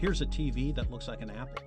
Here's a TV that looks like an apple.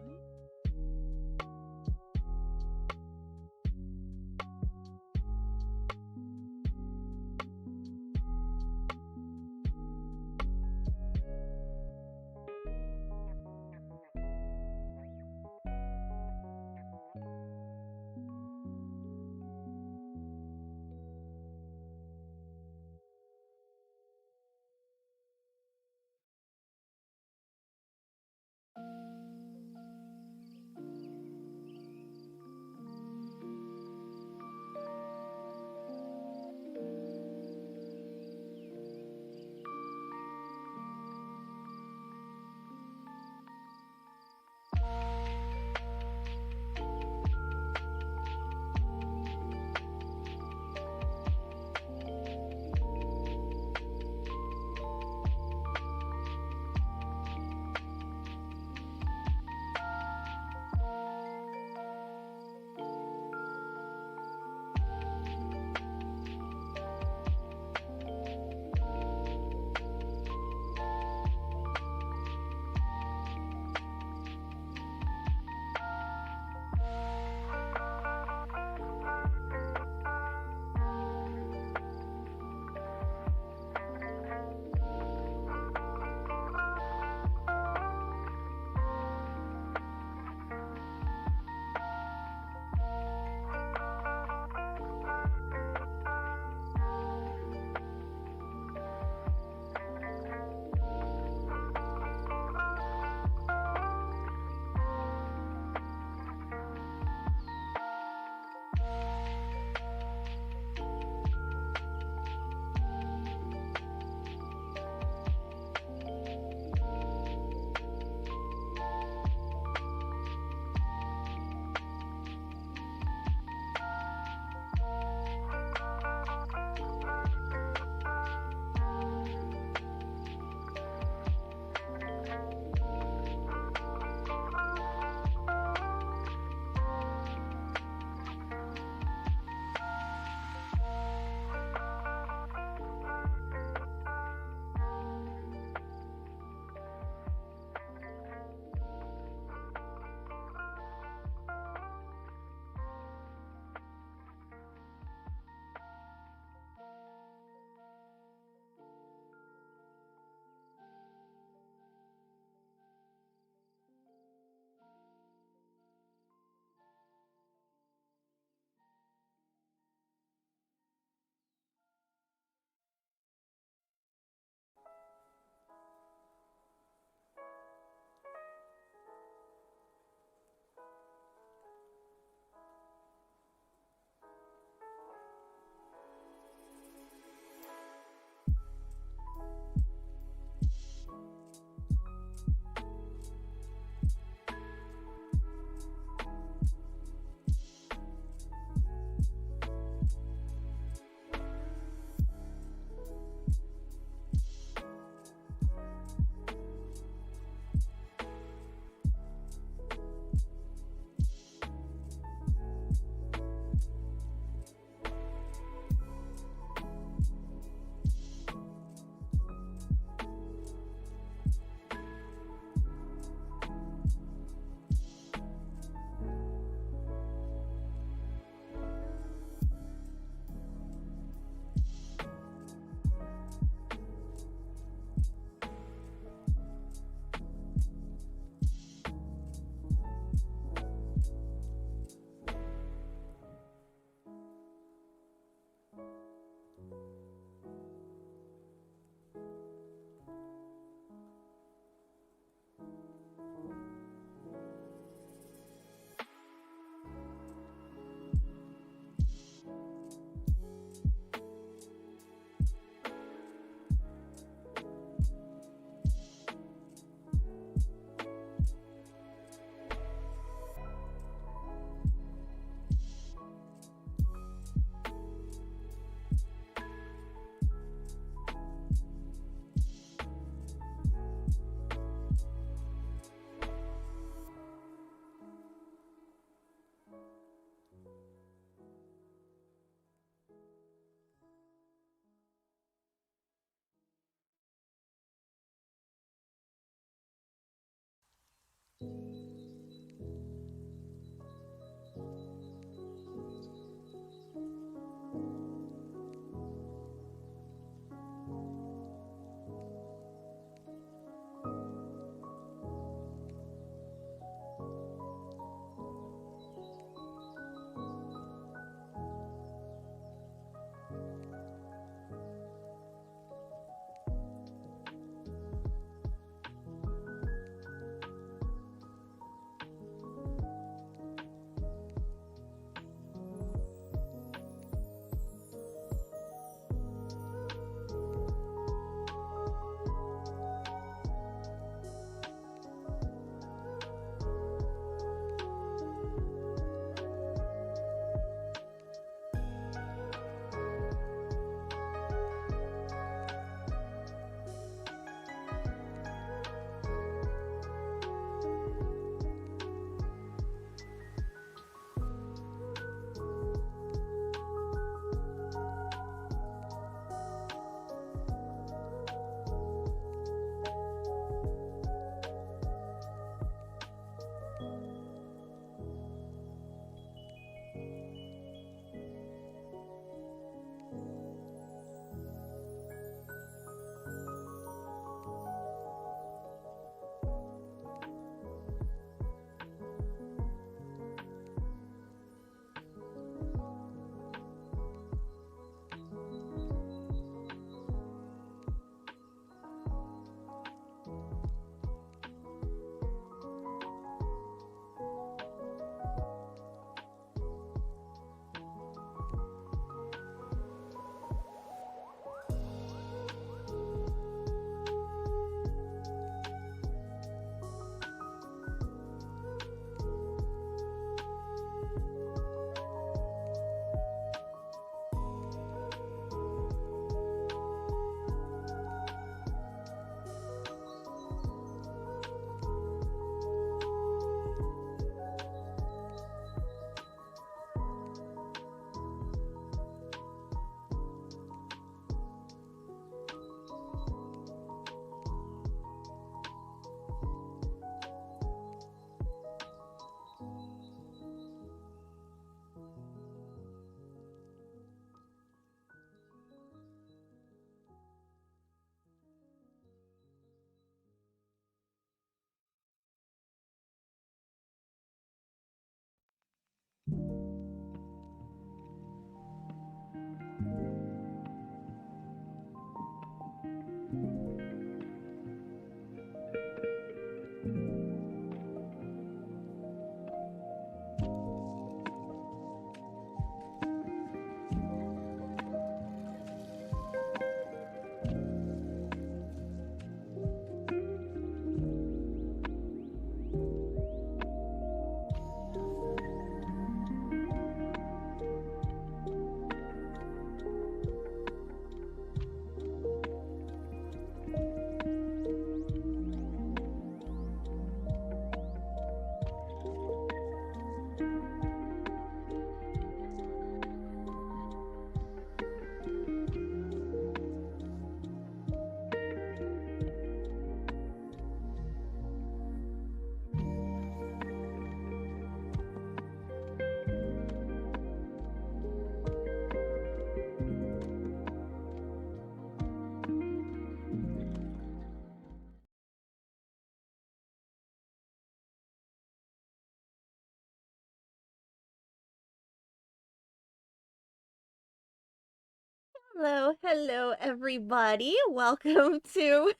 Hello, everybody. Welcome to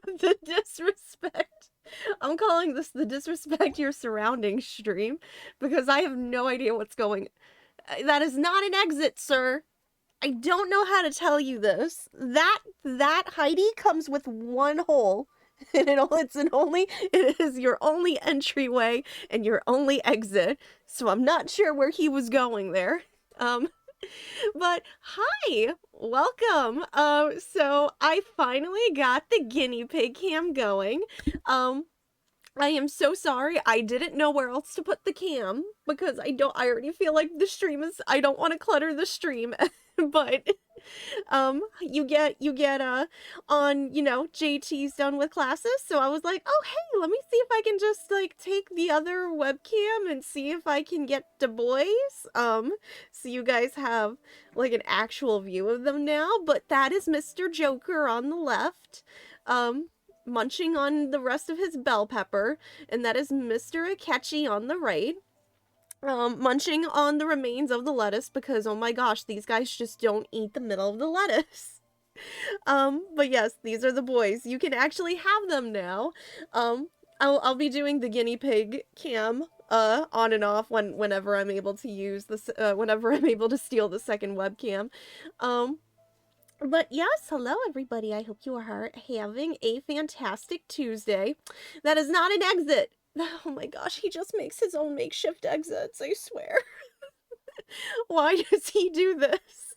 the Disrespect. I'm calling this the Disrespect Your Surroundings stream because I have no idea what's going. That is not an exit, sir. I don't know how to tell you this. That Heidi comes with one hole. And it is your only entryway and your only exit. So I'm not sure where he was going there. Um but hi, welcome. So I finally got the guinea pig cam going. Um, I am so sorry. I didn't know where else to put the cam because I already feel like the stream is. I don't want to clutter the stream, but you get on, JT's done with classes, so I was like, oh hey, let me see if I can just like take the other webcam and see if I can get the boys, so you guys have like an actual view of them now. But that is Mr. Joker on the left, munching on the rest of his bell pepper, and that is Mr. Akechi on the right, munching on the remains of the lettuce because, oh my gosh, these guys just don't eat the middle of the lettuce. But yes, these are the boys. You can actually have them now. I'll be doing the guinea pig cam on and off whenever I'm able to use this, whenever I'm able to steal the second webcam. But yes, hello everybody. I hope you are having a fantastic Tuesday. That is not an exit. Oh my gosh, he just makes his own makeshift exits, I swear. Why does he do this?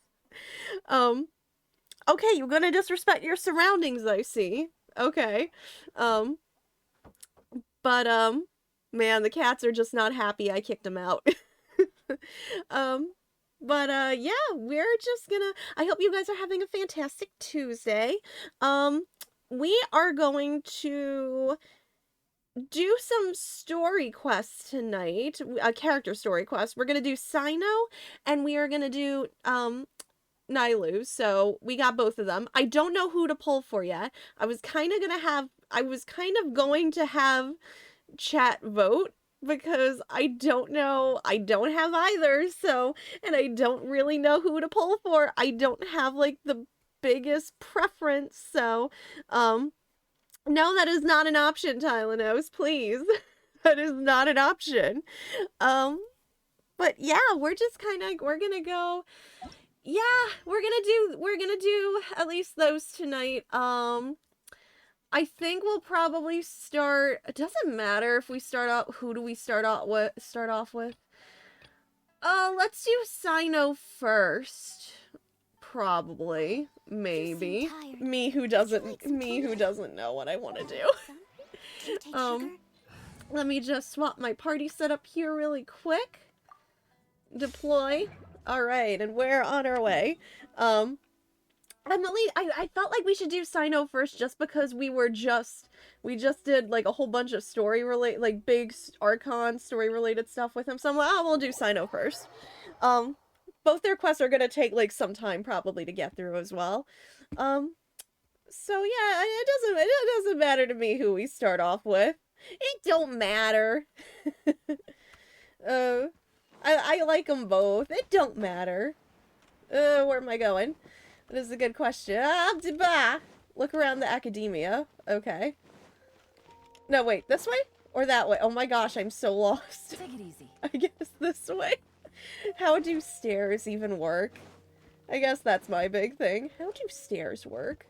Okay, you're gonna disrespect your surroundings, I see. Okay. Um, but man, the cats are just not happy I kicked them out. um, but yeah, we're just gonna. I hope you guys are having a fantastic Tuesday. We are going to do some story quests tonight, a character story quest. We're gonna do Cyno, and we are gonna do Nilou. So we got both of them. I don't know who to pull for yet. I was kind of going to have chat vote because I don't know. I don't have either. So, and I don't really know who to pull for. I don't have like the biggest preference. So, no, that is not an option, Tylenos, please. That is not an option. Um, but yeah, we're gonna go. Yeah, we're gonna do at least those tonight. I think we'll probably start. It doesn't matter if we start out. Who do we start off with? Let's do Cyno first. Probably, maybe. Me who doesn't know what I want to do. Let me just swap my party setup here really quick. Deploy. Alright, and we're on our way. Emily, I felt like we should do Cyno first just because we just did like a whole bunch of like big Archon story related stuff with him. So I'm like, oh, we'll do Cyno first. Both their quests are gonna take like some time probably to get through as well. So yeah, it doesn't matter to me who we start off with. It don't matter. I I like them both. It don't matter. Where am I going? That is a good question. Look around the academia. Okay. No, wait. This way? Or that way? Oh my gosh, I'm so lost. Take it easy. I guess this way. How do stairs even work? I guess that's my big thing. How do stairs work?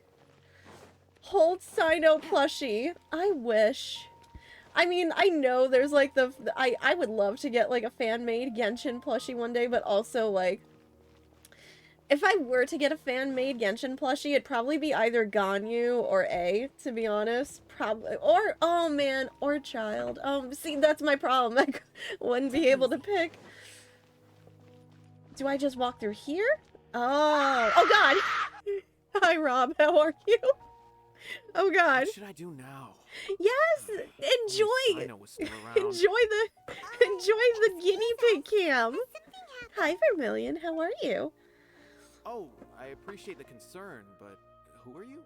Hold Cyno plushie. I wish. I mean, I know there's like I would love to get like a fan-made Genshin plushie one day, but also like if I were to get a fan-made Genshin plushie, it'd probably be either Ganyu or A, to be honest. Probably or oh man, or Child. See, that's my problem. I wouldn't be able to pick. Do I just walk through here? Oh, oh god. Hi Rob, how are you? Oh god. What should I do now? Yes, enjoy. Enjoy the guinea pig cam. Hi Vermilion, how are you? Oh, I appreciate the concern, but who are you?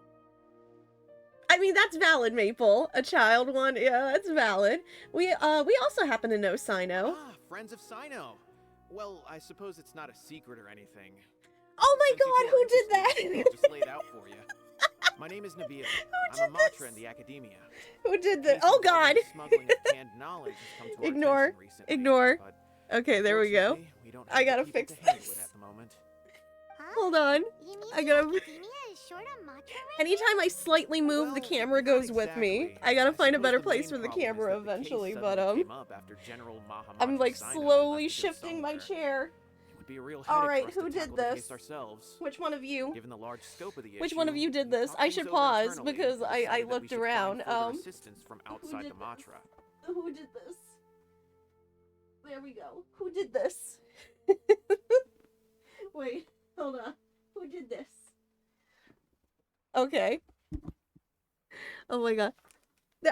I mean, that's valid, Maple. A child one, yeah, that's valid. We also happen to know Cyno. Ah, friends of Cyno. Well, I suppose it's not a secret or anything. Oh my Since you god, two are who did interested, that? I'll just lay it out for you. My name is Nabila. I'm a Matra in the academia. Who did that? Oh god. Smuggling of canned knowledge has come to our Ignore. attention recently, Ignore. but Okay, there we go. unfortunately, we don't have I the gotta people fix to handle this. it at the moment. Hold on. You mean I gotta- academia is short on Matra right Anytime I slightly move, the Well, camera not goes with me. exactly. I gotta find a suppose better the place main for the problem is camera that the case eventually, suddenly but came up after General I'm like Cyno slowly left to go shifting my somewhere. chair. It would be a real All headache right, for us who to did tackle the this? case ourselves. Which one of you? Given the large scope of the Which issue, one of you did this? we I talked should things over pause internally because and I decided that we looked should find around. further assistance from outside did the this? Matra. Who did this? There we go. Who did this? Wait, hold on. Who did this? Okay. Oh my god.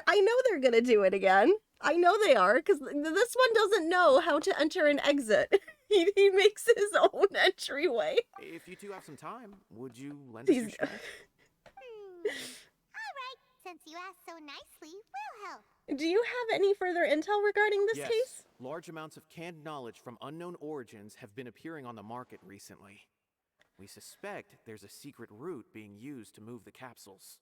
I know they're gonna do it again. I know they are, because this one doesn't know how to enter and exit. He makes his own entryway. If you two have some time, would you lend us your He's- strength? Alright, since you asked so nicely, we'll help. Do you have any further intel regarding this Yes. case? Large amounts of canned knowledge from unknown origins have been appearing on the market recently. We suspect there's a secret route being used to move the capsules.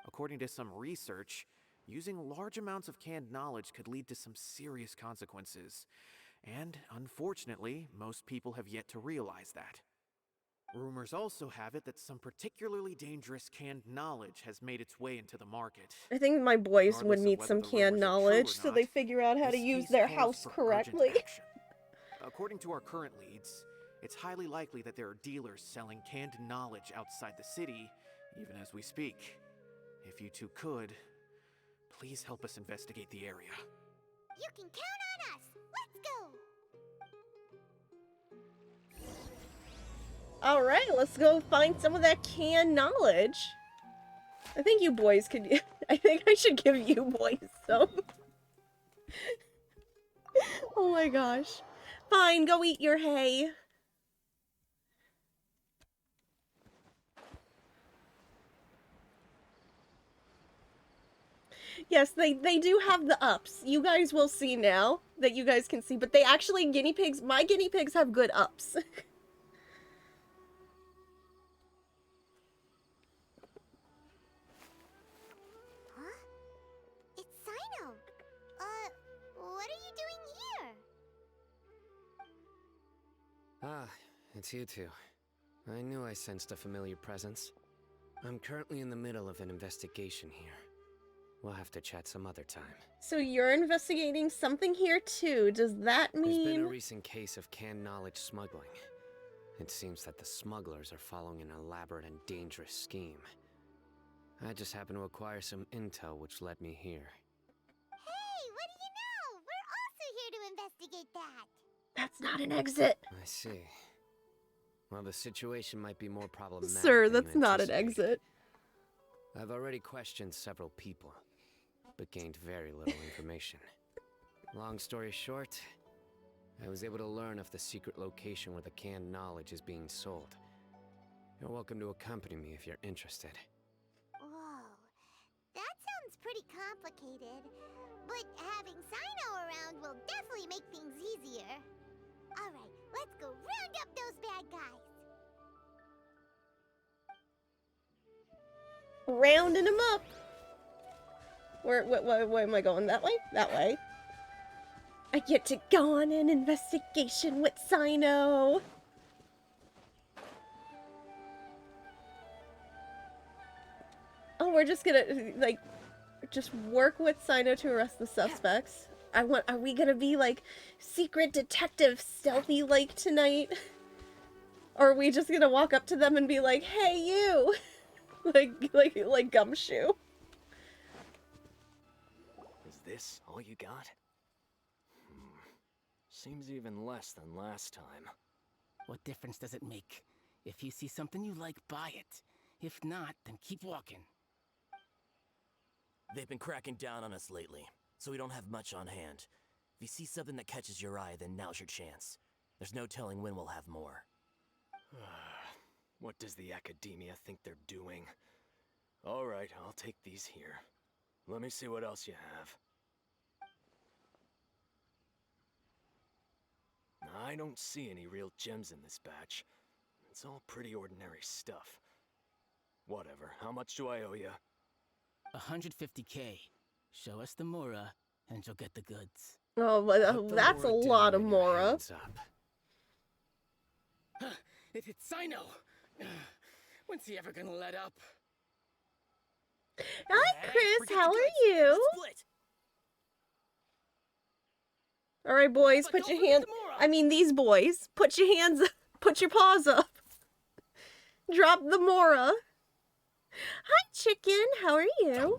According to some research, using large amounts of canned knowledge could lead to some serious consequences. And, unfortunately, most people have yet to realize that. Rumors also have it that some particularly dangerous canned knowledge has made its way into the market. I think my boys would Regardless of need whether some the canned rumors are true or knowledge so not, they figure out how to this use case their calls house for urgent correctly. action. According to our current leads, it's highly likely that there are dealers selling canned knowledge outside the city, even as we speak. If you two could, please help us investigate the area. You can count on us! Let's go! Alright, let's go find some of that canned knowledge. I think you boys could... I think I should give you boys some. Oh my gosh. Fine, go eat your hay. Yes, they do have the ups. You guys will see now that you guys can see, but they actually, guinea pigs, my guinea pigs have good ups. Huh? It's Cyno! What are you doing here? Ah, it's you two. I knew I sensed a familiar presence. I'm currently in the middle of an investigation here. We'll have to chat some other time. So you're investigating something here too. Does that There's been mean... a recent case of canned knowledge smuggling. It seems that the smugglers are following an elaborate and dangerous scheme. I just happened to acquire some intel which led me here. Hey, what do you know? We're also here to investigate that! That's not an exit. I see. Well, the situation might be more problematic. Sir, than that's you not an anticipated. exit. I've already questioned several people, but gained very little information. Long story short, I was able to learn of the secret location where the canned knowledge is being sold. You're welcome to accompany me if you're interested. Whoa, that sounds pretty complicated. But having Cyno around will definitely make things easier. Rounding them up. Where am I going? That way? That way. I get to go on an investigation with Cyno. Oh, we're just gonna, like, just work with Cyno to arrest the suspects. Are we gonna be, like, secret detective stealthy like tonight? Or are we just gonna walk up to them and be like, hey, you! like Gumshoe. Is this all you got? Seems even less than last time. What difference does it make? If you see something you like, buy it. If not, then keep walking. They've been cracking down on us lately, so we don't have much on hand. If you see something that catches your eye, then now's your chance. There's no telling when we'll have more. What does the academia think they're doing? Alright, I'll take these here. Let me see what else you have. I don't see any real gems in this batch. It's all pretty ordinary stuff. Whatever, how much do I owe you? 150K. Show us the Mora, and you'll get the goods. Oh, Put the that's a Mora lot of down and your Mora. hands up. It's Cyno! When's he ever gonna let up? Hi, Hey, Chris. forget How the are goods. you? Split. All right, boys, But put don't your forget hands. the Mora. I mean, these boys. Put your hands. Put your paws up. Drop the Mora. Hi, chicken. How are you? Done. Not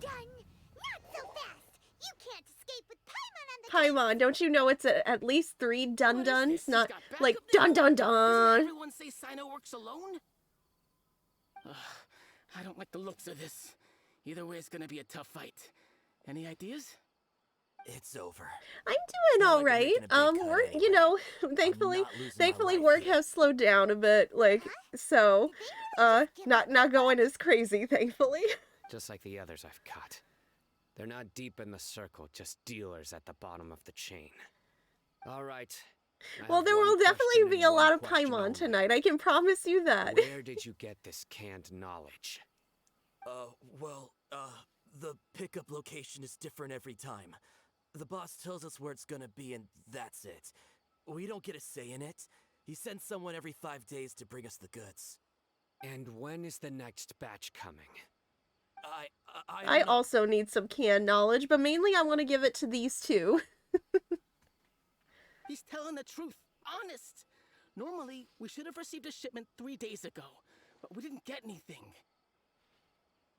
so fast. You can't escape with Paimon on the Paimon, don't you know it's at least 3 dun-duns, What is this? He's not got backup like now? dun-dun-dun. Doesn't everyone say Cyno works alone? Ugh, I don't like the looks of this. Either way, it's gonna be a tough fight. Any ideas? It's over. I'm doing Not all like we're right. making a big cut We're, anyway. you know, I'm thankfully, not losing my life work here. has slowed down a bit, like, so, not going as crazy, thankfully. Just like the others I've caught. They're not deep in the circle, just dealers at the bottom of the chain. All right. I Well, have there one will definitely question be and a lot one of question Paimon only. tonight, I can promise you that. Where did you get this canned knowledge? The pickup location is different every time. The boss tells us where it's gonna be and that's it. We don't get a say in it. He sends someone every 5 days to bring us the goods. And when is the next batch coming? I I don't know. also need some canned knowledge, but mainly I want to give it to these two. He's telling the truth. Honest. Normally, we should have received a shipment 3 days ago, but we didn't get anything.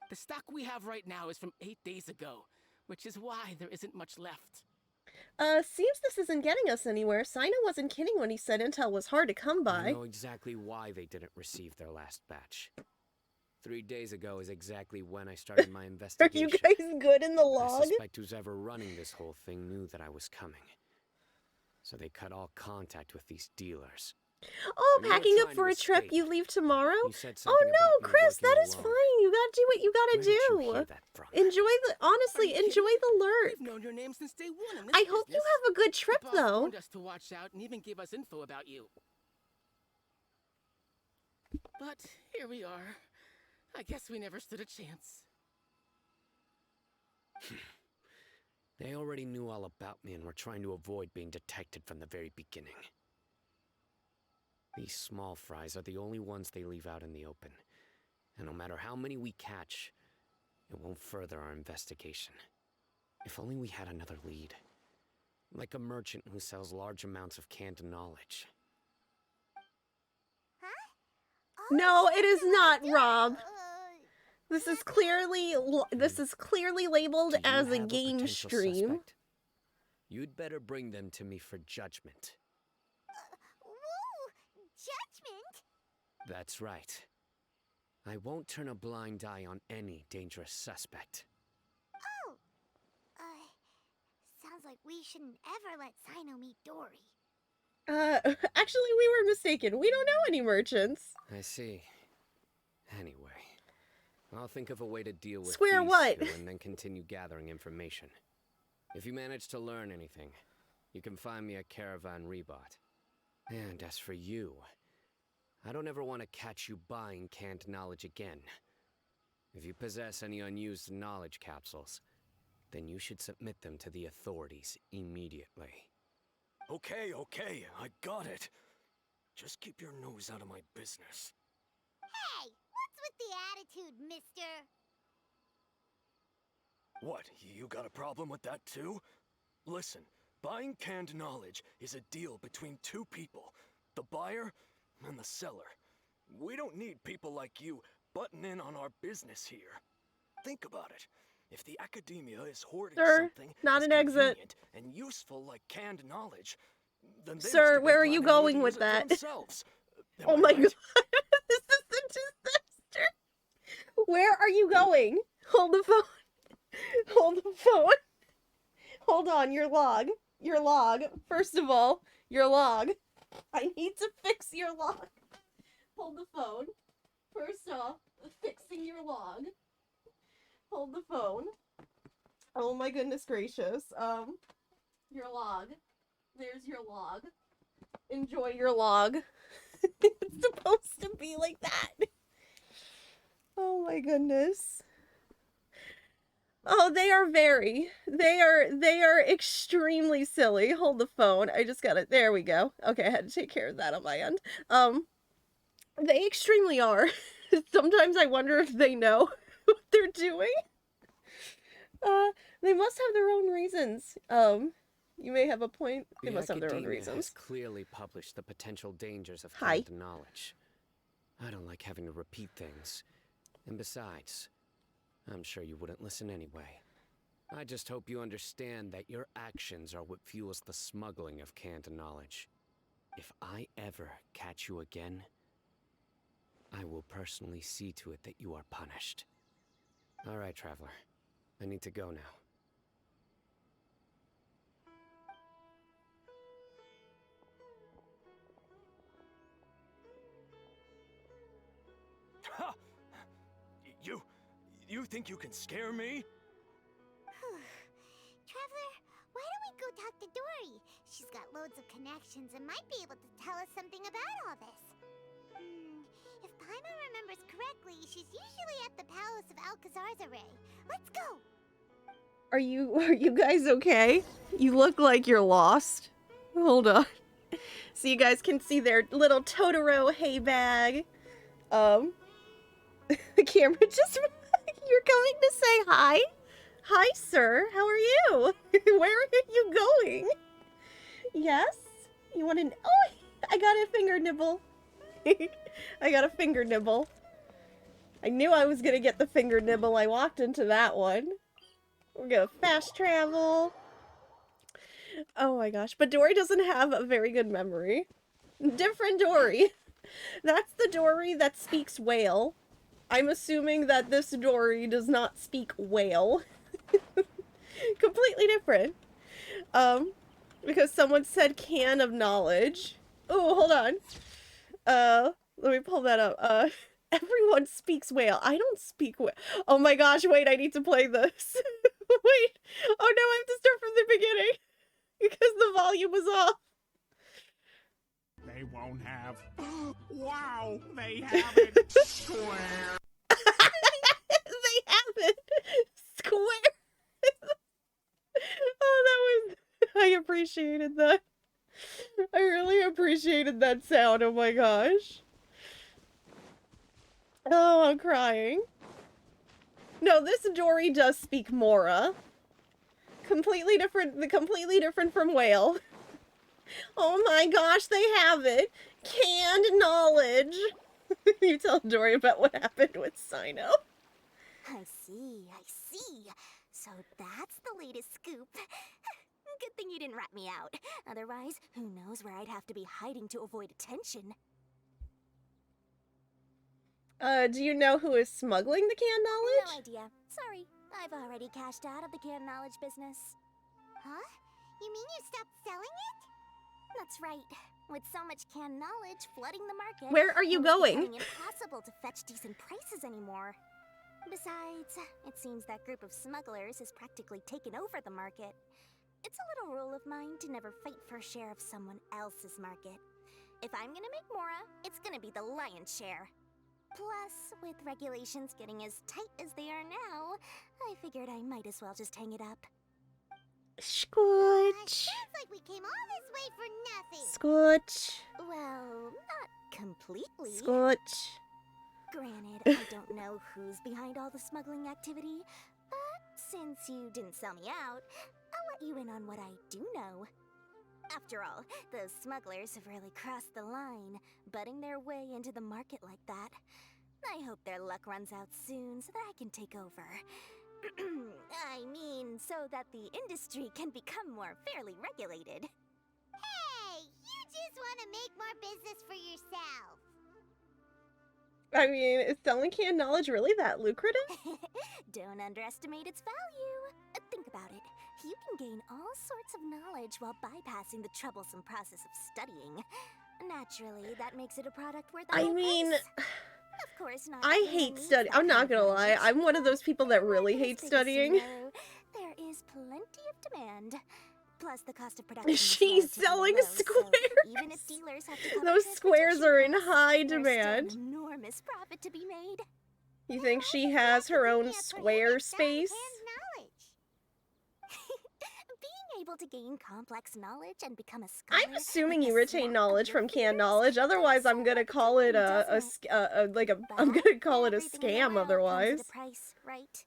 The stock we have right now is from 8 days ago, which is why there isn't much left. Seems this isn't getting us anywhere. Cyno wasn't kidding when he said intel was hard to come I by. know exactly why they didn't receive their last batch. 3 days ago is exactly when I started my Are investigation. you guys good in the I log? suspect who's ever running this whole thing knew that I was coming. So they cut all contact with these dealers. Oh, When you were packing up trying for to a trip, escape, you leave tomorrow? You said Oh something no, about me Chris, that working is alone. fine. You gotta do what you gotta Where did you do. hear that from? Enjoy the, honestly, Are you enjoy kidding? the lurk. We've known your name since day one in this I hope you business. have a good trip, The boss though. warned us to watch out and even gave us info about you. But here we are. I guess we never stood a chance. They already knew all about me and were trying to avoid being detected from the very beginning. These small fries are the only ones they leave out in the open. And no matter how many we catch, it won't further our investigation. If only we had another lead. Like a merchant who sells large amounts of canned knowledge. No, it is not, Rob. Uh, This is clearly labeled Do you as a have game potential stream. suspect? You'd better bring them to me for judgment. whoa! Judgment? That's right. I won't turn a blind eye on any dangerous suspect. Oh! Sounds like we shouldn't ever let Cyno meet Dory. Actually, we were mistaken. We don't know any merchants. I see. Anyway, I'll think of a way to deal with Swear these what? two and then continue gathering information. If you manage to learn anything, you can find me at Caravan Rebot. And as for you, I don't ever want to catch you buying canned knowledge again. If you possess any unused knowledge capsules, then you should submit them to the authorities immediately. Okay, I got it. Just keep your nose out of my business. Hey, what's with the attitude, mister? What, you got a problem with that too? Listen, buying canned knowledge is a deal between two people, the buyer and the seller. We don't need people like you butting in on our business here. Think about it. If the academia is hoarding something not as an exit. convenient and useful like canned knowledge, then they Sir, must have where been are you planning on going using with it for that? themselves. Am Oh I my right? god. This is a disaster. Where are you going? Hold the phone. Hold the phone. Hold on, your log. Your log. First of all, your log. I need to fix your log. Hold the phone. First off, fixing your log. Hold the phone. Oh my goodness gracious. Your log. There's your log. Enjoy your log. It's supposed to be like that. Oh my goodness. Oh, they are extremely silly. Hold the phone. I just got it. There we go. Okay, I had to take care of that on my end. They extremely are. Sometimes I wonder if they know what they're doing. They must have their own reasons. You may have a point. They The must have their own academia has reasons. clearly published the potential dangers of Hi. canned knowledge. I don't like having to repeat things. And besides, I'm sure you wouldn't listen anyway. I just hope you understand that your actions are what fuels the smuggling of canned knowledge. If I ever catch you again, I will personally see to it that you are punished. All right, Traveler. I need to go now. Ha! You think you can scare me? Traveler, why don't we go talk to Dory? She's got loads of connections and might be able to tell us something about all this. If Paimon remembers correctly, she's usually at the Palace of Alcazar's array. Let's go! Are you guys okay? You look like you're lost. Hold on. So you guys can see their little Totoro hay bag. The camera just you're going to say hi? Hi, sir. How are you? Where are you going? Yes? You want to... Oh, I got a finger nibble. I got a finger nibble. I knew I was going to get the finger nibble. I walked into that one. We're going to fast travel. Oh my gosh. But Dory doesn't have a very good memory. Different Dory. That's the Dory that speaks whale. I'm assuming that this Dory does not speak whale. Completely different. Because someone said can of knowledge. Oh, hold on. Let me pull that up. Everyone speaks whale. I don't speak whale. Oh my gosh, wait, I need to play this. Wait. Oh no, I have to start from the beginning. Because the volume was off. They won't have. Wow, they have it square. They have it square. Oh, that was... I appreciated that. I really appreciated that sound. Oh my gosh. Oh, I'm crying. No, this Dory does speak Mora. Completely different from whale. Oh my gosh, they have it. Canned knowledge. You tell Dory about what happened with Cyno. I see. So that's the latest scoop. Good thing you didn't rat me out. Otherwise, who knows where I'd have to be hiding to avoid attention. Do you know who is smuggling the canned knowledge? No idea. Sorry. I've already cashed out of the canned knowledge business. Huh? You mean you stopped selling it? That's right. With so much canned knowledge flooding the market, Where are you it's going? becoming impossible to fetch decent prices anymore. Besides, it seems that group of smugglers has practically taken over the market. It's a little rule of mine to never fight for a share of someone else's market. If I'm gonna make Mora, it's gonna be the lion's share. Plus, with regulations getting as tight as they are now, I figured I might as well just hang it up. Squidge. Sounds like we came all this way for nothing. Squidge. Well, not completely. Squidge. Granted, I don't know who's behind all the smuggling activity, but since you didn't sell me out, I'll let you in on what I do know. After all, those smugglers have really crossed the line, butting their way into the market like that. I hope their luck runs out soon so that I can take over. I mean, so that the industry can become more fairly regulated. Hey, you just want to make more business for yourself. I mean, is selling canned knowledge really that lucrative? Don't underestimate its value. Think about it. You can gain all sorts of knowledge while bypassing the troublesome process of studying. Naturally, that makes it a product worth a I high mean, price. Of course not. I everyone hate needs study. that I'm not kind of gonna lie. knowledge. I'm one of those people that really Market is hate big, studying. Cyno. There is plenty of demand. Plus, the cost of production is She's relatively selling low, so squares. even if dealers have to cover Those squares are in transportation high costs, there's demand. still an enormous profit to be made. You think she has her own square space? Being able to gain complex knowledge and become a scholar. I'm assuming with you the retain snap of knowledge your from canned fingers knowledge. Otherwise, I'm sound gonna like a call it dream, I'm doesn't it? gonna call it a Everything in the scam. world comes Otherwise, at a price, right?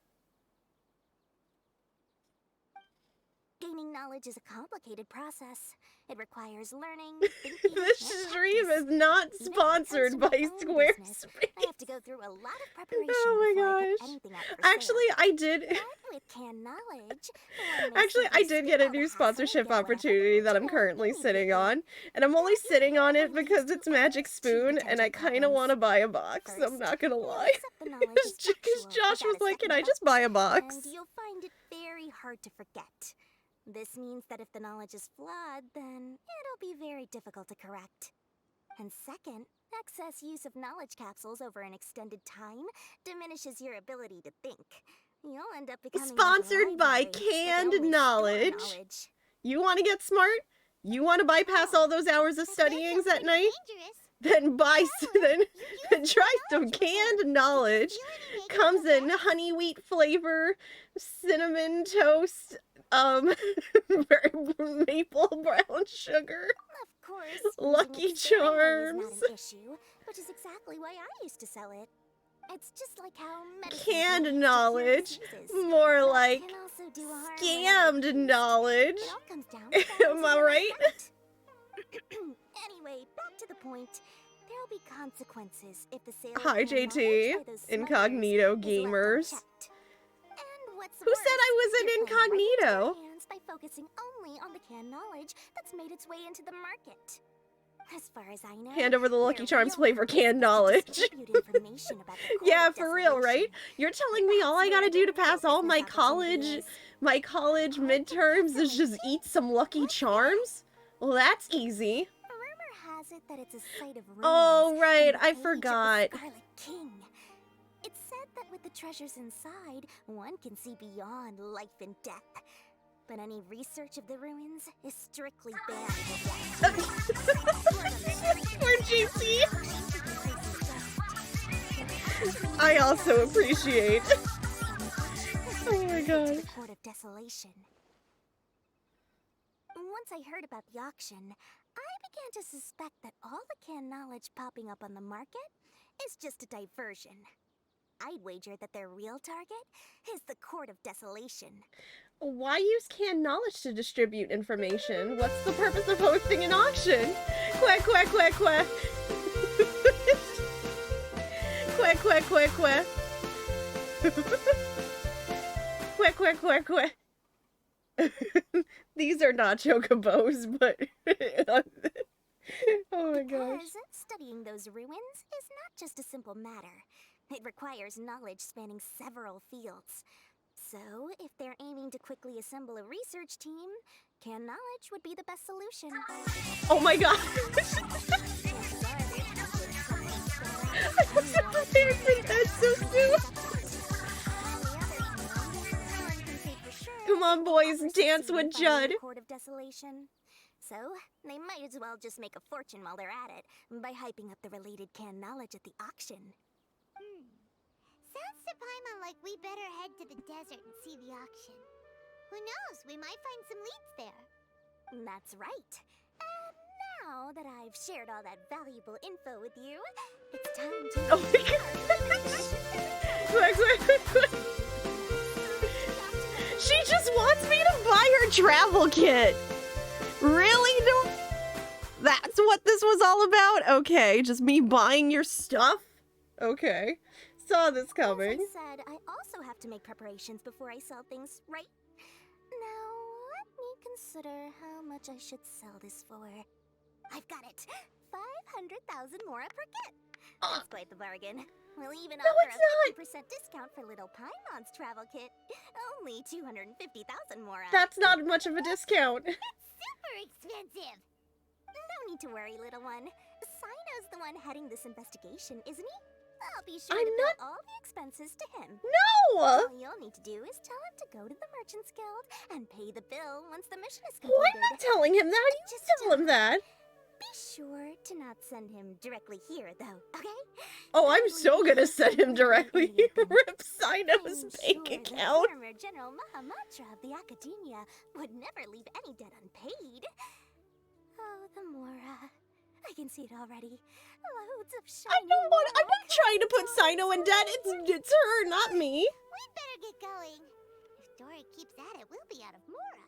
Gaining knowledge is a complicated process. It requires learning, thinking, this and stream practice. is not Even if it comes sponsored from by my own business, Squarespace. I have to go through a lot of preparation Oh my before I put gosh. anything out for Actually, sale. I did. But with canned knowledge, one may Actually, I simply did skip get a all the new hassle and sponsorship get whatever they opportunity need that to I'm know currently sitting immediately. on, and I'm only Now, sitting on it that leads because to it's Magic two Spoon, and I potential kind of want to problems. buy a box. I'm First, not gonna you'll lie. accept the knowledge as Because factual Josh was without a like, "Can second I just thought, buy a box?" and you'll find it very hard to forget. This means that if the knowledge is flawed, then it'll be very difficult to correct. And second, excess use of knowledge capsules over an extended time diminishes your ability to think. You'll end up becoming like a Sponsored by library, but they Canned only store Knowledge. knowledge. You want to get smart? You want to bypass all those hours of That does studying sound at pretty Night? dangerous. Then However, then try some canned knowledge. Comes in honey wheat flavor, cinnamon toast, maple brown sugar. Of course, Lucky using it sparingly Charms. is not an issue, which is exactly why I used to sell it. It's just like how medicine Canned can be used to cure knowledge, diseases, more but like can also do harm whenever scammed used. knowledge. It all comes down to Am I balancing the right? effect. Anyway, back to the point. There'll be consequences if the sale of Hi, canned JT. knowledge by those Incognito smugglers is left gamers. unchecked. And what's Who said I was worse, an you're playing right into incognito? your hands by focusing only on the canned knowledge that's made its way into the market. As far as I know, Hand over the Lucky their Charms real flavor purpose canned is to knowledge. distribute information about the Court Yeah, of for real, right? Desolation. You're telling me all I gotta do to pass all my college midterms is just eat some Lucky Charms? Well, that's easy. Rumor has it that it's a site of ruins Oh, right, from the I age of the forgot. Scarlet King. It's said that with the treasures inside, one can see beyond life and death. But any research of the ruins is strictly banned. Poor GC. I also appreciate. Oh my god. The Court of Desolation. Once I heard about the auction, I began to suspect that all the canned knowledge popping up on the market is just a diversion. I'd wager that their real target is the Court of Desolation. Why use canned knowledge to distribute information? What's the purpose of hosting an auction? Quack, quack, quack, quack. Quack, quack, quack, quack. Quack, quack, quack, quack. These are not chocobos, but... oh my gosh. Because studying those ruins is not just a simple matter. It requires knowledge spanning several fields. So, if they're aiming to quickly assemble a research team, canned knowledge would be the best solution. Oh my god. I wasn't prepared for that so soon. Come on, boys, dance with Judd. Court of Desolation. So, they might as well just make a fortune while they're at it by hyping up the related canned knowledge at the auction. to Paimon like we better head to the desert and see the auction. Who knows, we might find some leads there. That's right. And now that I've shared all that valuable info with you, it's time to... Oh my god. Quick. She just wants me to buy her travel kit. Really? No. That's what this was all about? Okay, just me buying your stuff? Okay. Saw this coming. As I said, I also have to make preparations before I sell things, right? Now, let me consider how much I should sell this for. I've got it! 500,000 mora per kit! That's quite the bargain. We'll even offer a 50% discount for little Paimon's travel kit. Only 250,000 mora. That's not much of a discount. It's super expensive! No need to worry, little one. Cyno's the one heading this investigation, isn't he? I'll be sure I'm to not- bill all the expenses to him. No! All you'll need to do is tell him to go to the Merchants Guild and pay the bill once the mission is Oh, completed. I'm not telling him that. You just tell him that. Be sure to not send him directly here, though, okay? Oh, I'm so gonna send him directly. Rip Cyno's I'm bank sure account. The former General Mahamatra of the Academia would never leave any debt unpaid. Oh, the Mora. I can see it already. Loads of shiny I'm not Mora trying to put crystals. Cyno in debt. It's her, not me. We'd better get going. If Dory keeps at it, we'll be out of Mora.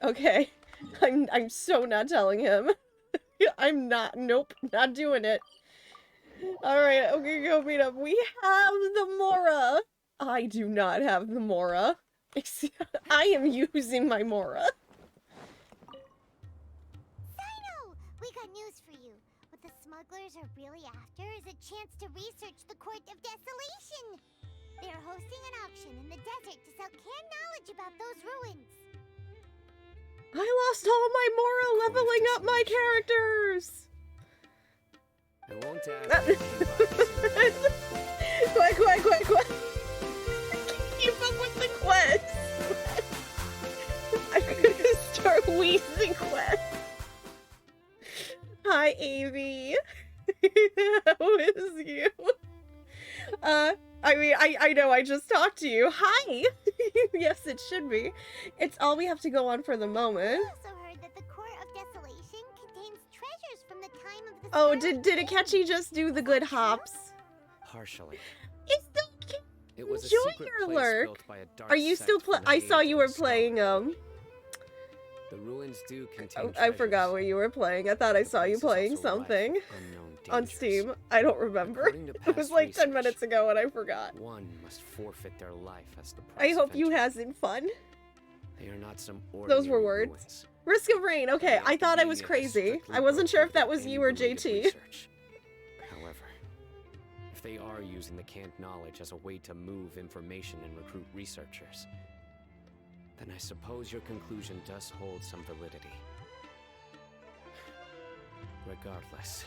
Okay. I'm so not telling him. I'm not. Nope, not doing it. Alright, okay, go meet up. We have the Mora. I do not have the Mora. I am using my Mora. Cyno! We got news for you. What the smugglers are really after is a chance to research the Court of Desolation. They're hosting an auction in the desert to sell canned knowledge about those ruins. I lost all my Mora leveling up my characters. I won't ask. Quick. Keep up with the quest. I'm gonna start wheezing quest. Hi, Avi. How is you? I mean, I know I just talked to you. Hi! Yes, it should be. It's all we have to go on for the moment. I also heard that the Court of Desolation contains treasures from the time of the Oh, Sparrow did King. Akechi just do the good hops? Partially. It's the It was a Enjoy secret your place lurk. built by a dark Are you sect still from the I saw age you of were the playing, Stone. The ruins do contain I forgot treasures, what you were playing. I thought I but saw the you place is playing also rife something with unknown on dangers. Steam. I don't remember. According to It was past like 10 research, minutes ago and I forgot. One must forfeit their life as the I price hope of you entry. having fun. They are not some Those were ordinary words. ruins. Risk of rain. Okay, The I thought I was Academia has crazy. strictly I wasn't sure if that was prohibited you or any related JT. research. However, if they are using the canned knowledge as a way to move information and recruit researchers, then I suppose your conclusion does hold some validity. Regardless,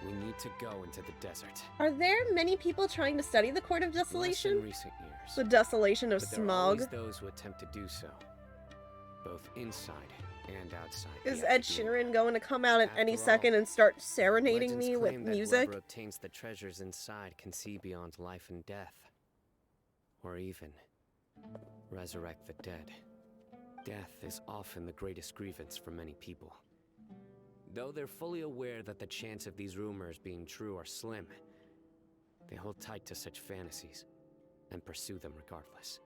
we need to go into the desert. Are there many people trying to study the Court of Less in Desolation? recent years. The desolation of But there are smog. always those who attempt to do so, both inside and outside. Is the Ed Academia. Sheeran going to come out at any After all, second and start serenading Legends me with claim that music? whoever obtains the treasures inside can see beyond life and death, or even resurrect the dead. Death is often the greatest grievance for many people. Though they're fully aware that the chance of these rumors being true are slim, they hold tight to such fantasies and pursue them regardless.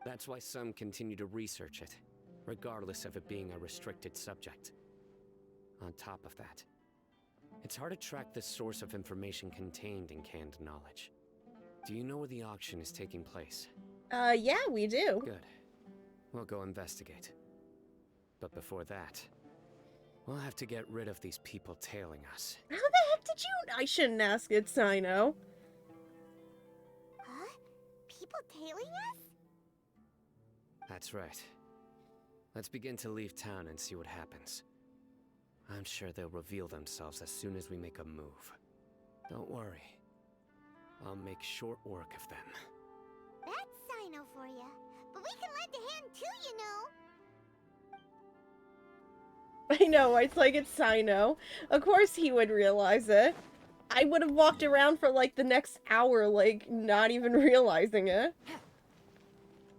That's why some continue to research it, regardless of it being a restricted subject. On top of that, it's hard to track the source of information contained in canned knowledge. Do you know where the auction is taking place? Yeah, we do. Good. We'll go investigate. But before that, we'll have to get rid of these people tailing us. How the heck did you? I shouldn't ask it, Cyno. Huh? People tailing us? That's right. Let's begin to leave town and see what happens. I'm sure they'll reveal themselves as soon as we make a move. Don't worry. I'll make short work of them. That's Cyno for you. But we can lend a hand too, you know. I know, it's like it's Cyno. Of course he would realize it. I would have walked around for like the next hour, like, not even realizing it.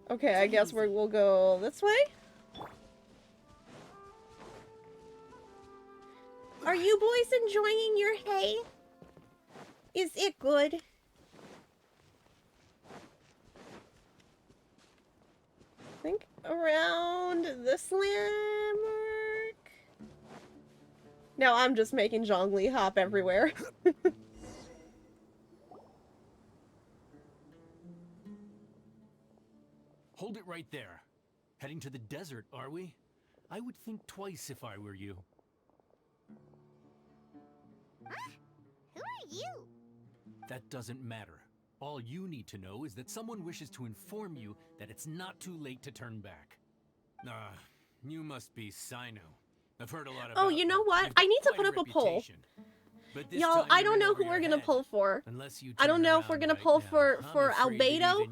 Okay, I guess we'll go this way? Are you boys enjoying your hay? Is it good? I think around this landmark. Now I'm just making Zhongli hop everywhere. Hold it right there. Heading to the desert, are we? I would think twice if I were you. Huh? Who are you? That doesn't matter. All you need to know is that someone wishes to inform you that it's not too late to turn back. You must be Cyno. I've heard a lot about Oh, you know what? I need to put up a poll. Y'all, I don't know who we're gonna pull for. I don't know if we're gonna pull for Albedo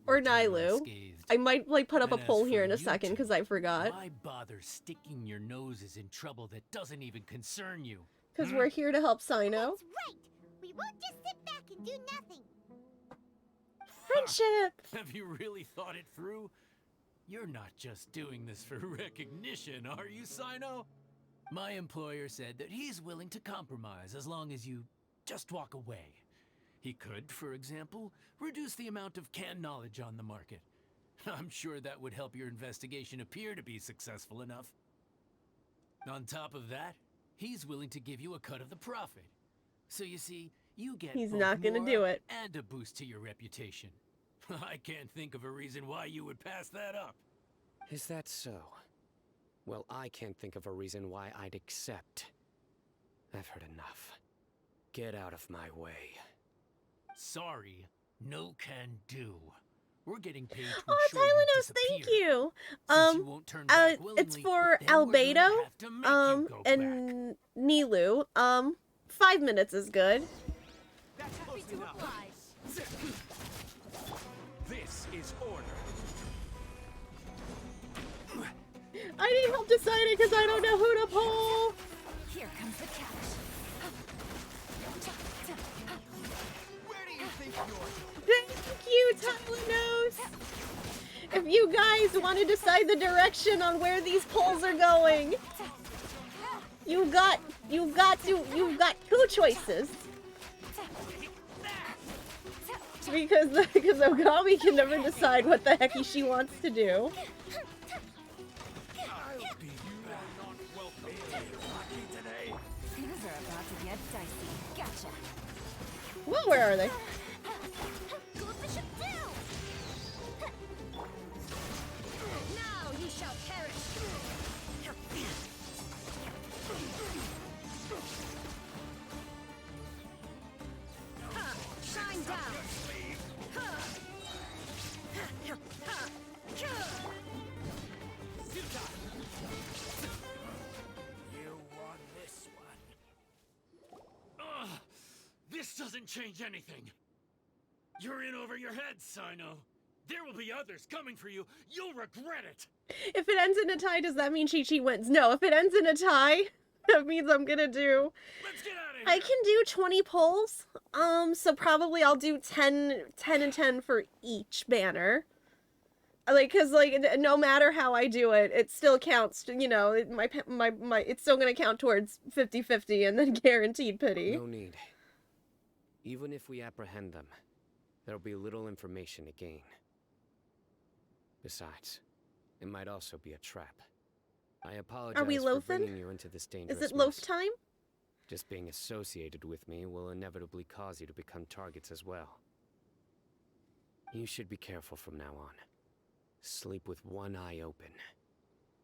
or Nilou. I might like put up a poll here in a second because I forgot. Why bother sticking your noses in trouble that doesn't even concern you? Because we're here to help Cyno. That's right. We won't just sit back and do nothing. Friendship! Have you really thought it through? You're not just doing this for recognition, are you, Cyno? My employer said that he's willing to compromise as long as you just walk away. He could, for example, reduce the amount of canned knowledge on the market. I'm sure that would help your investigation appear to be successful enough. On top of that, he's willing to give you a cut of the profit. So you see, you get He's both not gonna more do it. and a boost to your reputation. I can't think of a reason why you would pass that up. Is that so? Well, I can't think of a reason why I'd accept. I've heard enough. Get out of my way. Sorry, no can do. We're getting paid to Oh, ensure you Tylenus, thank disappear. you. Since you won't turn back It's willingly, for then we're gonna Albedo, have to make you go and Nilou. 5 minutes is good. That's close enough. This is order. I need help deciding because I don't know who to pull. Here comes the catch. Where do you think you're? Thank you, Tylenus. If you guys want to decide the direction on where these polls are going, you've got two choices. Because Ogami can never decide what the heck she wants to do. Things are about to get dicey. Gotcha. Well, where are they? Goldfish do! Now you shall perish. Shine down. You won this one. This doesn't change anything. You're in over your head, Cyno. There will be others coming for you. You'll regret it. If it ends in a tie, does that mean Chi-Chi wins? No, if it ends in a tie, that means I'm gonna do... Let's get out of here. I can do 20 polls. So probably I'll do 10 and 10 for each banner. Like, cause like, no matter how I do it, it still counts, you know, it's still gonna count towards 50-50 and then guaranteed pity. No need. Even if we apprehend them, there'll be little information to gain. Besides, it might also be a trap. I apologize Are we for loafing? bringing you into this dangerous Is it loaf mess. time? Just being associated with me will inevitably cause you to become targets as well. You should be careful from now on. Sleep with one eye open.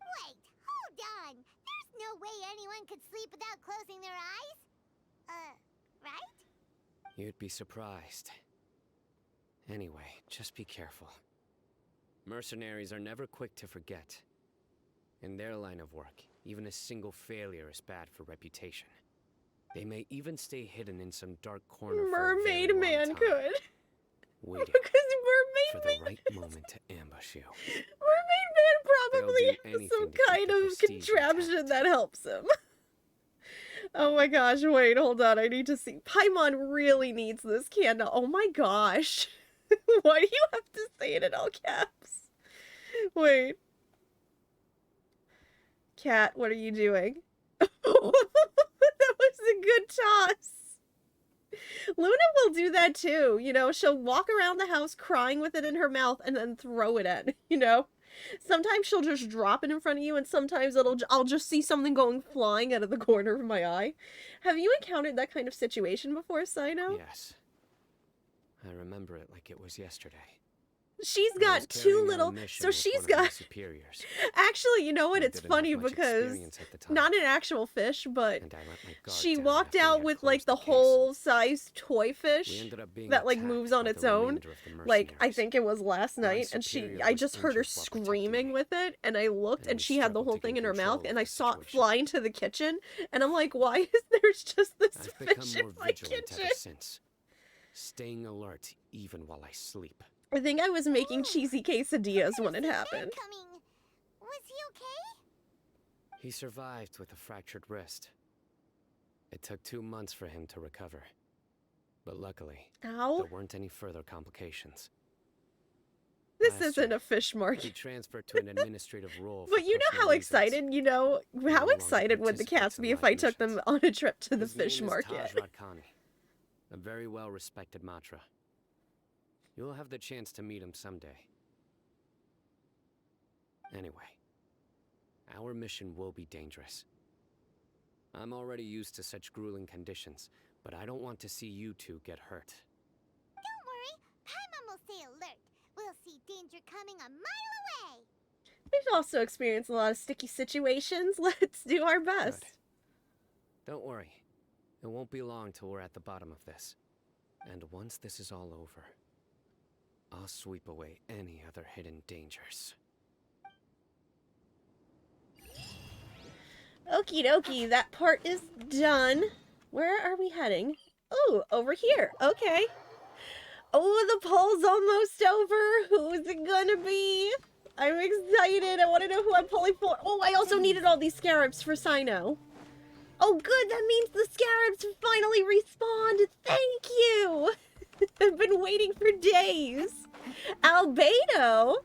Wait, hold on. There's no way anyone could sleep without closing their eyes. Right? You'd be surprised. Anyway, just be careful. Mercenaries are never quick to forget. In their line of work, even a single failure is bad for reputation. They may even stay hidden in some dark corner for a Mermaid very long Man time, could. waiting Because for Mermaid the right moment to ambush you. Man They'll probably do anything some to keep kind the of prestige contraption intact. that helps him. Oh my gosh, wait, hold on, I need to see. Paimon really needs this candle. Oh my gosh. Why do you have to say it in all caps? Wait. Cat, what are you doing? That was a good toss. Luna will do that too, you know, she'll walk around the house crying with it in her mouth and then throw it in, you know? Sometimes she'll just drop it in front of you and sometimes I'll just see something going flying out of the corner of my eye. Have you encountered that kind of situation before, Cyno? Yes. I remember it like it was yesterday. She's I got was two carrying out a little, mission so with she's one of my got, superiors. actually, you know what, I it's didn't have funny much because, experience at the time, not an actual fish, but and I let my guard she down walked after we out had with like closed the case. whole size toy We fish ended up being that like attacked moves on by its the own. remainder of the Like, I mercenaries. think it was last My night, and superior I was just heard her injured while protecting screaming me, with it, and I looked, and and we she had the struggled whole to thing gain in her mouth, control and of I the saw it situation. fly into the kitchen, and I'm like, why is there's just this I've fish become in more my vigilant kitchen? ever since, staying alert even while I sleep. I think I was making Ooh, cheesy quesadillas could've when it seen that happened. coming. Was he okay? He survived with a fractured wrist. It took 2 months for him to recover. But luckily, Ow. there weren't any further complications. This Last isn't year, a fish He market. transferred to an administrative role for But you know personal how reasons. excited, you know, He no how longer excited would the cats participates in be if live I took them missions. on a trip to the His fish name market? is Taj Radkani, a very well-respected Matra. You'll have the chance to meet him someday. Anyway, our mission will be dangerous. I'm already used to such grueling conditions, but I don't want to see you two get hurt. Don't worry, Paimon will stay alert. We'll see danger coming a mile away. We've also experienced a lot of sticky situations. Let's do our best. Good. Don't worry. It won't be long till we're at the bottom of this. And once this is all over, I'll sweep away any other hidden dangers. Okie dokie, that part is done. Where are we heading? Oh, over here. Okay. Oh, the poll's almost over. Who's it gonna be? I'm excited. I want to know who I'm pulling for. Oh, I also needed all these scarabs for Cyno. Oh, good. That means the scarabs finally respawned. Thank you. I've been waiting for days. Albedo.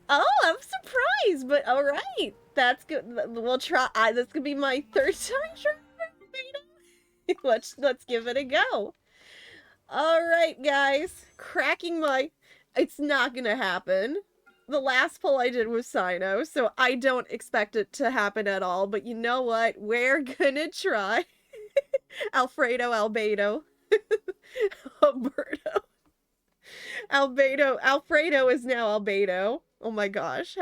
Oh, I'm surprised, but all right. That's good. We'll try. This could be my third time trying Albedo. Let's give it a go. All right, guys. Cracking my... It's not gonna happen. The last poll I did was Cyno, so I don't expect it to happen at all. But you know what? We're gonna try. Alfredo, Albedo. Alberto. Alfredo is now Albedo. Oh my gosh.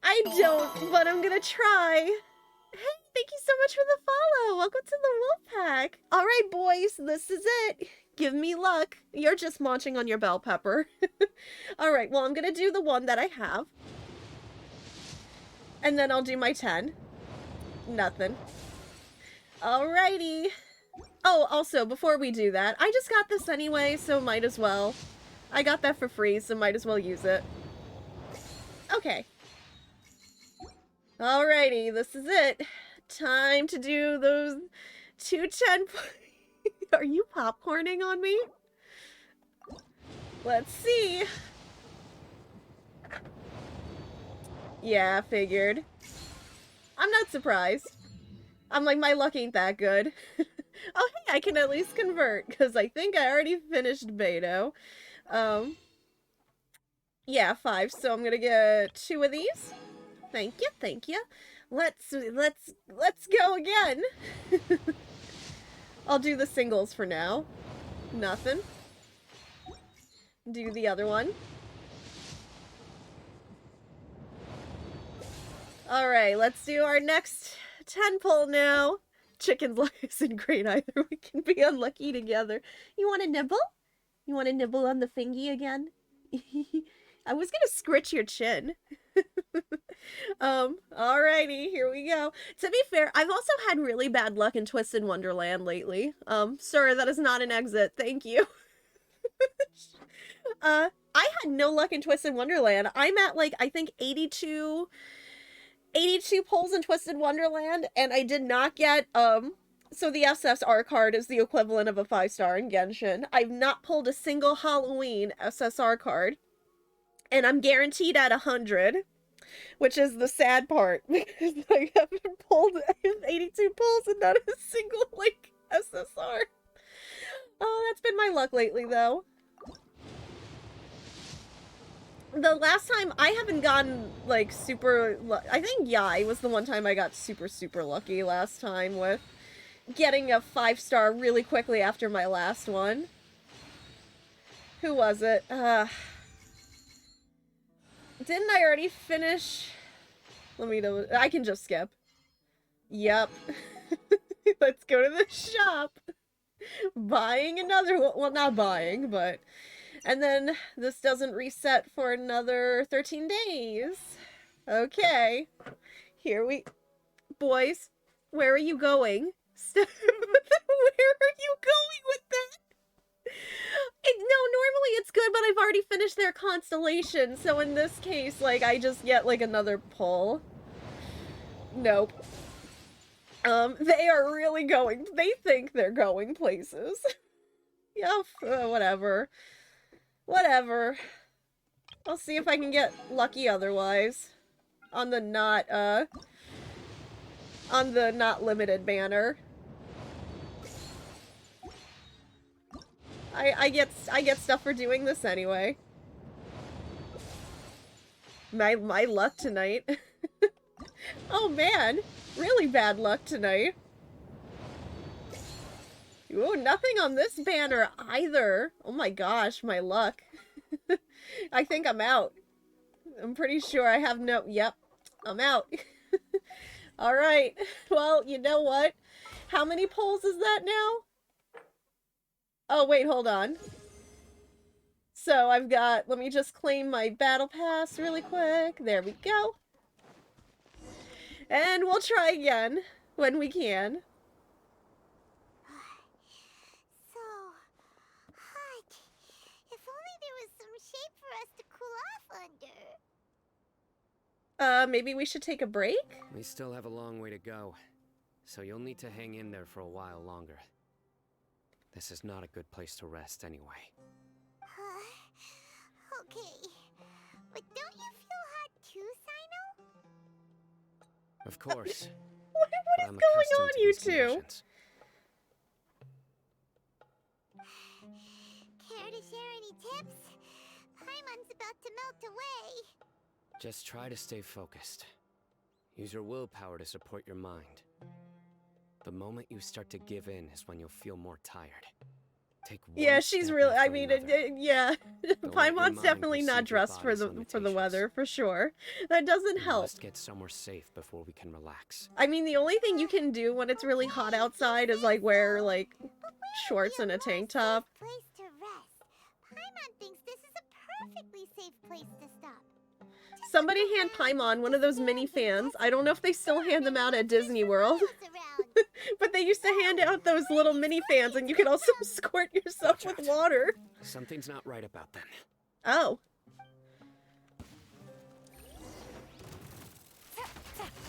I don't, but I'm gonna try. Hey, thank you so much for the follow. Welcome to the wolf pack. All right, boys, this is it. Give me luck. You're just munching on your bell pepper. All right, well, I'm gonna do the one that I have. And then I'll do my 10. Nothing. Alrighty. Oh, also, before we do that, I just got this anyway, so might as well. I got that for free, so might as well use it. Okay. Alrighty, this is it. Time to do those 210... Are you popcorning on me? Let's see. Yeah, figured. I'm not surprised. I'm like, my luck ain't that good. Oh, hey, I can at least convert, because I think I already finished Beto. Yeah, 5, so I'm gonna get 2 of these. Thank you, thank you. Let's go again. I'll do the singles for now. Nothing. Do the other one. Alright, let's do our next 10 pull now. Chicken's luck isn't great either. We can be unlucky together. You want a nibble? You want to nibble on the fingy again? I was gonna scritch your chin. Alrighty, here we go. To be fair, I've also had really bad luck in Twisted Wonderland lately. Sir, that is not an exit. Thank you. I had no luck in Twisted Wonderland. I'm at, like, I think 82 82 pulls in Twisted Wonderland, and I did not get, so the SSR card is the equivalent of a 5-star in Genshin. I've not pulled a single Halloween SSR card, and I'm guaranteed at 100, which is the sad part, because I haven't pulled 82 pulls and not a single, like, SSR. Oh, that's been my luck lately, though. The last time I haven't gotten, like, super... I think Yai was the one time I got super, super lucky last time with getting a 5-star really quickly after my last one. Who was it? Didn't I already finish? Let me know. I can just skip. Yep. Let's go to the shop. Buying another one. Well, not buying, but... And then this doesn't reset for another 13 days. Okay. Here we... Boys, where are you going? Where are you going with that? No, normally it's good, but I've already finished their constellation, so in this case, like, I just get, like, another pull. Nope. They are really going... They think they're going places. Yeah, whatever. Whatever. I'll see if I can get lucky otherwise. On the not limited banner. I get stuff for doing this anyway. My luck tonight. Oh man, really bad luck tonight. Ooh, nothing on this banner either. Oh my gosh, my luck. I think I'm out. I'm pretty sure I have no... Yep, I'm out. Alright, well, you know what? How many pulls is that now? Oh, wait, hold on. So I've got... Let me just claim my battle pass really quick. There we go. And we'll try again when we can. Maybe we should take a break? We still have a long way to go, so you'll need to hang in there for a while longer. This is not a good place to rest anyway. Okay. But don't you feel hot too, Cyno? Of course. What is going on, you two? Care to share any tips? Paimon's about to melt away. Just try to stay focused. Use your willpower to support your mind. The moment you start to give in is when you'll feel more tired. Take one yeah, she's really... I mean, yeah. Don't Paimon's definitely not dressed for the weather, for sure. That doesn't help. We must get somewhere safe before we can relax. I mean, the only thing you can do when it's really hot outside is, like, wear, like, shorts and a tank top. Place to rest. Paimon thinks this is a perfectly safe place to stop. Somebody hand Paimon one of those mini fans. I don't know if they still hand them out at Disney World. But they used to hand out those little mini fans, and you could also squirt yourself with water. Something's not right about them. Oh.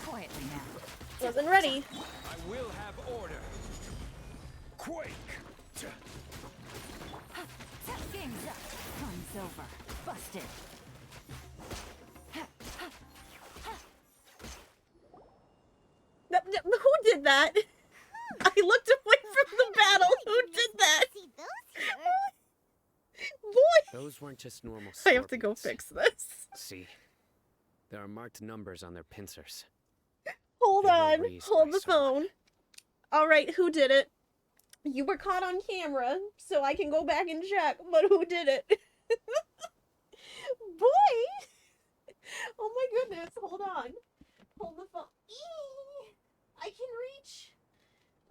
Quietly now. Wasn't ready. I will have order. Quake! Game's up. Time's over. Busted. Who did that? I looked away from the battle. Who did that? Boy! Those weren't just normal scorpions. I have to go fix this. See? There are marked numbers on their pincers. Hold on. Hold the phone. Alright, who did it? You were caught on camera, so I can go back and check, but who did it? Boy! Oh my goodness, hold on. Hold the phone. I can reach.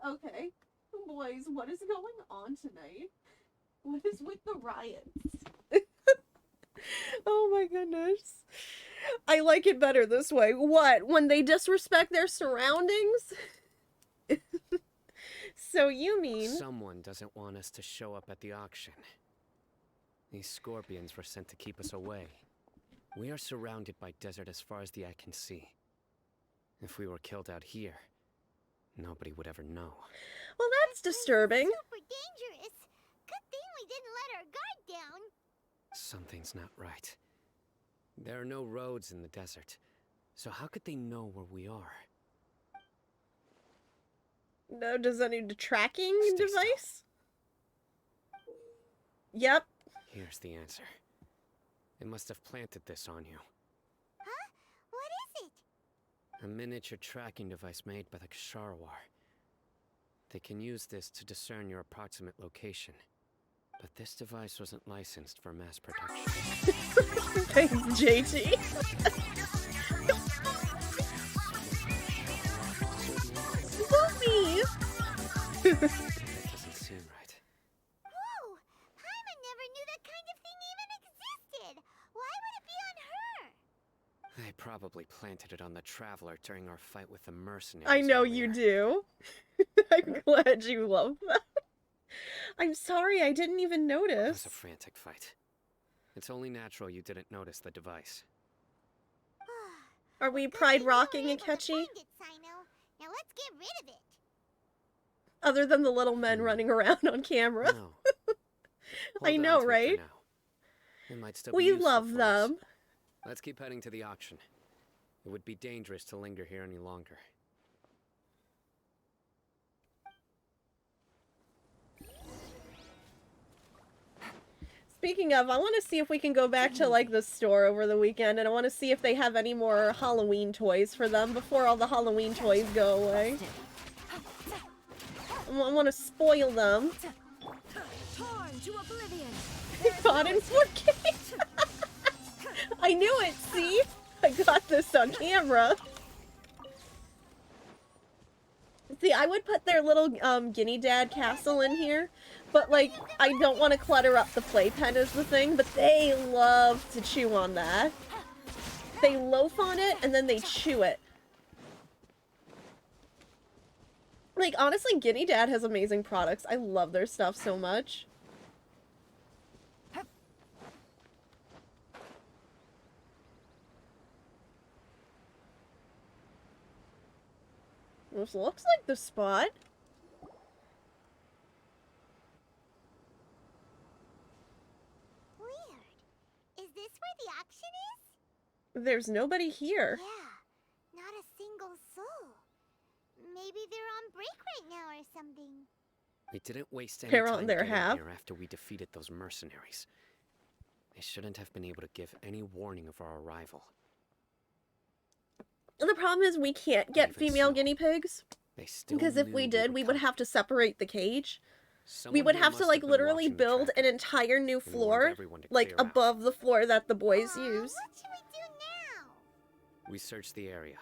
Okay. Boys, what is going on tonight? What is with the riots? Oh my goodness. I like it better this way. What? When they disrespect their surroundings? So you mean... Someone doesn't want us to show up at the auction. These scorpions were sent to keep us away. We are surrounded by desert as far as the eye can see. If we were killed out here, nobody would ever know. Well, that's disturbing. Super dangerous. Good thing we didn't let our guard down. Something's not right. There are no roads in the desert, so how could they know where we are? No, does that need a tracking Stay device? Yep. Here's the answer. It must have planted this on you. Huh? What is it? A miniature tracking device made by the Ksharawar. They can use this to discern your approximate location. But this device wasn't licensed for mass production. Thanks, JT. Lofi! That doesn't seem right. Whoa! Paimon never knew that kind of thing even existed. Why would it be on her? They probably planted it on the Traveler during our fight with the mercenaries. I know earlier. you do. I'm glad you love that. I'm sorry, I didn't even It was notice. a frantic fight. It's only natural you didn't notice the device. Are we Good pride thing we were rocking and able to catchy? find it, Cyno. Now let's get rid of it. Other than the little men running around on camera. No. I Hold know, on to it for right? now. It might still be We useful love for us. them. Let's keep heading to the auction. It would be dangerous to linger here any longer. Speaking of, I want to see if we can go back to, like, the store over the weekend, and I want to see if they have any more Halloween toys for them before all the Halloween toys go away. I want to spoil them. Torn to oblivion. God, in 4K! I knew it, see? I got this on camera. See, I would put their little guinea dad castle in here, but like, I don't want to clutter up the playpen is the thing, but they love to chew on that. They loaf on it, and then they chew it. Like, honestly, Guinea Dad has amazing products. I love their stuff so much. This looks like the spot. Weird. Is this where the auction is? There's nobody here. Yeah, not a single soul. Maybe they're on break right now or something. We didn't waste any They're time on their getting half. here after we defeated those mercenaries. They shouldn't have been able to give any warning of our arrival. The problem is we can't get Even female so, guinea pigs. They still Because if knew we did, we would come. have to separate the cage. Someone We would here have to, must like, been literally watching the build an tracker entire new and warned floor, everyone to like, clear out. above the floor that the boys Aw, use. What should we do now? We searched the area.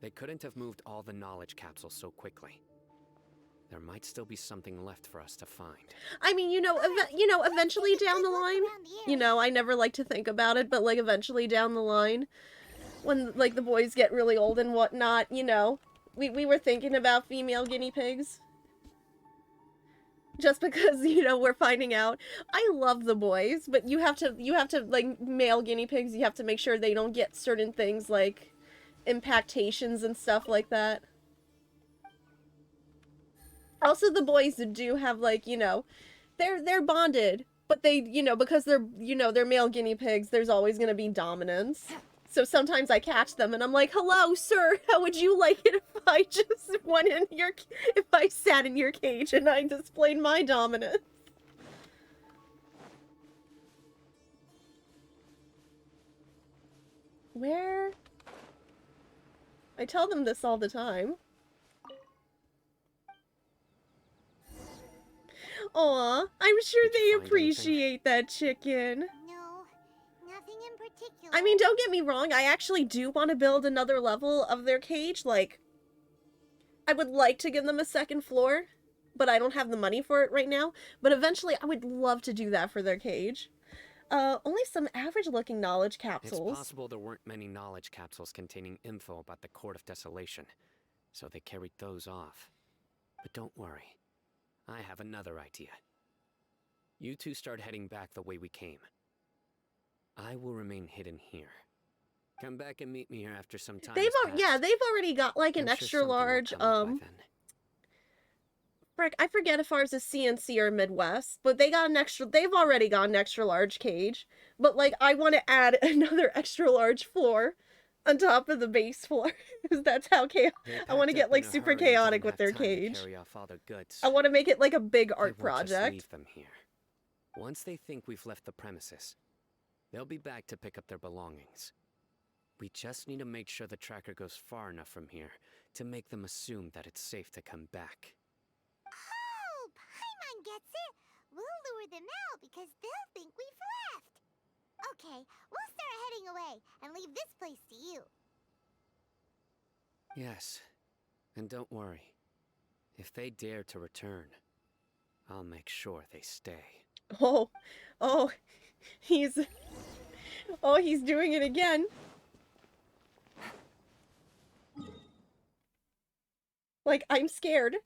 They couldn't have moved all the knowledge capsules so quickly. There might still be something left for us to find. I mean, eventually down the line, I never like to think about it, but, like, eventually down the line, when, like, the boys get really old and whatnot, we were thinking about female guinea pigs. Just because, we're finding out. I love the boys, but you have to, like, male guinea pigs, you have to make sure they don't get certain things, like, impactations and stuff like that. Also, the boys do have, like, they're bonded, but they, because they're male guinea pigs, there's always gonna be dominance. So sometimes I catch them and I'm like, hello, sir, how would you like it if I just if I sat in your cage and I displayed my dominance? Where? I tell them this all the time. Aw, I'm sure Did you they find appreciate that chicken. No, nothing in particular. I mean, don't get me wrong, I actually do want to build another level of their cage, like, I would like to give them a second floor, but I don't have the money for it right now, but eventually I would love to do that for their cage. Only some average-looking knowledge capsules. It's possible there weren't many knowledge capsules containing info about the Court of Desolation, so they carried those off. But don't worry. I have another idea. You two start heading back the way we came. I will remain hidden here. Come back and meet me here after some time. Yeah, they've already got like an I'm sure extra something will large come up by then. frick, I forget if ours is CNC or Midwest, but they've already got an extra large cage. But like I want to add another extra large floor on top of the base floor. Because that's how I want to get like super chaotic with their cage. I want to make it like a big art project. Leave them here. Once they think we've left the premises, they'll be back to pick up their belongings. We just need to make sure the tracker goes far enough from here to make them assume that it's safe to come back. Oh, Paimon gets it. We'll lure them out because they'll think we've left. Okay, we'll start heading away and leave this place to you. Yes, and don't worry. If they dare to return, I'll make sure they stay. He's doing it again. Like, I'm scared.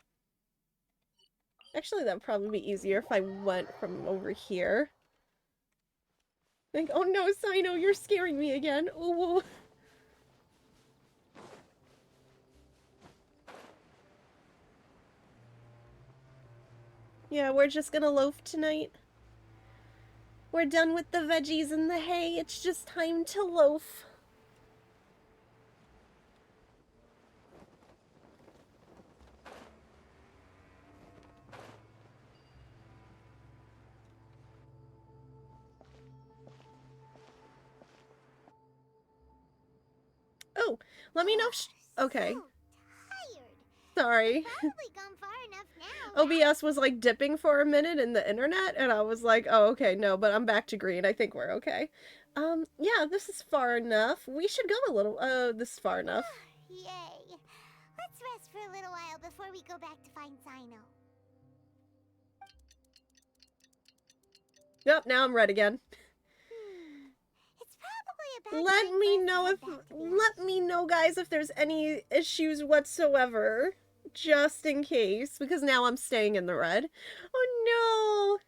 Actually, that'd probably be easier if I went from over here. Like, oh no, Cyno, you're scaring me again. Ooh. Yeah, we're just gonna loaf tonight. We're done with the veggies and the hay. It's just time to loaf. Oh, let me know if okay. Sorry. OBS was like dipping for a minute in the internet and I was like, oh, okay, no, but I'm back to green. I think we're okay. Yeah, this is far enough. We should go a little, this is far enough. Yay. Let's rest for a little while before we go back to find Cyno. Yep, now I'm red again. It's probably about let me know, guys, if there's any issues whatsoever. Just in case, because now I'm staying in the red. Oh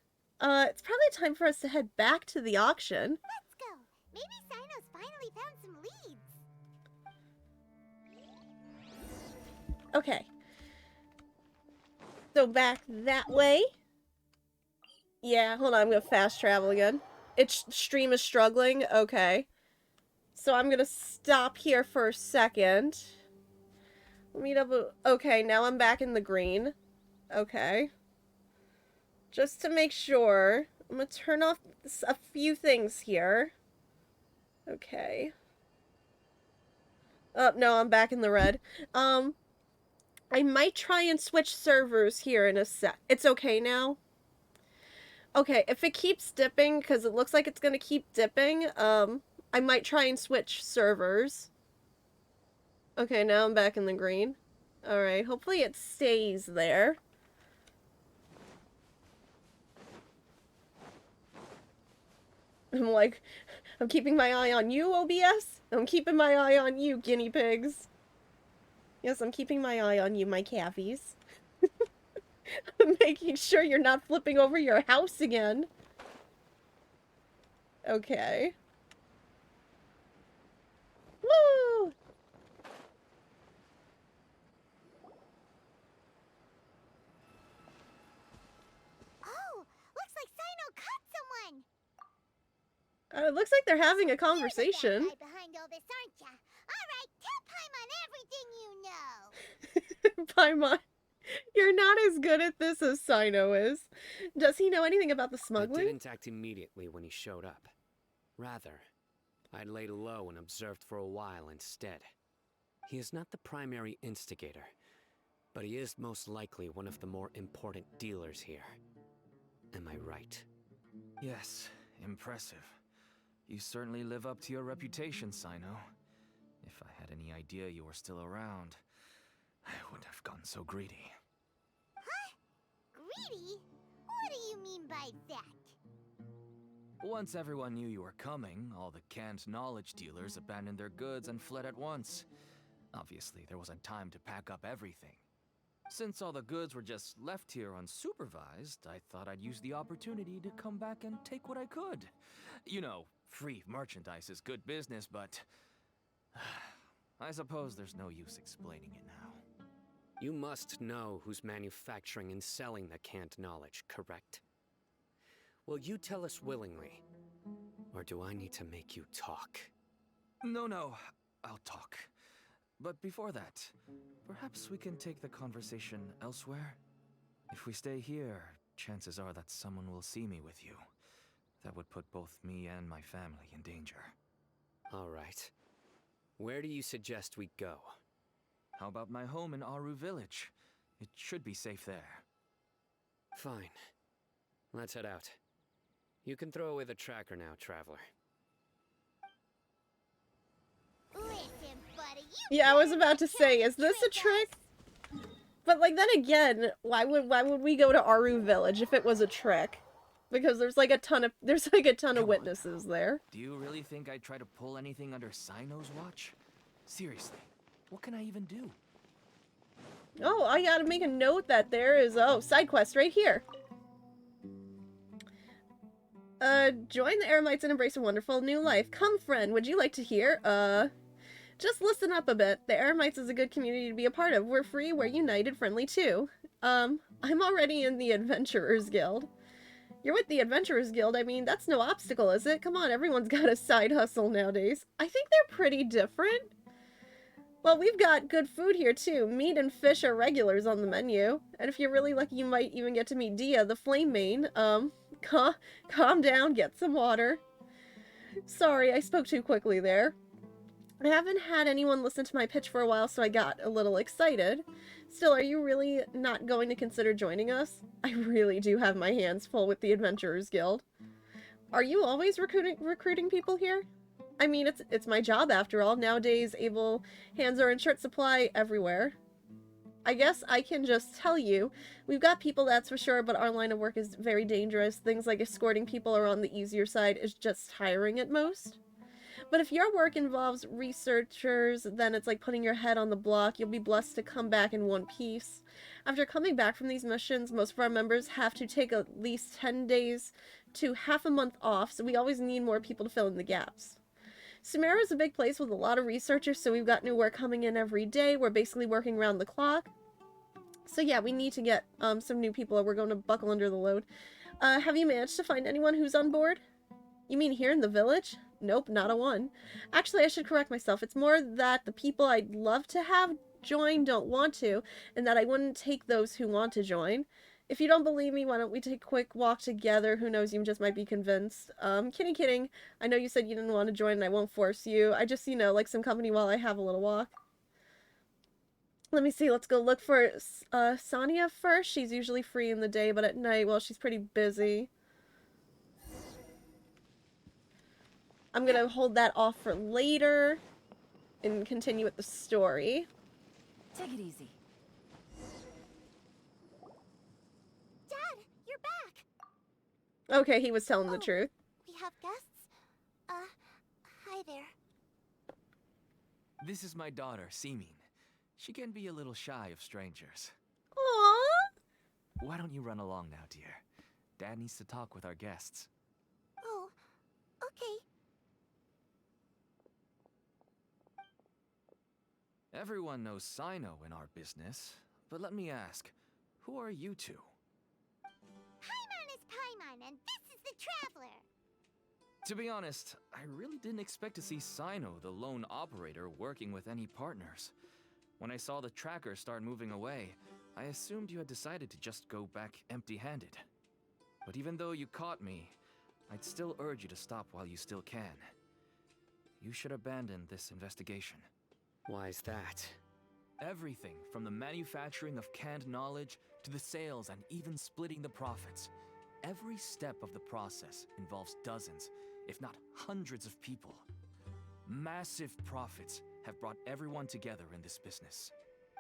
no! It's probably time for us to head back to the auction. Let's go. Maybe Cyno's finally found some leads. Okay. So back that way. Yeah, hold on, I'm gonna fast travel again. Its stream is struggling. Okay. So I'm gonna stop here for a second. Let me double... Okay, now I'm back in the green. Okay. Just to make sure, I'm gonna turn off a few things here. Okay. Oh, no, I'm back in the red. I might try and switch servers here in a sec. It's okay now? Okay, if it keeps dipping, because it looks like it's gonna keep dipping, I might try and switch servers. Okay, now I'm back in the green. Alright, hopefully it stays there. I'm keeping my eye on you, OBS. I'm keeping my eye on you, guinea pigs. Yes, I'm keeping my eye on you, my calfies. I'm making sure you're not flipping over your house again. Okay. Woo! It looks like they're having a conversation. You're the bad guy behind all this, aren't ya? All right, tell Paimon everything you know. Paimon, you're not as good at this as Cyno is. Does he know anything about the smuggling? I didn't act immediately when he showed up. Rather, I laid low and observed for a while instead. He is not the primary instigator, but he is most likely one of the more important dealers here. Am I right? Yes, impressive. You certainly live up to your reputation, Cyno. If I had any idea you were still around, I wouldn't have gotten so greedy. Huh? Greedy? What do you mean by that? Once everyone knew you were coming, all the canned knowledge dealers abandoned their goods and fled at once. Obviously, there wasn't time to pack up everything. Since all the goods were just left here unsupervised, I thought I'd use the opportunity to come back and take what I could. You know, free merchandise is good business, but I suppose there's no use explaining it now. You must know who's manufacturing and selling the canned knowledge, correct? Will you tell us willingly? Or do I need to make you talk? No, I'll talk. But before that, perhaps we can take the conversation elsewhere? If we stay here, chances are that someone will see me with you. That would put both me and my family in danger. All right. Where do you suggest we go? How about my home in Aru Village? It should be safe there. Fine. Let's head out. You can throw away the tracker now, traveler. Listen, buddy, Yeah, I was about to say, is this a trick? But like then again, why would we go to Aru Village if it was a trick? Because there's like a ton of witnesses there. Do you really think I'd try to pull anything under Cyno's watch? Seriously, what can I even do? Oh, I gotta make a note that there is side quest right here. Join the Eremites and embrace a wonderful new life. Come, friend, would you like to hear? Just listen up a bit. The Eremites is a good community to be a part of. We're free, we're united, friendly too. I'm already in the Adventurers Guild. You're with the Adventurers Guild, I mean, that's no obstacle, is it? Come on, everyone's got a side hustle nowadays. I think they're pretty different. Well, we've got good food here too. Meat and fish are regulars on the menu. And if you're really lucky, you might even get to meet Dia, the Flame Main. Calm down, get some water. Sorry, I spoke too quickly there. I haven't had anyone listen to my pitch for a while, so I got a little excited. Still, are you really not going to consider joining us? I really do have my hands full with the Adventurers Guild. Are you always recruiting people here? I mean, it's my job after all. Nowadays, able hands are in short supply everywhere. I guess I can just tell you, we've got people, that's for sure, but our line of work is very dangerous. Things like escorting people are on the easier side is just tiring at most. But if your work involves researchers, then it's like putting your head on the block. You'll be blessed to come back in one piece. After coming back from these missions, most of our members have to take at least 10 days to half a month off, so we always need more people to fill in the gaps. Sumeru is a big place with a lot of researchers, so we've got new work coming in every day. We're basically working around the clock. So yeah, we need to get some new people, or we're going to buckle under the load. Have you managed to find anyone who's on board? You mean here in the village? Nope, not a one. Actually, I should correct myself. It's more that the people I'd love to have join don't want to, and that I wouldn't take those who want to join. If you don't believe me, why don't we take a quick walk together? Who knows, you just might be convinced. Kidding. I know you said you didn't want to join, and I won't force you. I just, like some company while I have a little walk. Let me see, let's go look for Sonia first. She's usually free in the day, but at night, well, she's pretty busy. I'm gonna hold that off for later and continue with the story. Take it easy. Dad, you're back. Okay, he was telling the truth. We have guests? Hi there. This is my daughter, Seeming. She can be a little shy of strangers. Aww. Why don't you run along now, dear? Dad needs to talk with our guests. Oh, okay. Everyone knows Cyno in our business, but let me ask, who are you two? Paimon is Paimon, and this is the Traveler. To be honest, I really didn't expect to see Cyno, the lone operator, working with any partners. When I saw the tracker start moving away, I assumed you had decided to just go back empty-handed. But even though you caught me, I'd still urge you to stop while you still can. You should abandon this investigation. Why's that? Everything from the manufacturing of canned knowledge to the sales and even splitting the profits. Every step of the process involves dozens, if not hundreds of people. Massive profits have brought everyone together in this business.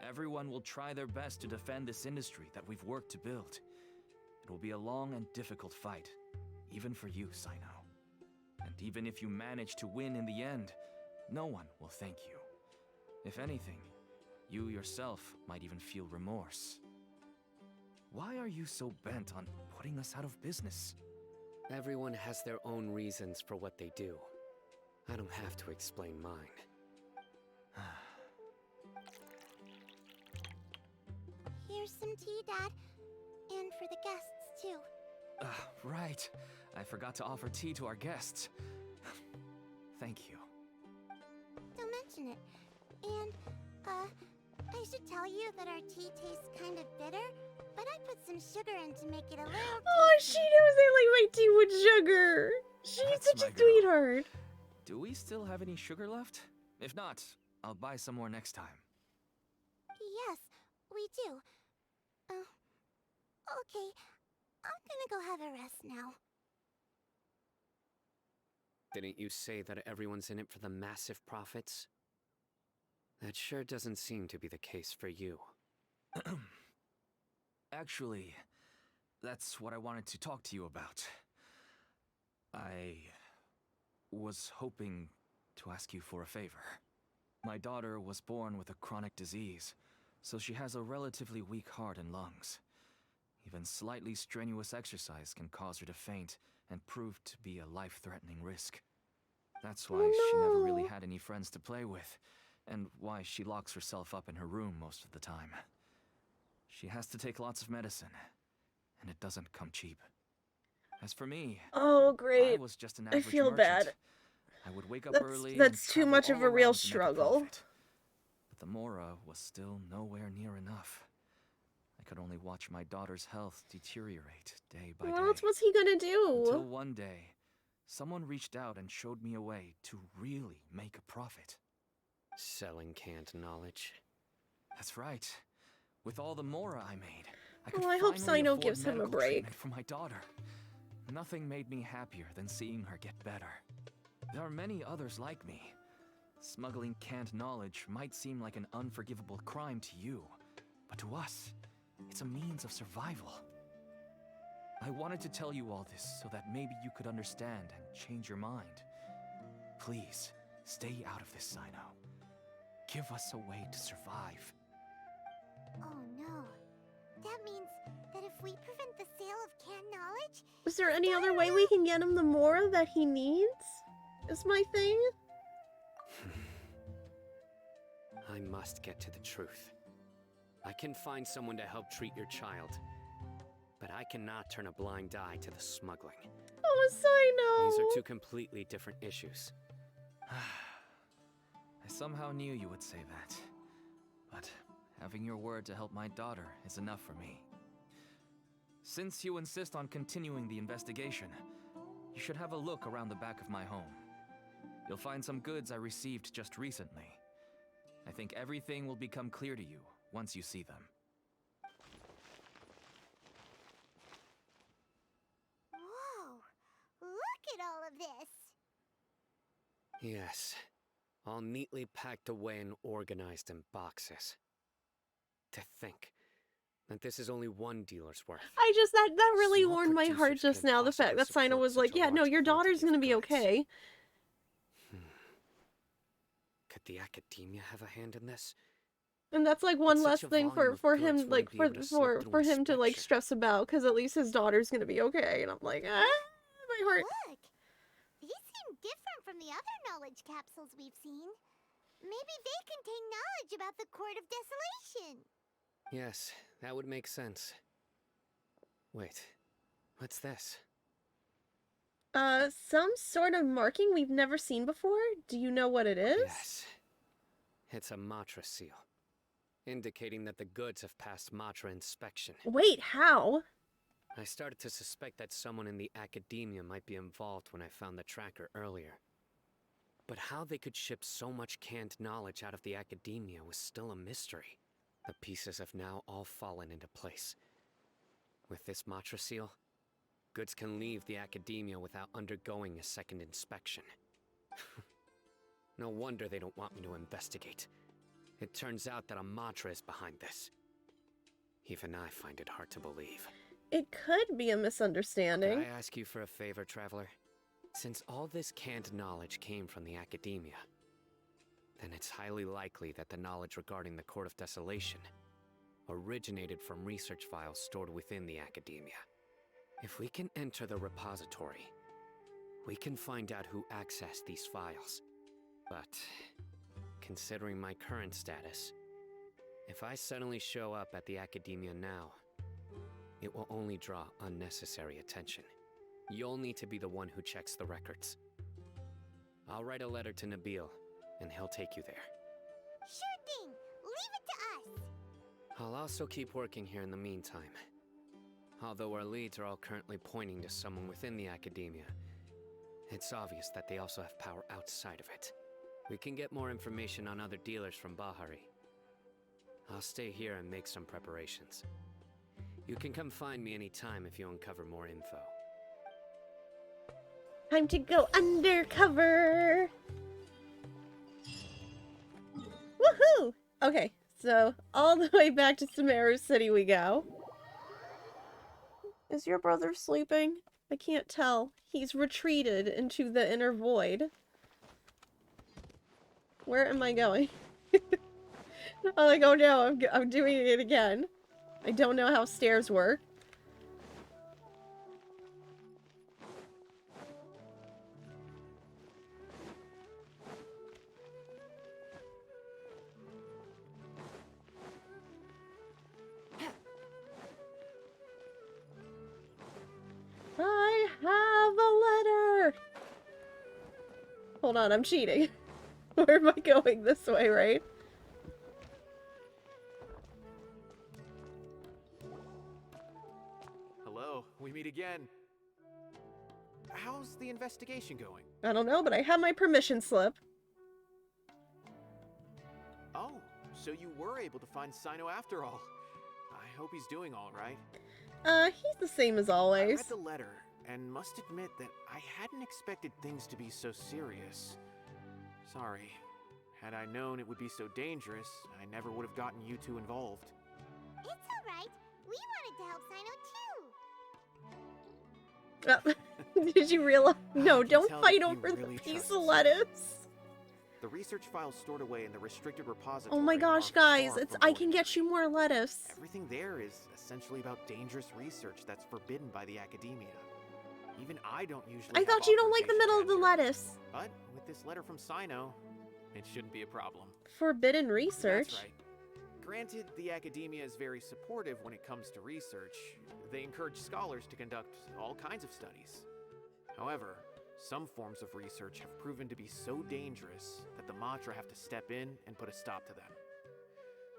Everyone will try their best to defend this industry that we've worked to build. It will be a long and difficult fight, even for you, Cyno. And even if you manage to win in the end, no one will thank you. If anything, you yourself might even feel remorse. Why are you so bent on putting us out of business? Everyone has their own reasons for what they do. I don't have to explain mine. Here's some tea, Dad. And for the guests, too. Right. I forgot to offer tea to our guests. Thank you. Don't mention it. And, I should tell you that our tea tastes kind of bitter, but I put some sugar in to make it a little Oh, she knows I like my tea with sugar. She's That's such my a girl. sweetheart. Do we still have any sugar left? If not, I'll buy some more next time. Yes, we do. Okay. I'm gonna go have a rest now. Didn't you say that everyone's in it for the massive profits? That sure doesn't seem to be the case for you. Actually, that's what I wanted to talk to you about. I was hoping to ask you for a favor. My daughter was born with a chronic disease, so she has a relatively weak heart and lungs. Even slightly strenuous exercise can cause her to faint and prove to be a life-threatening risk. That's why she never really had any friends to play with, and why she locks herself up in her room most of the time. She has to take lots of medicine, and it doesn't come cheap. As for me, Oh, great. I was just an I average feel merchant. bad. I would wake up That's, early that's and too travel much of all a real around to make a struggle. profit. But the Mora was still nowhere near enough. I could only watch my daughter's health deteriorate day by What day. else was he gonna do? Until one day, someone reached out and showed me a way to really make a profit. Selling canned knowledge. That's right. With all the Mora I made, I could Oh, I hope finally Cyno afford gives him a medical break. treatment for my daughter. Nothing made me happier than seeing her get better. There are many others like me. Smuggling canned knowledge might seem like an unforgivable crime to you, but to us, it's a means of survival. I wanted to tell you all this so that maybe you could understand and change your mind. Please, stay out of this, Cyno. Give us a way to survive. Oh no. That means that if we prevent the sale of canned knowledge... Is there any other way we can get him the Mora that he needs? Is my thing? I must get to the truth. I can find someone to help treat your child, but I cannot turn a blind eye to the smuggling. Oh, Cyno! These are two completely different issues. I somehow knew you would say that. But having your word to help my daughter is enough for me. Since you insist on continuing the investigation, you should have a look around the back of my home. You'll find some goods I received just recently. I think everything will become clear to you once you see them. Whoa! Look at all of this! Yes, all neatly packed away and organized in boxes. To think that this is only one dealer's worth. That really Small warmed my heart producers just couldn't now, the fact possibly that Cyno support was such like, a yeah, no, large your daughter's quantity gonna of be goods. okay. Could the academia have a hand in this? And that's like one But less such a thing volume for of him, goods like, wouldn't be able to slip through for him to, like, inspection. stress about, because at least his daughter's gonna be okay. And I'm like, ah, my heart. Look! These seem different from the other knowledge capsules we've seen. Maybe they contain knowledge about the Court of Desolation. Yes, that would make sense. Wait, what's this? Some sort of marking we've never seen before? Do you know what it is? Yes. It's a Matra seal, indicating that the goods have passed Matra inspection. Wait, how? I started to suspect that someone in the academia might be involved when I found the tracker earlier. But how they could ship so much canned knowledge out of the academia was still a mystery. The pieces have now all fallen into place. With this Matra seal, goods can leave the academia without undergoing a second inspection. No wonder they don't want me to investigate. It turns out that a Matra is behind this. Even I find it hard to believe. It could be a misunderstanding. Could I ask you for a favor, Traveler? Since all this canned knowledge came from the academia, then it's highly likely that the knowledge regarding the Court of Desolation originated from research files stored within the academia. If we can enter the repository, we can find out who accessed these files. But considering my current status, If I suddenly show up at the Academia now, it will only draw unnecessary attention. You'll need to be the one who checks the records. I'll write a letter to Nabil, and he'll take you there. Sure thing. Leave it to us. I'll also keep working here in the meantime. Although our leads are all currently pointing to someone within the Academia, it's obvious that they also have power outside of it. We can get more information on other dealers from Bahari. I'll stay here and make some preparations. You can come find me anytime if you uncover more info. Time to go undercover! Woohoo! Okay, so all the way back to Sumeru City we go. Is your brother sleeping? I can't tell. He's retreated into the inner void. Where am I going? I'm like, oh no, I'm doing it again. I don't know how stairs work. I have a letter! Hold on, I'm cheating. Where am I going? This way, right? Hello, we meet again. How's the investigation going? I don't know, but I have my permission slip. Oh, so you were able to find Cyno after all. I hope he's doing all right. He's the same as I always. read the letter, and must admit that I hadn't expected things to be so serious. Sorry. Had I known it would be so dangerous, I never would have gotten you two involved. It's alright. We wanted to help Cyno too. Did you realize? No, don't tell fight that you over really the piece trust of Cyno. lettuce. The research files stored away in the restricted repository. Oh my gosh, are guys, far it's from I can ordinary. get you more lettuce. Everything there is essentially about dangerous research that's forbidden by the Academia. Even I don't usually I have thought you don't like the authorization middle to of the enter. lettuce. But with this letter from Cyno, it shouldn't be a problem. Forbidden research. That's right. Granted, the Academia is very supportive when it comes to research. They encourage scholars to conduct all kinds of studies. However, some forms of research have proven to be so dangerous that the Matra have to step in and put a stop to them.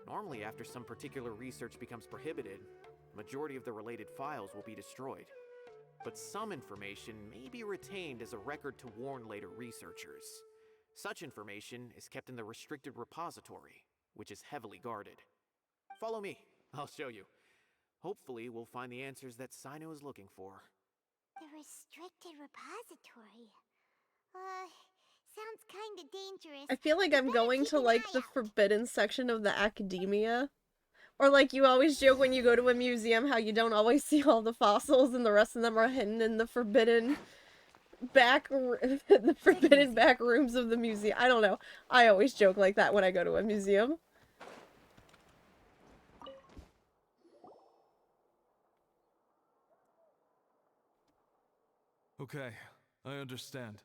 Normally, after some particular research becomes prohibited, the majority of the related files will be destroyed. But some information may be retained as a record to warn later researchers. Such information is kept in the restricted repository, which is heavily guarded. Follow me, I'll show you. Hopefully, we'll find the answers that Cyno is looking for. The restricted repository. Sounds kinda dangerous. I feel like We I'm better going keep to an like eye the out. forbidden section of the Academia. Or like you always joke when you go to a museum how you don't always see all the fossils and the rest of them are hidden in the forbidden back rooms of the museum. I don't know. I always joke like that when I go to a museum. Okay, I understand.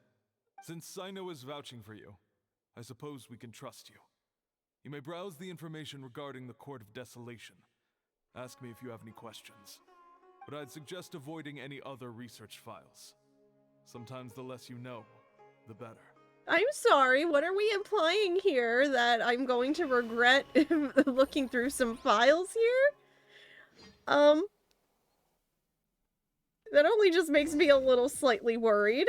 Since Cyno is vouching for you, I suppose we can trust you. You may browse the information regarding the Court of Desolation. Ask me if you have any questions. But I'd suggest avoiding any other research files. Sometimes the less you know, the better. I'm sorry, what are we implying here? That I'm going to regret looking through some files here? That only just makes me a little slightly worried.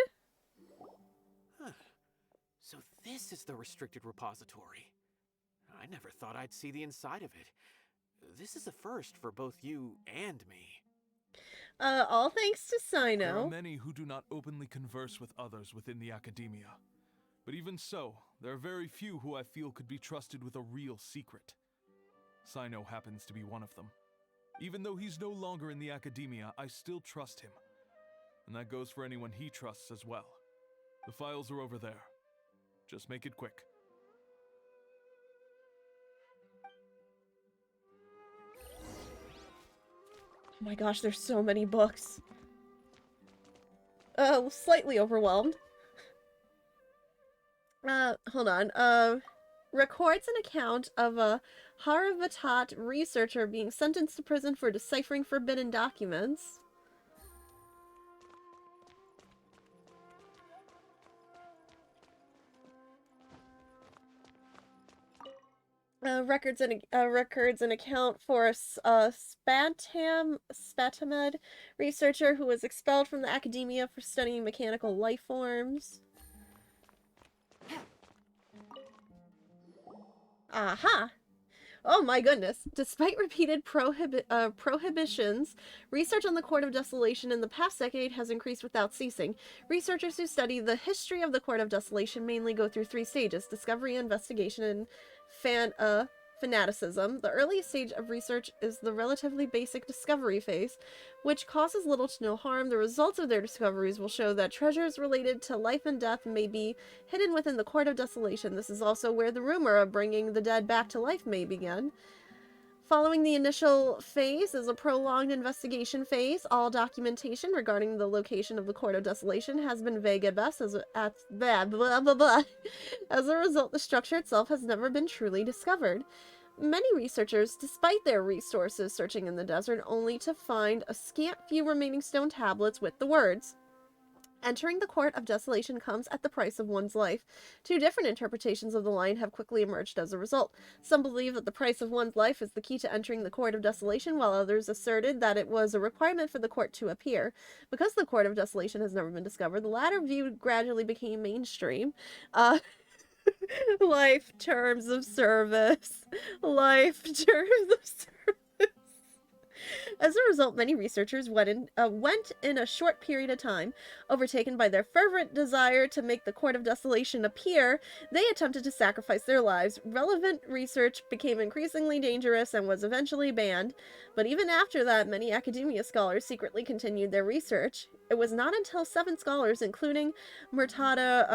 Huh. So this is the restricted repository. I never thought I'd see the inside of it. This is a first for both you and me. All thanks to There are Cyno. many who do not openly converse with others within the Academia. But even so, there are very few who I feel could be trusted with a real secret. Cyno happens to be one of them. Even though he's no longer in the Academia, I still trust him. And that goes for anyone he trusts as well. The files are over there. Just make it quick. Oh my gosh, there's so many books. Slightly overwhelmed. Hold on. records an account of a Haravatat researcher being sentenced to prison for deciphering forbidden documents. Records an account for a Spatamed researcher who was expelled from the academia for studying mechanical life forms. Aha! Oh my goodness. Despite repeated prohibitions, research on the Court of Desolation in the past decade has increased without ceasing. Researchers who study the history of the Court of Desolation mainly go through 3 stages: discovery, investigation, and fanaticism. The earliest stage of research is the relatively basic discovery phase, which causes little to no harm. The results of their discoveries will show that treasures related to life and death may be hidden within the Court of Desolation. This is also where the rumor of bringing the dead back to life may begin. Following the initial phase is a prolonged investigation phase. All documentation regarding the location of the Court of Desolation has been vague at best, as a result, the structure itself has never been truly discovered. Many researchers, despite their resources searching in the desert, only to find a scant few remaining stone tablets with the words, "Entering the Court of Desolation comes at the price of one's life." 2 different interpretations of the line have quickly emerged as a result. Some believe that the price of one's life is the key to entering the Court of Desolation, while others asserted that it was a requirement for the court to appear. Because the Court of Desolation has never been discovered, the latter view gradually became mainstream. Life terms of service. Life terms of service. As a result, many researchers went in a short period of time. Overtaken by their fervent desire to make the Court of Desolation appear, they attempted to sacrifice their lives. Relevant research became increasingly dangerous and was eventually banned. But even after that, many academia scholars secretly continued their research. It was not until 7 scholars, including Murtada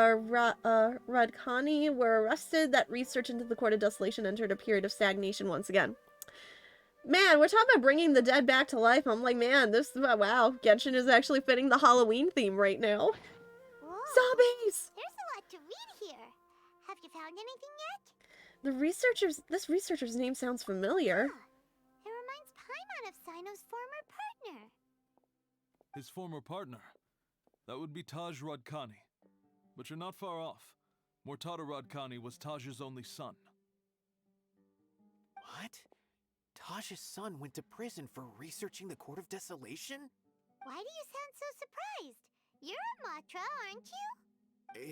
Radkani, were arrested that research into the Court of Desolation entered a period of stagnation once again. Man, we're talking about bringing the dead back to life. I'm like, man, wow, Genshin is actually fitting the Halloween theme right now. Whoa. Zombies! There's a lot to read here. Have you found anything yet? This researcher's name sounds familiar. It reminds Paimon of Cyno's former partner. His former partner? That would be Taj Radkani. But you're not far off. Murtada Radkani was Taj's only son. What? Taj's son went to prison for researching the Court of Desolation? Why do you sound so surprised? You're a Matra, aren't you?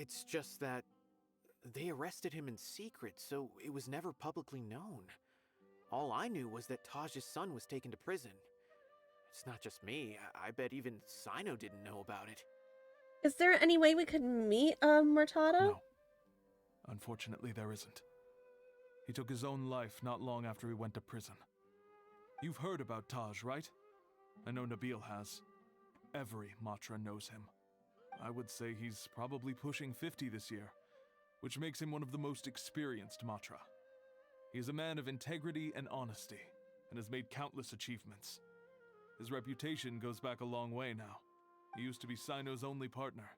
It's just that they arrested him in secret, so it was never publicly known. All I knew was that Taj's son was taken to prison. It's not just me. I bet even Cyno didn't know about it. Is there any way we could meet Murtada? No. Unfortunately, there isn't. He took his own life not long after he went to prison. You've heard about Taj, right? I know Nabil has. Every Matra knows him. I would say he's probably pushing 50 this year, which makes him one of the most experienced Matra. He is a man of integrity and honesty, and has made countless achievements. His reputation goes back a long way now. He used to be Cyno's only partner.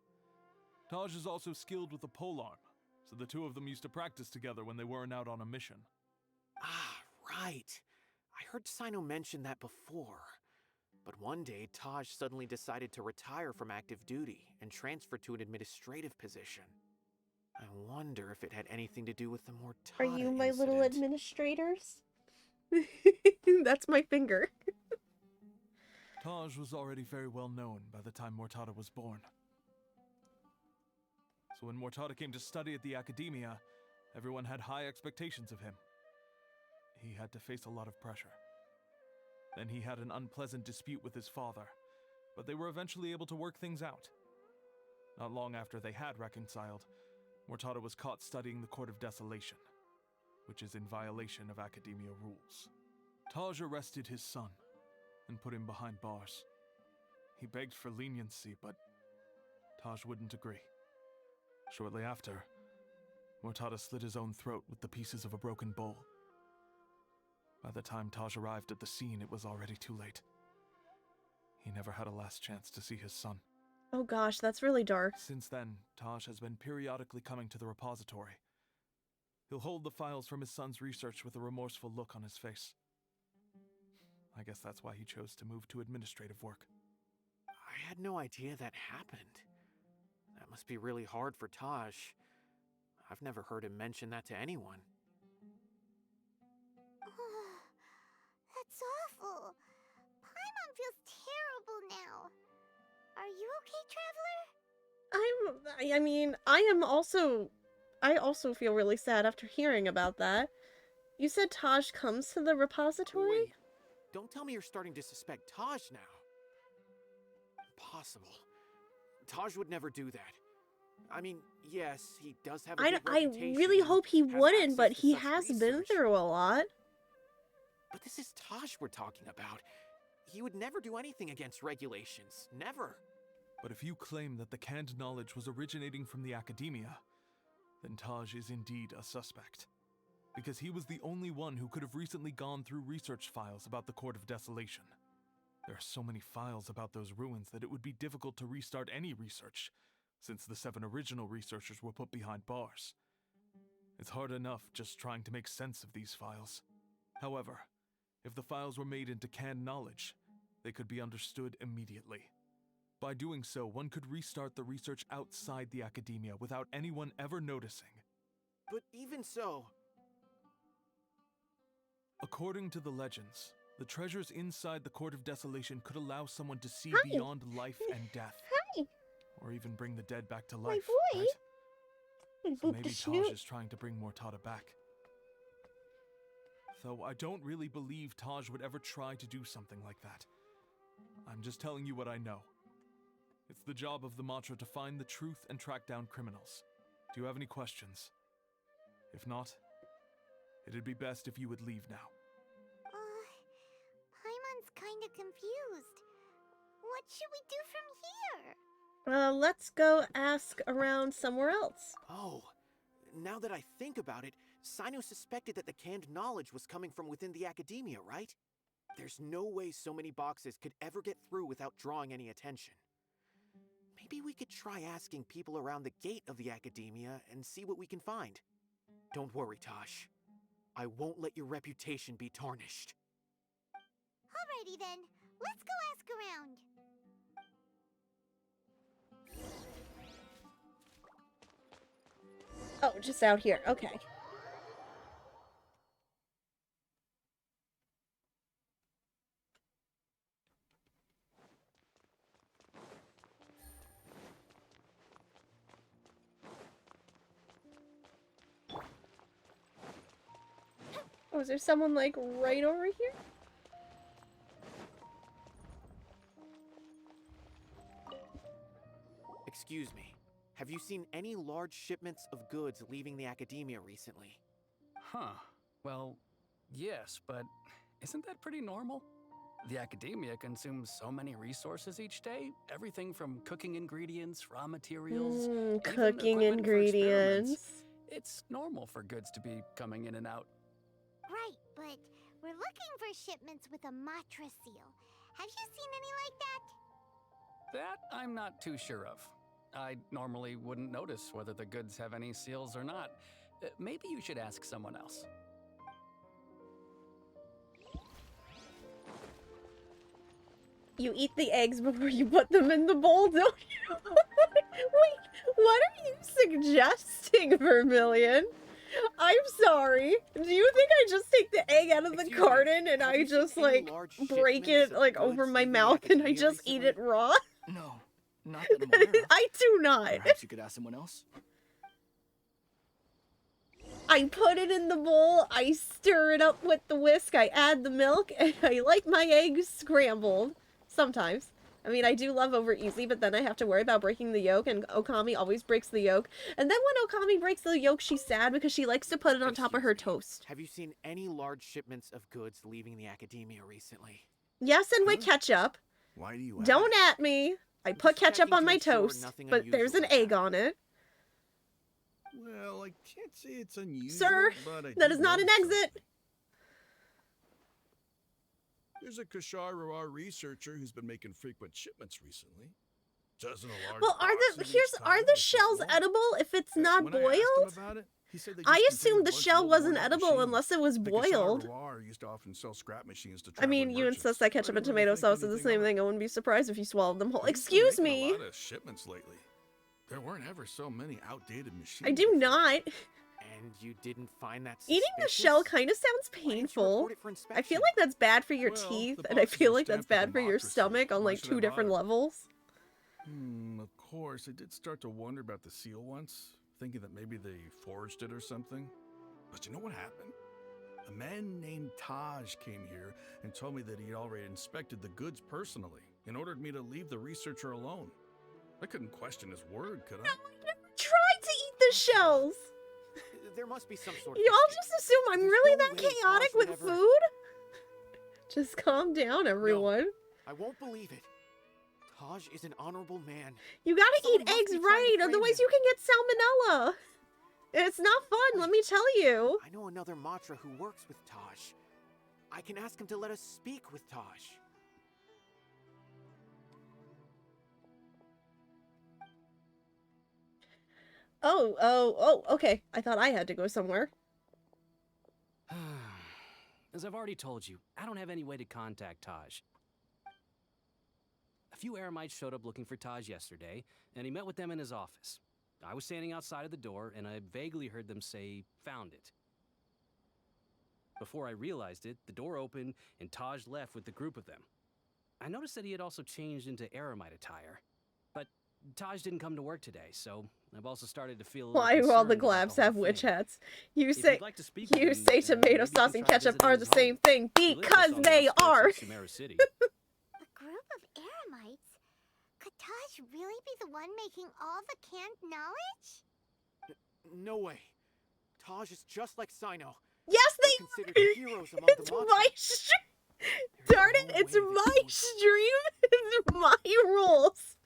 Taj is also skilled with the polearm, so the two of them used to practice together when they weren't out on a mission. Ah, right. I heard Cyno mention that before. But one day, Taj suddenly decided to retire from active duty and transfer to an administrative position. I wonder if it had anything to do with the Murtada Are you my incident. little administrators? That's my finger. Taj was already very well known by the time Murtada was born. So when Murtada came to study at the academia, everyone had high expectations of him. He had to face a lot of pressure. Then he had an unpleasant dispute with his father, but they were eventually able to work things out. Not long after they had reconciled, Murtada was caught studying the Court of Desolation, which is in violation of academia rules. Taj arrested his son and put him behind bars. He begged for leniency, but Taj wouldn't agree. Shortly after, Murtada slit his own throat with the pieces of a broken bowl. By the time Taj arrived at the scene, it was already too late. He never had a last chance to see his son. Oh gosh, that's really dark. Since then, Taj has been periodically coming to the repository. He'll hold the files from his son's research with a remorseful look on his face. I guess that's why he chose to move to administrative work. I had no idea that happened. That must be really hard for Taj. I've never heard him mention that to anyone. That's awful. Paimon feels terrible now. Are you okay, Traveler? I mean, I also feel really sad after hearing about that. You said Taj comes to the repository? Wait, don't tell me you're starting to suspect Taj now. Impossible. Taj would never do that. I mean, yes, he does have a big reputation. I really hope he and has wouldn't, but access to he such has been research. through a lot. But this is Taj we're talking about. He would never do anything against regulations. Never. But if you claim that the canned knowledge was originating from the academia, then Taj is indeed a suspect. Because he was the only one who could have recently gone through research files about the Court of Desolation. There are so many files about those ruins that it would be difficult to restart any research, since the 7 original researchers were put behind bars. It's hard enough just trying to make sense of these files. However, if the files were made into canned knowledge, they could be understood immediately. By doing so, one could restart the research outside the academia without anyone ever noticing. But even so... According to the legends, the treasures inside the Court of Desolation could allow someone to see beyond life and death. Hi! Or even bring the dead back to life, boy! right? My So boop maybe to snoot. Taj is trying to bring Mortada back. Though I don't really believe Taj would ever try to do something like that. I'm just telling you what I know. It's the job of the Matra to find the truth and track down criminals. Do you have any questions? If not, it'd be best if you would leave now. Paimon's kinda confused. What should we do from here? Let's go ask around somewhere else. Oh, now that I think about it, Cyno suspected that the canned knowledge was coming from within the academia, right? There's no way so many boxes could ever get through without drawing any attention. Maybe we could try asking people around the gate of the academia and see what we can find. Don't worry, Taj. I won't let your reputation be tarnished. Alrighty then, let's go ask around. Oh, just out here. Okay. Oh, is there someone, like, right over here? Excuse me. Have you seen any large shipments of goods leaving the academia recently? Huh. Well, yes, but isn't that pretty normal? The academia consumes so many resources each day. Everything from cooking ingredients, raw materials, even Cooking equipment for experiments. ingredients. It's normal for goods to be coming in and out. Right, but we're looking for shipments with a Matra seal. Have you seen any like that? That I'm not too sure of. I normally wouldn't notice whether the goods have any seals or not. Maybe you should ask someone else. You eat the eggs before you put them in the bowl, don't you? Wait, what are you suggesting, Vermilion? I'm sorry. Do you think I just take the egg out of the carton and I just, like, break it, like, over my mouth and I just eat it raw? No, not that I'm aware of. I do not. Perhaps you could ask someone else? I put it in the bowl, I stir it up with the whisk, I add the milk, and I like my eggs scrambled. Sometimes. I mean, I do love over easy, but then I have to worry about breaking the yolk, and Okami always breaks the yolk. And then when Okami breaks the yolk, she's sad because she likes to put it on top of her toast. Have you seen any large shipments of goods leaving the academia recently? Yes, and with ketchup. Why do you Don't at me. I put ketchup on my toast, but there's an egg on it. Well, I can't say it's unusual, Sir, but I that do is not an notice exit. There's a Kashar researcher who's been making frequent shipments recently. Doesn't a large Well, box of each are kind the with shells one? edible if it's not When I asked him boiled? about it, He said they I just assumed contained the a bunch of shell old wasn't worn-out edible machines. unless it was The boiled. Kashar used to often sell scrap machines to I mean, traveling you merchants. insist that ketchup I and didn't really tomato think sauce are the anything same of it. thing. I wouldn't be surprised if you swallowed them whole. He's been Excuse making me. a lot of shipments lately. There weren't ever so many outdated machines. I do not. And you didn't find that Eating a suspicious? shell kind of sounds Why didn't you painful. report it for I inspection? feel like that's bad for your Well, teeth, the and I boxes feel are like that's stamped with bad for your democracy. stomach on Why like should I 2 different bother? levels. Of course, I did start to wonder about the seal once, thinking that maybe they forged it or something. But you know what happened? A man named Taj came here and told me that he'd already inspected the goods personally and ordered me to leave the researcher alone. I couldn't question his word, could I? Tried to eat the shells. There must be some sort of Y'all mistake. just assume I'm There's really no that way Taj chaotic would with ever- food? Just calm down, everyone. I won't believe it. Taj is an honorable man. You gotta Someone eat must eggs be trying right, to frame otherwise him. you can get salmonella. It's not fun, let me tell you. I know another Matra who works with Taj. I can ask him to let us speak with Taj. Oh, okay. I thought I had to go somewhere. As I've already told you, I don't have any way to contact Taj. A few Eremites showed up looking for Taj yesterday, and he met with them in his office. I was standing outside of the door, and I vaguely heard them say, "Found it." Before I realized it, the door opened, and Taj left with the group of them. I noticed that he had also changed into Eremite attire. But Taj didn't come to work today, so I've also started to feel a little Why do all the concerned about glabs whole have witch thing. hats? You If say you'd like to speak with you him, say tomato maybe you sauce can and try ketchup visiting are the his home. same thing He lives just because on the they outskirts are. of Chimera City. A group of Eremites? Could Taj really be the one making all the canned knowledge? No way. Taj is just like Cyno. Yes, They're they considered are. heroes among It's the Matra. my stream. Darn it, it's my stream. It's my rules.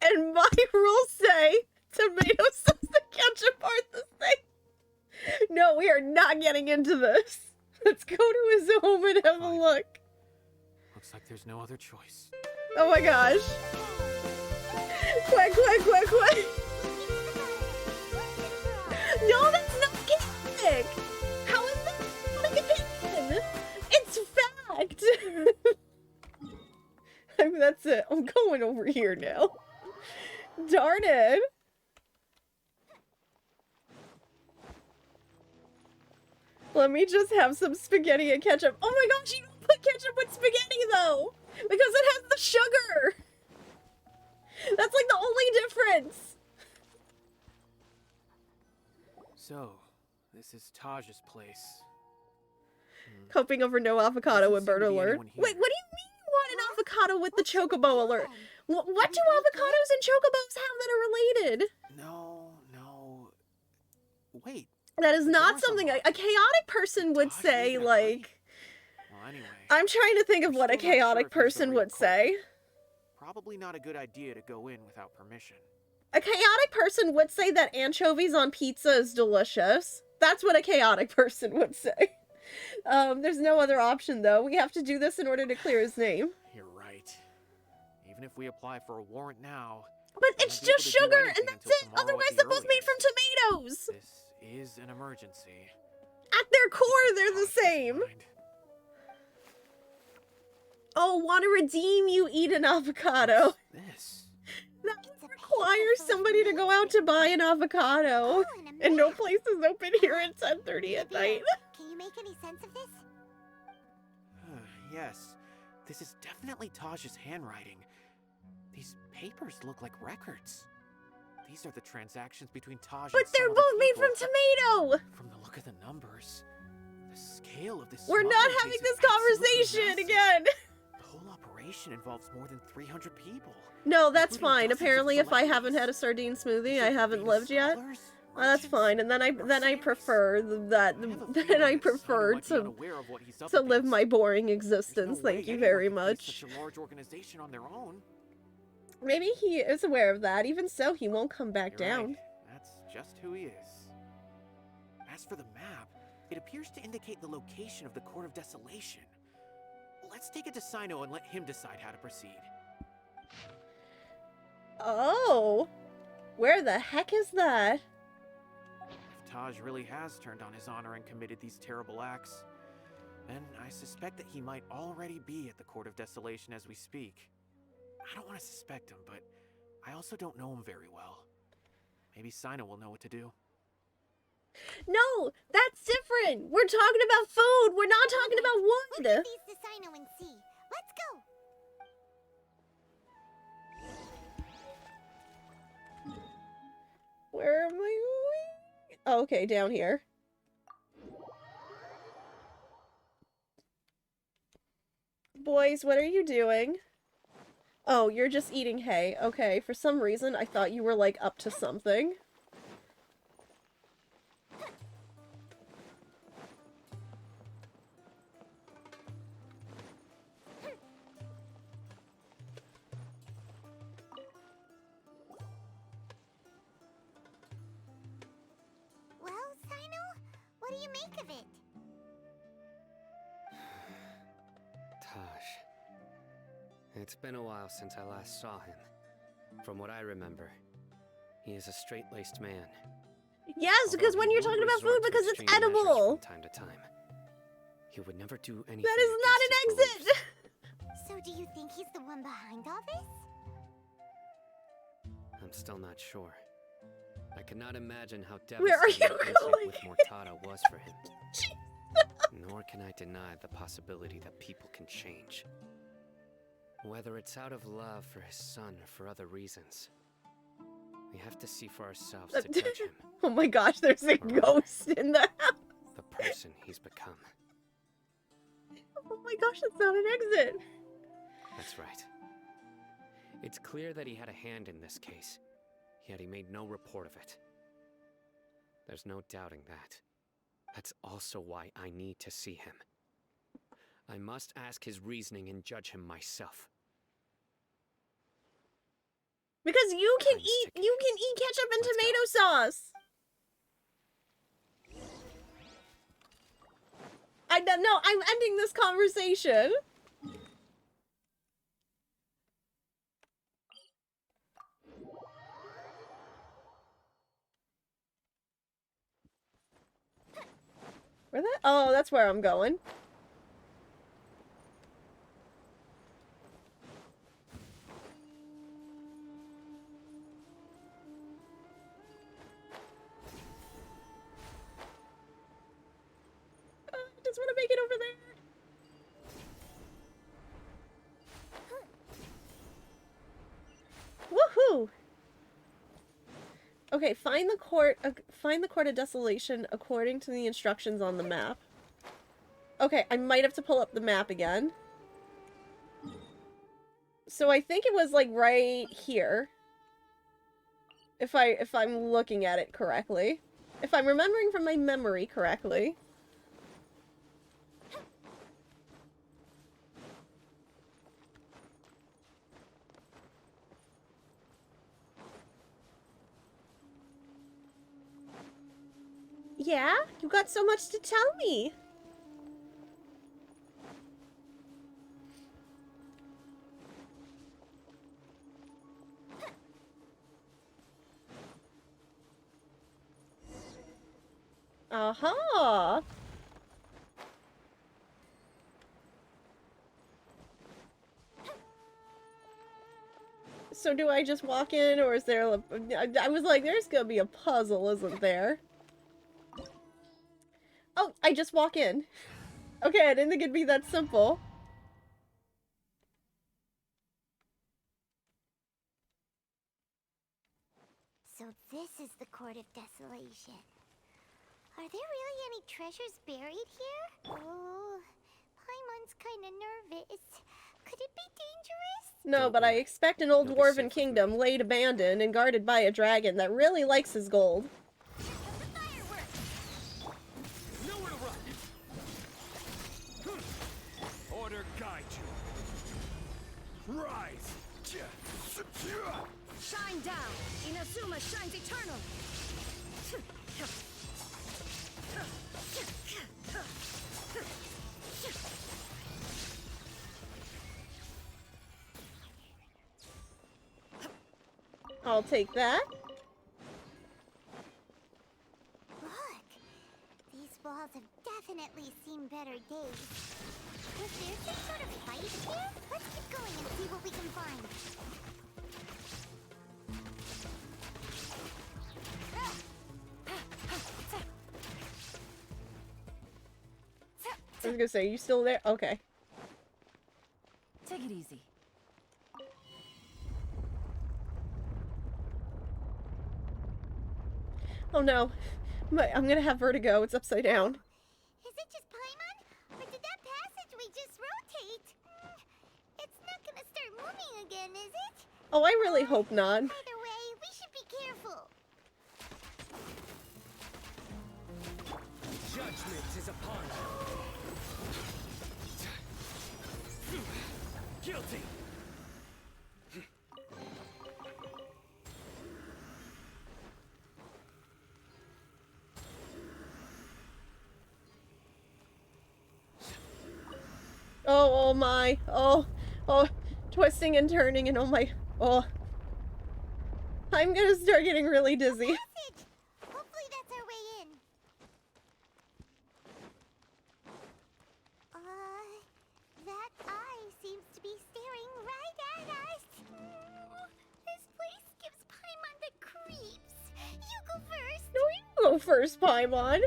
And my rules say tomato sauce and ketchup are the same. No, we are not getting into this. Let's go to his home and have a look. Looks like there's no other choice. Oh my gosh. Quack, quack, quack, quack. No, that's not chaotic. How is that not a canon? It's fact. I mean, that's it. I'm going over here now. Darn it. Let me just have some spaghetti and ketchup. Oh my gosh, you don't put ketchup with spaghetti though! Because it has the sugar! That's like the only difference! So, this is Taj's place. Coping over no avocado Doesn't with seem bird to be alert. anyone Wait, here. what do you mean you want an avocado with the chocobo alert? What do avocados and chocobos have that are related? No. Wait. That is The not door's something a unlocked. chaotic person would Taj say, leaving a like... Well, anyway. I'm trying to think of what a Still not sure chaotic if he's the person real would say. Probably not a good idea to go in without permission. A chaotic person would say that anchovies on pizza is delicious. That's what a chaotic person would say. There's no other option, though. We have to do this in order to clear his name. You're right. Even if we apply for a warrant now... But we it's won't be able just to do sugar, anything and that's until it! tomorrow at Otherwise, the they're both made earliest. from tomatoes! This is an emergency. At their core, they're the same! Oh, want to redeem, you eat an avocado. This? That requires somebody to go out to buy an avocado. And no place is open here at 10:30 at night. Can you make any sense of this? Yes. This is definitely Taj's handwriting. These papers look like records. These are the transactions between Taj But and some they're other both made people. from tomato! From the look of the numbers, the scale of this We're not smuggling having case this is absolutely conversation massive. again! The whole operation involves more than 300 people. No, that's including fine. dozens of Apparently, if I celebrities. haven't had a sardine smoothie, These I are haven't famous lived yet. scholars, That's merchants, fine, and then I mercenaries. prefer that. I have a Then feeling I that Cyno prefer might be to unaware of what he's up live against. my boring There's no existence. way Thank you anyone very could face much. Such a large organization on their own. Maybe he is aware of that. Even so, he won't come back You're down. right. That's just who he is. As for the map, it appears to indicate the location of the Court of Desolation. Let's take it to Cyno and let him decide how to proceed. Oh, where the heck is that? If Taj really has turned on his honor and committed these terrible acts. And I suspect that he might already be at the Court of Desolation as we speak. I don't want to suspect him, but I also don't know him very well. Maybe Cyno will know what to do. No, that's different. We're talking about food. We're not talking about wood. We'll give these to Cyno and see. Let's go. Where am I going? Oh, okay, down here. Boys, what are you doing? Oh, you're just eating hay. Okay, for some reason I thought you were like up to something. Well, Cyno, what do you make of it? Taj. It's been a while since I last saw him. From what I remember, he is a straight-laced man. Yes, because when you're talking about food, because it's edible. From time to time, he would never do anything. That is not an exit. So do you think he's the one behind all this? I'm still not sure. I cannot imagine how Where are devastating you the incident going? with Mortada was for him. Nor can I deny the possibility that people can change. Whether it's out of love for his son or for other reasons. We have to see for ourselves to judge him. Oh my gosh, there's a ghost in the house. The person he's become. Oh my gosh, that's not an exit. That's right. It's clear that he had a hand in this case, yet he made no report of it. There's no doubting that. That's also why I need to see him. I must ask his reasoning and judge him myself. Because you can eat ketchup and tomato sauce. No, I'm ending this conversation. Where that? Oh, that's where I'm going. I just want to make it over there. Woohoo! Okay, find the court of desolation according to the instructions on the map. Okay, I might have to pull up the map again. So I think it was like right here. If I'm looking at it correctly. If I'm remembering from my memory correctly. Yeah? You got so much to tell me. Uh-huh. So do I just walk in, or is there a... I was like, there's gonna be a puzzle, isn't there? Oh, I just walk in. Okay, I didn't think it'd be that simple. So this is the Court of Desolation. Are there really any treasures buried here? Oh, Paimon's kinda nervous. Could it be dangerous? No, but I expect an old dwarven kingdom laid abandoned and guarded by a dragon that really likes his gold. Nowhere to run. Order guide you. Rise. Shine down! Inazuma shines eternal! I'll take that. Look, days. Is there some sort of fight here? Let's keep going and see what we can find. I was gonna say, you still there? Okay. Take it easy. Oh no. I'm gonna have vertigo. It's upside down. Is it just Paimon? Or did that passageway just rotate? It's not gonna start moving again, is it? Oh, I really hope not. Either way, we should be careful. Judgment is upon you. Guilty. Oh my. Oh, twisting and turning and oh my. Oh. I'm gonna start getting really dizzy. Passage! Hopefully that's our way in. That eye seems to be staring right at us. This place gives Paimon the creeps. You go first. No, you go first, Paimon.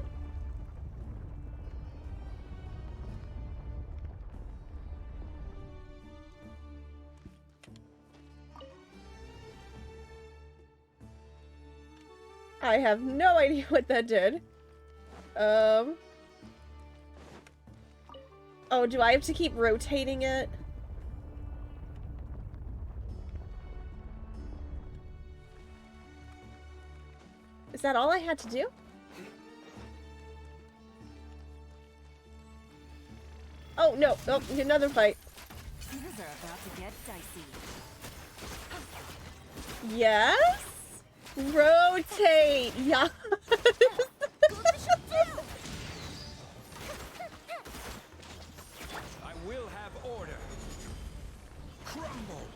I have no idea what that did. Oh, do I have to keep rotating it? Is that all I had to do? Oh, no. Oh, another fight. Things are about to get dicey. Yes? Rotate! Yeah. I will have order. Crumble.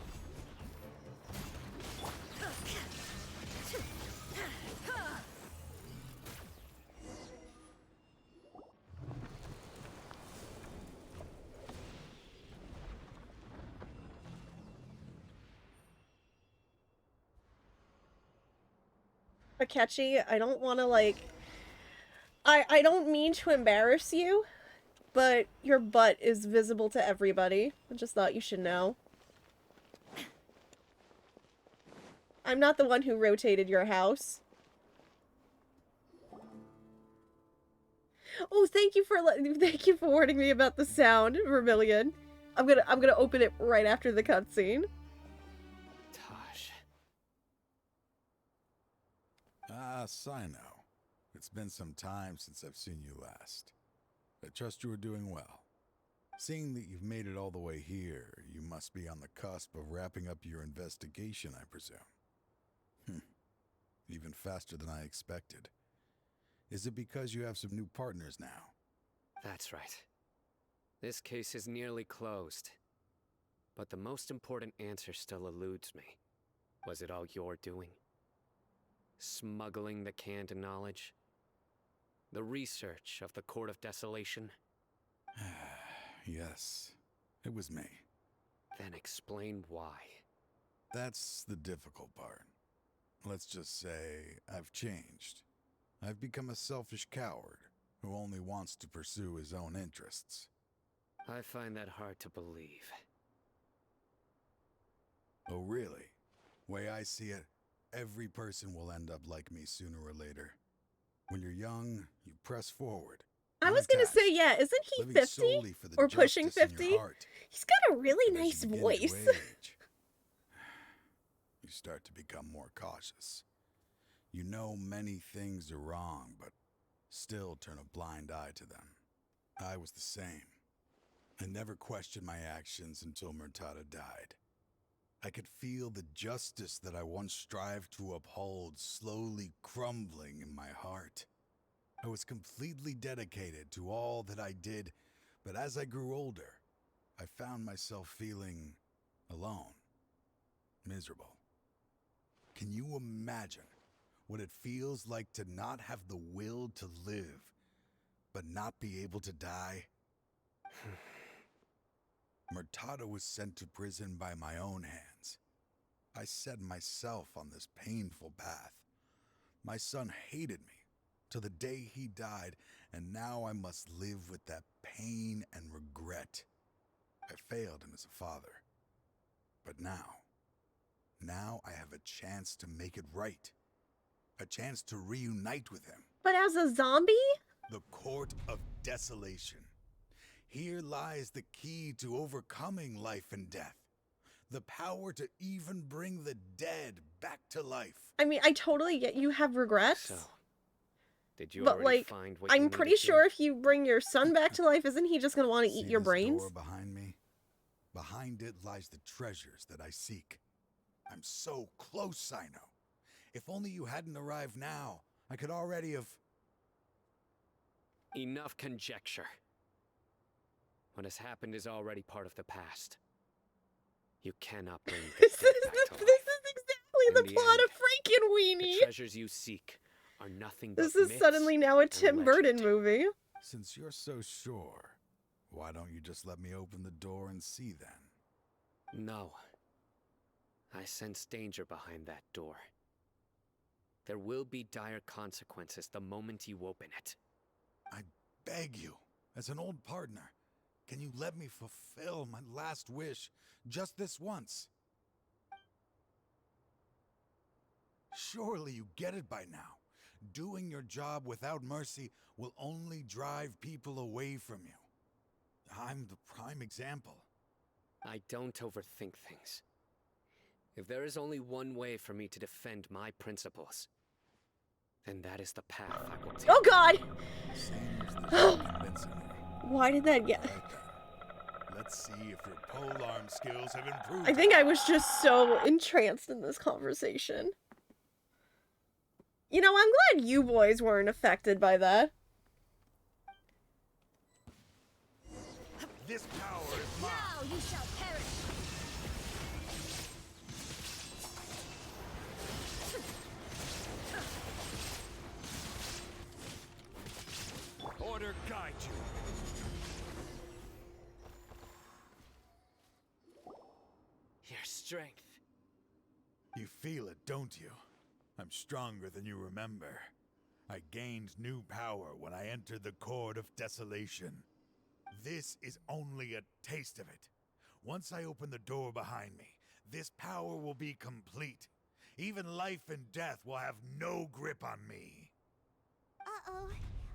Akechi, I don't want to, like... I don't mean to embarrass you, but your butt is visible to everybody. I just thought you should know. I'm not the one who rotated your house. Oh, thank you for warning me about the sound, Vermilion. I'm gonna open it right after the cutscene. Ah, Cyno. It's been some time since I've seen you last. I trust you are doing well. Seeing that you've made it all the way here, you must be on the cusp of wrapping up your investigation, I presume. Even faster than I expected. Is it because you have some new partners now? That's right. This case is nearly closed. But the most important answer still eludes me. Was it all your doing? Smuggling the canned knowledge? The research of the Court of Desolation? Yes, it was me. Then explain why. That's the difficult part. Let's just say I've changed. I've become a selfish coward who only wants to pursue his own interests. I find that hard to believe. Oh, really? Way I see it, every person will end up like me sooner or later. When you're young, you press forward. I was gonna say, yeah, isn't he 50? Or pushing 50? He's got a really nice voice. You start to become more cautious. You know many things are wrong, but still turn a blind eye to them. I was the same. I never questioned my actions until Murtada died. I could feel the justice that I once strived to uphold slowly crumbling in my heart. I was completely dedicated to all that I did, but as I grew older, I found myself feeling alone, miserable. Can you imagine what it feels like to not have the will to live, but not be able to die? Mortada was sent to prison by my own hands. I set myself on this painful path. My son hated me till the day he died, and now I must live with that pain and regret. I failed him as a father. But now I have a chance to make it right. A chance to reunite with him. But as a zombie? The Court of Desolation. Here lies the key to overcoming life and death. The power to even bring the dead back to life. I mean, I totally get you have regrets. So, did you but already like, find what you I'm needed pretty sure here? if you bring your son back to life, isn't he just gonna want to eat your this brains? door behind me? Behind it lies the treasures that I seek. I'm so close, Cyno. If only you hadn't arrived now, I could already have... Enough conjecture. What has happened is already part of the past. You cannot bring the This dead is back to life. exactly In the the plot end, of Frankenweenie. The treasures you seek are nothing but This is myths suddenly now a and Tim legend. Burton movie. Since you're so sure, why don't you just let me open the door and see then? No. I sense danger behind that door. There will be dire consequences the moment you open it. I beg you, as an old partner, can you let me fulfill my last wish just this once? Surely you get it by now. Doing your job without mercy will only drive people away from you. I'm the prime example. I don't overthink things. If there is only one way for me to defend my principles, then that is the path I will take. Oh God! Seems there's no convincing you. Why did that get... Let's see if your polearm skills have improved. I think I was just so entranced in this conversation. You know, I'm glad you boys weren't affected by that. This power is mine. Now you shall perish. Order guide you. Your strength. You feel it, don't you? I'm stronger than you remember. I gained new power when I entered the Court of Desolation. This is only a taste of it. Once I open the door behind me, this power will be complete. Even life and death will have no grip on me. Uh-oh.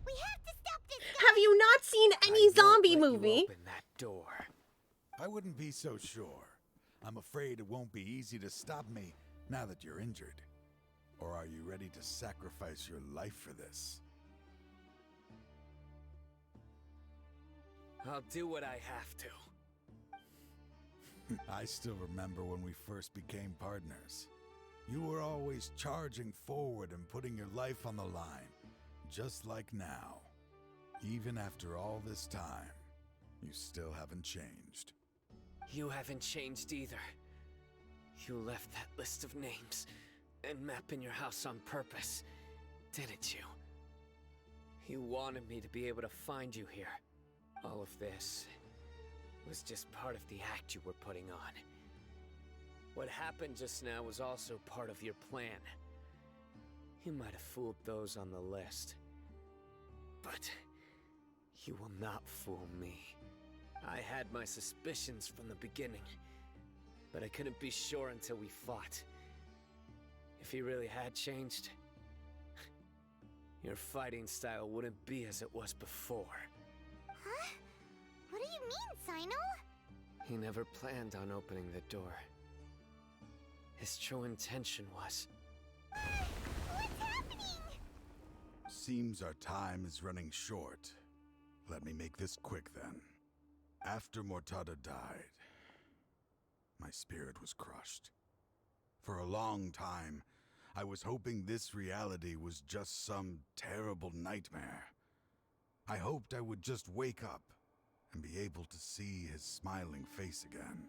We have to stop this guy. Have you not seen any zombie Let you movie? open that door. I wouldn't be so sure. I'm afraid it won't be easy to stop me now that you're injured. Or are you ready to sacrifice your life for this? I'll do what I have to. I still remember when we first became partners. You were always charging forward and putting your life on the line, just like now. Even after all this time, you still haven't changed. You haven't changed either. You left that list of names and map in your house on purpose, didn't you? You wanted me to be able to find you here. All of this was just part of the act you were putting on. What happened just now was also part of your plan. You might have fooled those on the list, but you will not fool me. I had my suspicions from the beginning, but I couldn't be sure until we fought. If he really had changed, your fighting style wouldn't be as it was before. Huh? What do you mean, Cyno? He never planned on opening the door. His true intention was... What's happening? Seems our time is running short. Let me make this quick then. After Mortada died, my spirit was crushed. For a long time, I was hoping this reality was just some terrible nightmare. I hoped I would just wake up and be able to see his smiling face again.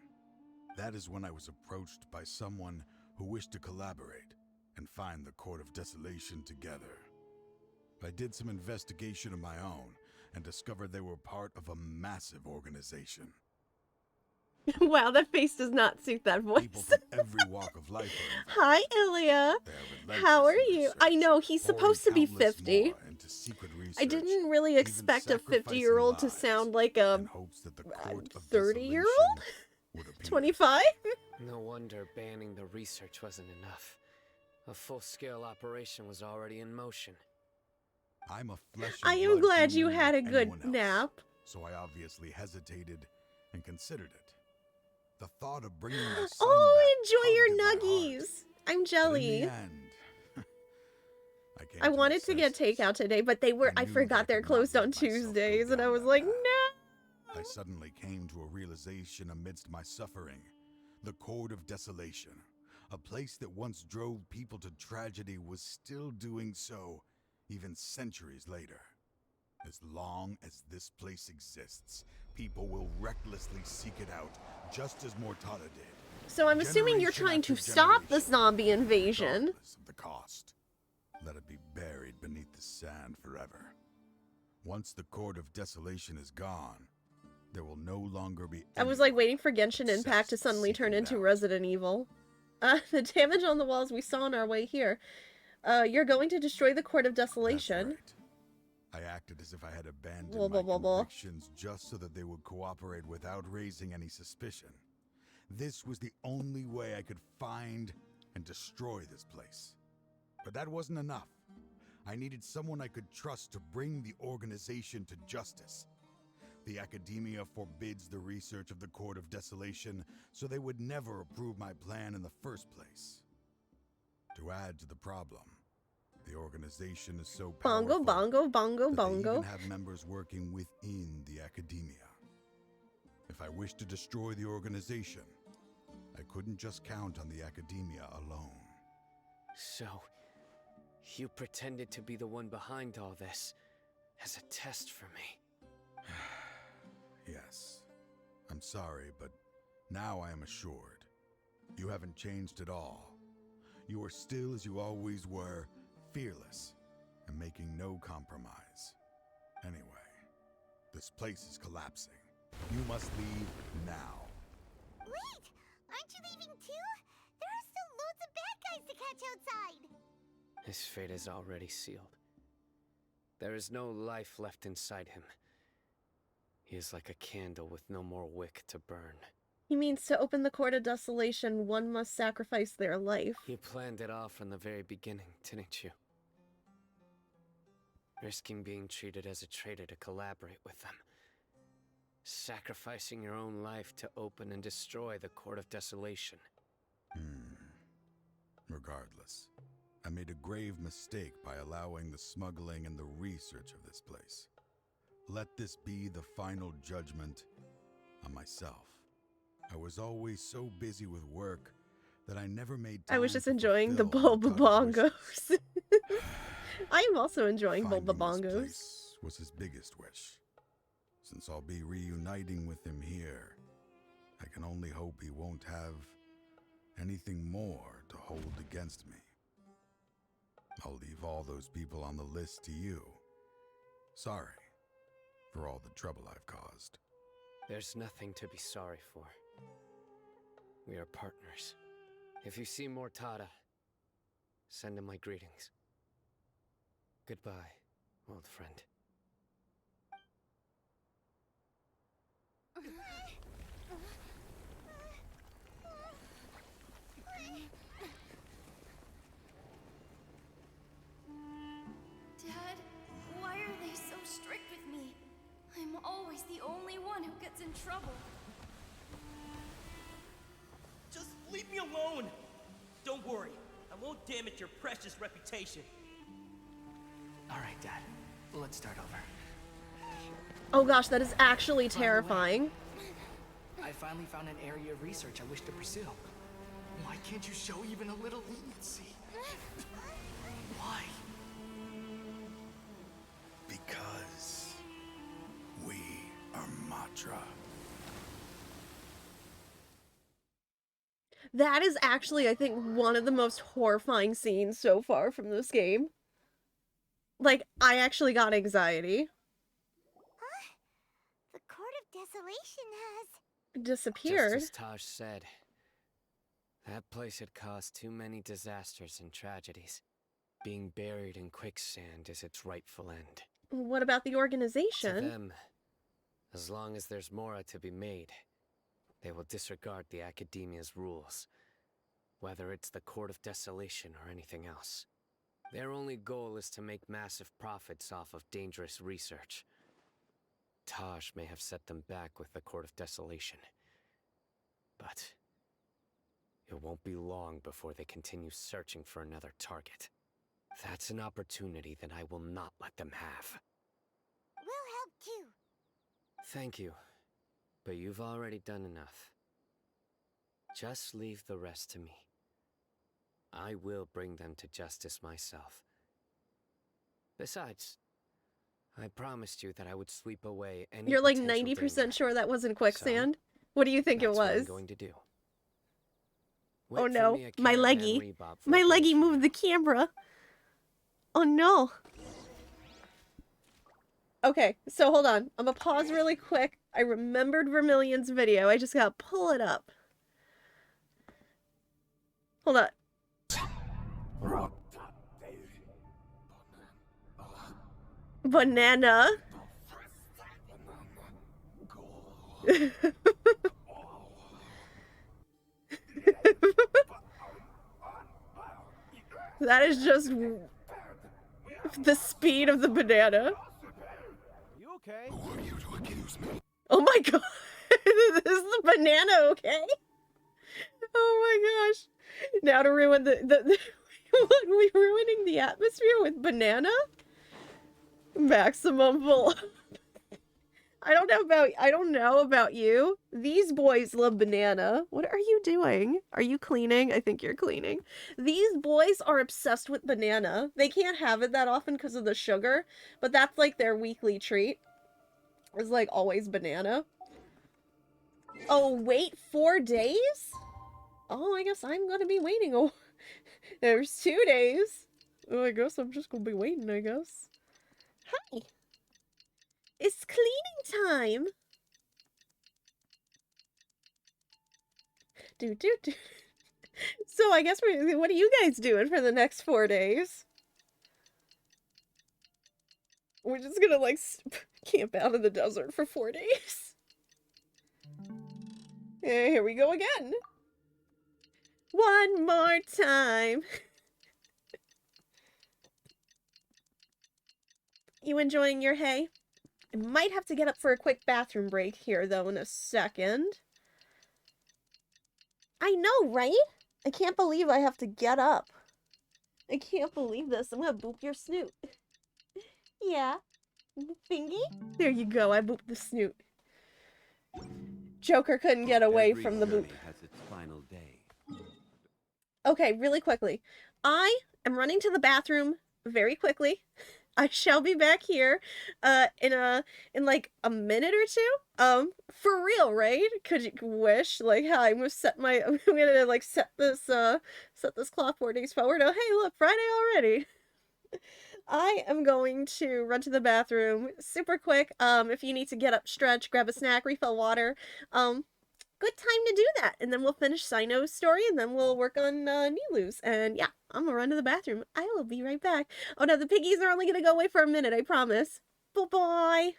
That is when I was approached by someone who wished to collaborate and find the Court of Desolation together. I did some investigation of my own and discovered they were part of a massive organization. Wow, that face does not suit that voice. People from every walk of life are involved. Hi, Ilya. How are you? I know, he's supposed to be 50. I didn't really expect a 50-year-old to sound like a 30-year-old? 25? No wonder banning the research wasn't enough. A full-scale operation was already in motion. I'm a flesh I and am blood glad you human had a like good anyone else, nap. So I obviously hesitated and considered it. The thought of bringing my son Oh, back enjoy your tugged at my heart. nuggies. I'm But in jelly. the end, I wanted to get takeout today, but I forgot they're closed on Tuesdays, and I was like, no. I suddenly came to a realization amidst my suffering. The Court of Desolation, a place that once drove people to tragedy, was still doing so, even centuries later. As long as this place exists, people will recklessly seek it out, just as Mortada did. So I'm assuming you're trying to stop the zombie invasion. Regardless of the cost. Let it be buried beneath the sand forever. Once the Court of Desolation is gone, there will no longer be I was like waiting for Genshin Impact to suddenly turn into Resident Evil. The damage on the walls we saw on our way here. You're going to destroy the Court of Desolation. I acted as if I had abandoned Blah, blah, my blah, blah. convictions just so that they would cooperate without raising any suspicion. This was the only way I could find and destroy this place. But that wasn't enough. I needed someone I could trust to bring the organization to justice. The Academia forbids the research of the Court of Desolation, so they would never approve my plan in the first place. To add to the problem, the organization is so powerful Bongo. that they even have members working within the Academia. If I wished to destroy the organization, I couldn't just count on the Academia alone. So, you pretended to be the one behind all this, as a test for me. Yes. I'm sorry, but now I am assured. You haven't changed at all. You are still as you always were, fearless, and making no compromise. Anyway, this place is collapsing. You must leave now. Wait! Aren't you leaving too? There are still loads of bad guys to catch outside! His fate is already sealed. There is no life left inside him. He is like a candle with no more wick to burn. He means to open the Court of Desolation, one must sacrifice their life. You planned it all from the very beginning, didn't you? Risking being treated as a traitor to collaborate with them. Sacrificing your own life to open and destroy the Court of Desolation. Regardless, I made a grave mistake by allowing the smuggling and the research of this place. Let this be the final judgment on myself. I was always so busy with work that I never made time I was just to enjoying the fulfill Bulbabongos. I am also enjoying Finding this Bulbabongos. place was his biggest wish. Since I'll be reuniting with him here, I can only hope he won't have anything more to hold against me. I'll leave all those people on the list to you. Sorry for all the trouble I've caused. There's nothing to be sorry for. We are partners. If you see Mortada, send him my greetings. Goodbye, old friend. Dad, why are they so strict with me? I'm always the only one who gets in trouble. Just leave me alone! Don't worry, I won't damage your precious reputation. Alright, Dad. Let's start over. Oh gosh, that is actually terrifying. I finally found an area of research I wish to pursue. Why can't you show even a little leniency? Why? Because we are Matra. That is actually, I think, one of the most horrifying scenes so far from this game. Like, I actually got anxiety. Huh? The Court of Desolation has disappeared. Just as Taj said, that place had caused too many disasters and tragedies. Being buried in quicksand is its rightful end. What about the To organization? them, as long as there's Mora to be made, they will disregard the Academia's rules, whether it's the Court of Desolation or anything else. Their only goal is to make massive profits off of dangerous research. Taj may have set them back with the Court of Desolation, but it won't be long before they continue searching for another target. That's an opportunity that I will not let them have. We'll help too. Thank you, but you've already done enough. Just leave the rest to me. I will bring them to justice myself. Besides, I promised you that I would sweep away any You're like potential 90% danger. sure that wasn't quicksand? What do you think it That's what I'm was? going to do. Oh Wait for no, me at my Caravan leggy. Rebop for My a bit. leggy moved the camera. Oh no. Okay, so hold on. I'm gonna pause really quick. I remembered Vermilion's video. I just gotta pull it up. Hold on. Banana. That is just the speed of the banana. You okay? Oh my god. Is the banana okay? Oh my gosh. Now to ruin the what, we ruining the atmosphere with banana? Maximum full. I don't know about you. These boys love banana. What are you doing? Are you cleaning? I think you're cleaning. These boys are obsessed with banana. They can't have it that often because of the sugar, but that's like their weekly treat. It's like always banana. Oh, wait 4 days? Oh, I guess I'm gonna be waiting. Oh, there's 2 days. Oh, I guess I'm just gonna be waiting, I guess. Hi. It's cleaning time. Do. So I guess what are you guys doing for the next 4 days? We're just gonna like camp out in the desert for 4 days. Here we go again. One more time. You enjoying your hay? I might have to get up for a quick bathroom break here, though, in a second. I know, right? I can't believe I have to get up. I can't believe this. I'm gonna boop your snoot. Yeah. Thingy? There you go, I booped the snoot. Joker couldn't get away from the boop. Has its final day. Okay, really quickly. I am running to the bathroom very quickly. I shall be back here in like a minute or two. For real, right? Could you wish? Like, hi, I'm gonna like set this clock 4 days forward. Oh hey, look, Friday already. I am going to run to the bathroom super quick. If you need to get up, stretch, grab a snack, refill water, good time to do that. And then we'll finish Cyno's story, and then we'll work on Nilou's. And yeah, I'm gonna run to the bathroom. I will be right back. Oh no, the piggies are only gonna go away for a minute, I promise. Bye-bye.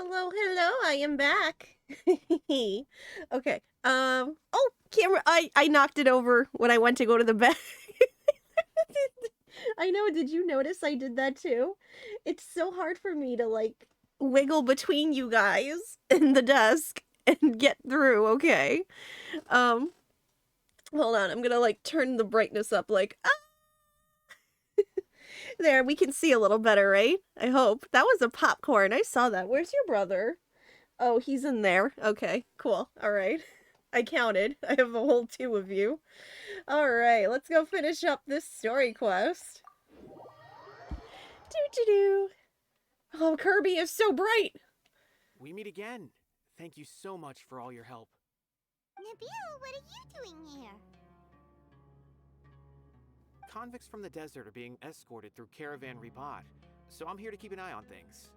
Hello, hello, I am back. Okay. Oh, camera, I knocked it over when I went to go to the bed. I know, did you notice I did that too? It's so hard for me to, like, wiggle between you guys and the desk and get through, okay? Hold on, I'm gonna, like, turn the brightness up, like, ah! There, we can see a little better, right? I hope. That was a popcorn, I saw that. Where's your brother? Oh, he's in there. Okay, cool. Alright. I counted. I have a whole 2 of you. Alright, let's go finish up this story quest. Doo-doo-doo. Oh, Kirby is so bright! We meet again. Thank you so much for all your help. Nabil, what are you doing here? Convicts from the desert are being escorted through Caravan Ribat, so I'm here to keep an eye on things.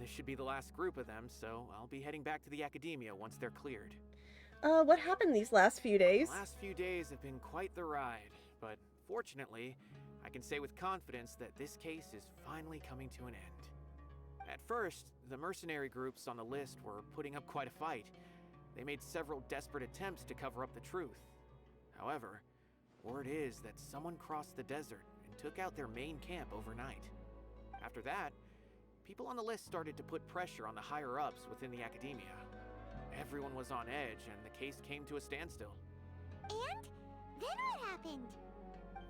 This should be the last group of them, so I'll be heading back to the Academia once they're cleared. What happened these last few days? The last few days have been quite the ride, but fortunately, I can say with confidence that this case is finally coming to an end. At first, the mercenary groups on the list were putting up quite a fight. They made several desperate attempts to cover up the truth. However, word is that someone crossed the desert and took out their main camp overnight. After that, people on the list started to put pressure on the higher-ups within the Academia. Everyone was on edge, and the case came to a standstill. And? Then what happened?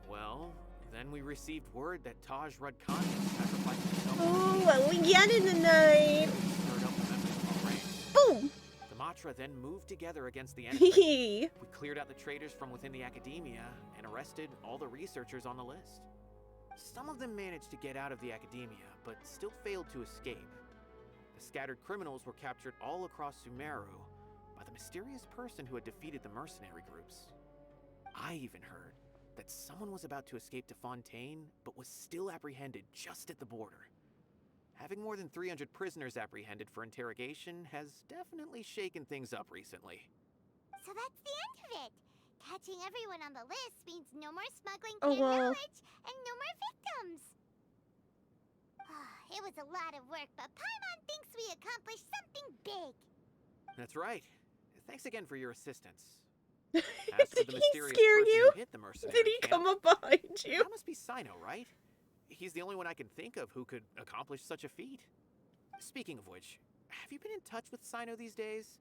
Well, then we received word that Taj Rudkani sacrificed himself. Ooh, what we get in the night? Boom! The Matra then moved together against the enemy. Hee. We cleared out the traitors from within the Academia and arrested all the researchers on the list. Some of them managed to get out of the Academia, but still failed to escape. The scattered criminals were captured all across Sumeru by the mysterious person who had defeated the mercenary groups. I even heard that someone was about to escape to Fontaine, but was still apprehended just at the border. Having more than 300 prisoners apprehended for interrogation has definitely shaken things up recently. So that's the end of it. Catching everyone on the list means no more smuggling Oh, canned well. knowledge and no more victims. It was a lot of work, but Paimon thinks we accomplished something big. That's right. Thanks again for your assistance. As for Did the he mysterious scare person you? who hit the mercenary Did he camp, come up behind you? That must be Cyno, right? He's the only one I can think of who could accomplish such a feat. Speaking of which, have you been in touch with Cyno these days?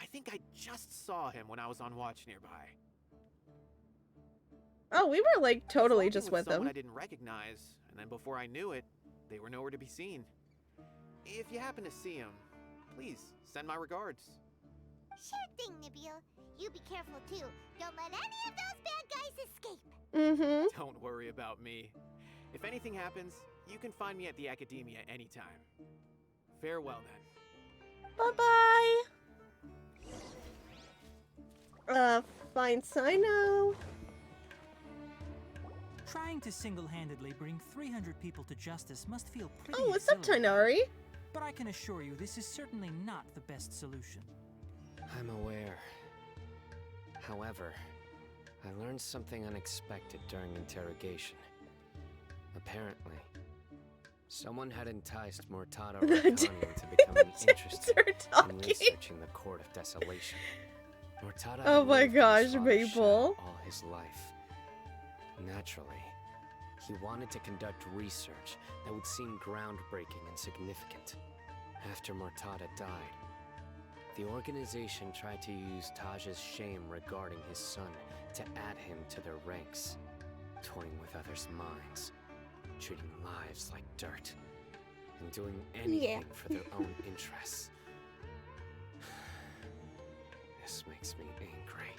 I think I just saw him when I was on watch nearby. Oh, we were, like, totally Walking just with someone him. I didn't recognize, and then before I knew it, they were nowhere to be seen. If you happen to see him, please send my regards. Sure thing, Nabil. You be careful too. Don't let any of those bad guys escape. Mm-hmm. Don't worry about me. If anything happens, you can find me at the Academia anytime. Farewell then. Bye-bye. Find Cyno. Trying to single-handedly bring 300 people to justice must feel pretty Oh, what's up, exhilarating. Tighnari? But I can assure you this is certainly not the best solution. I'm aware. However, I learned something unexpected during interrogation. Apparently, someone had enticed Mortada Rudkani into becoming interested in researching the Court of Desolation. Mortada Oh had my lived in his gosh, father's people. shadow all his life. Naturally, he wanted to conduct research that would seem groundbreaking and significant. After Mortada died, the organization tried to use Taj's shame regarding his son to add him to their ranks, toying with others' minds, treating lives like dirt, and doing anything for their own interests. This makes me angry.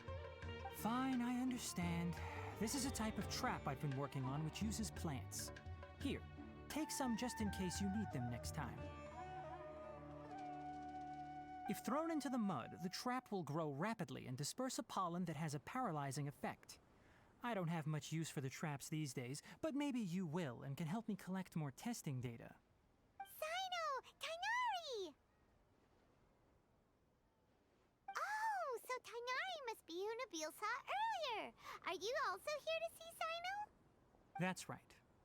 Fine, I understand. This is a type of trap I've been working on which uses plants. Here, take some just in case you need them next time. If thrown into the mud, the trap will grow rapidly and disperse a pollen that has a paralyzing effect. I don't have much use for the traps these days, but maybe you will and can help me collect more testing data. Cyno! Tighnari! Oh, so Tighnari must be who Nabil saw earlier. Are you also here to see Cyno? That's right.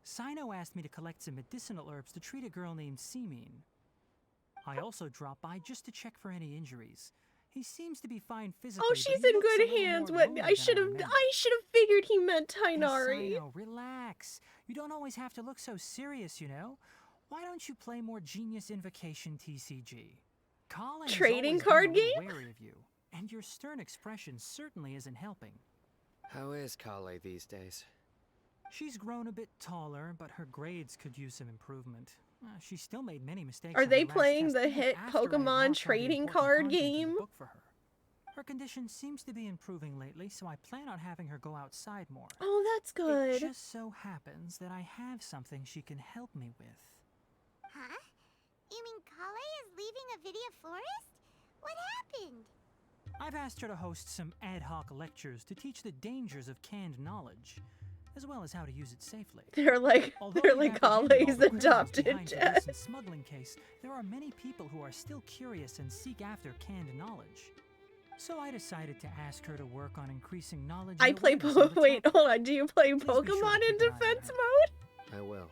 Cyno asked me to collect some medicinal herbs to treat a girl named Seemine. I also dropped by just to check for any injuries. He seems to be fine physically. Oh, but she's he in looks a good little hands. more What lonely I than should have remembered. figured he meant Hey, Tainari. Cyno, relax. You don't always have to look so serious, you know. Why don't you play more Genius Invocation TCG? Colin has Trading always card been a little game? wary of you, and your stern expression certainly isn't helping. How is Kale these days? She's grown a bit taller, but her grades could use some improvement. She still made many mistakes. Are on they her last playing test, the even hit after I had Pokemon marked all the trading important card content in the game? book for her. Her condition seems to be improving lately, so I plan on having her go outside more. Oh, that's It good. just so happens that I have something she can help me with. Huh? You mean Kale is leaving Avidia Forest? What happened? I've asked her to host some ad hoc lectures to teach the dangers of canned knowledge, as well as how to use it safely. They're like Kale's Kale's adopted dad. Smuggling case, there are many people who are still curious and seek after canned knowledge. So I decided to ask her to work on increasing knowledge. I and play awareness of the wait, topic. hold on. Do you play be sure to Pokemon keep in an eye on defense her. mode? I will.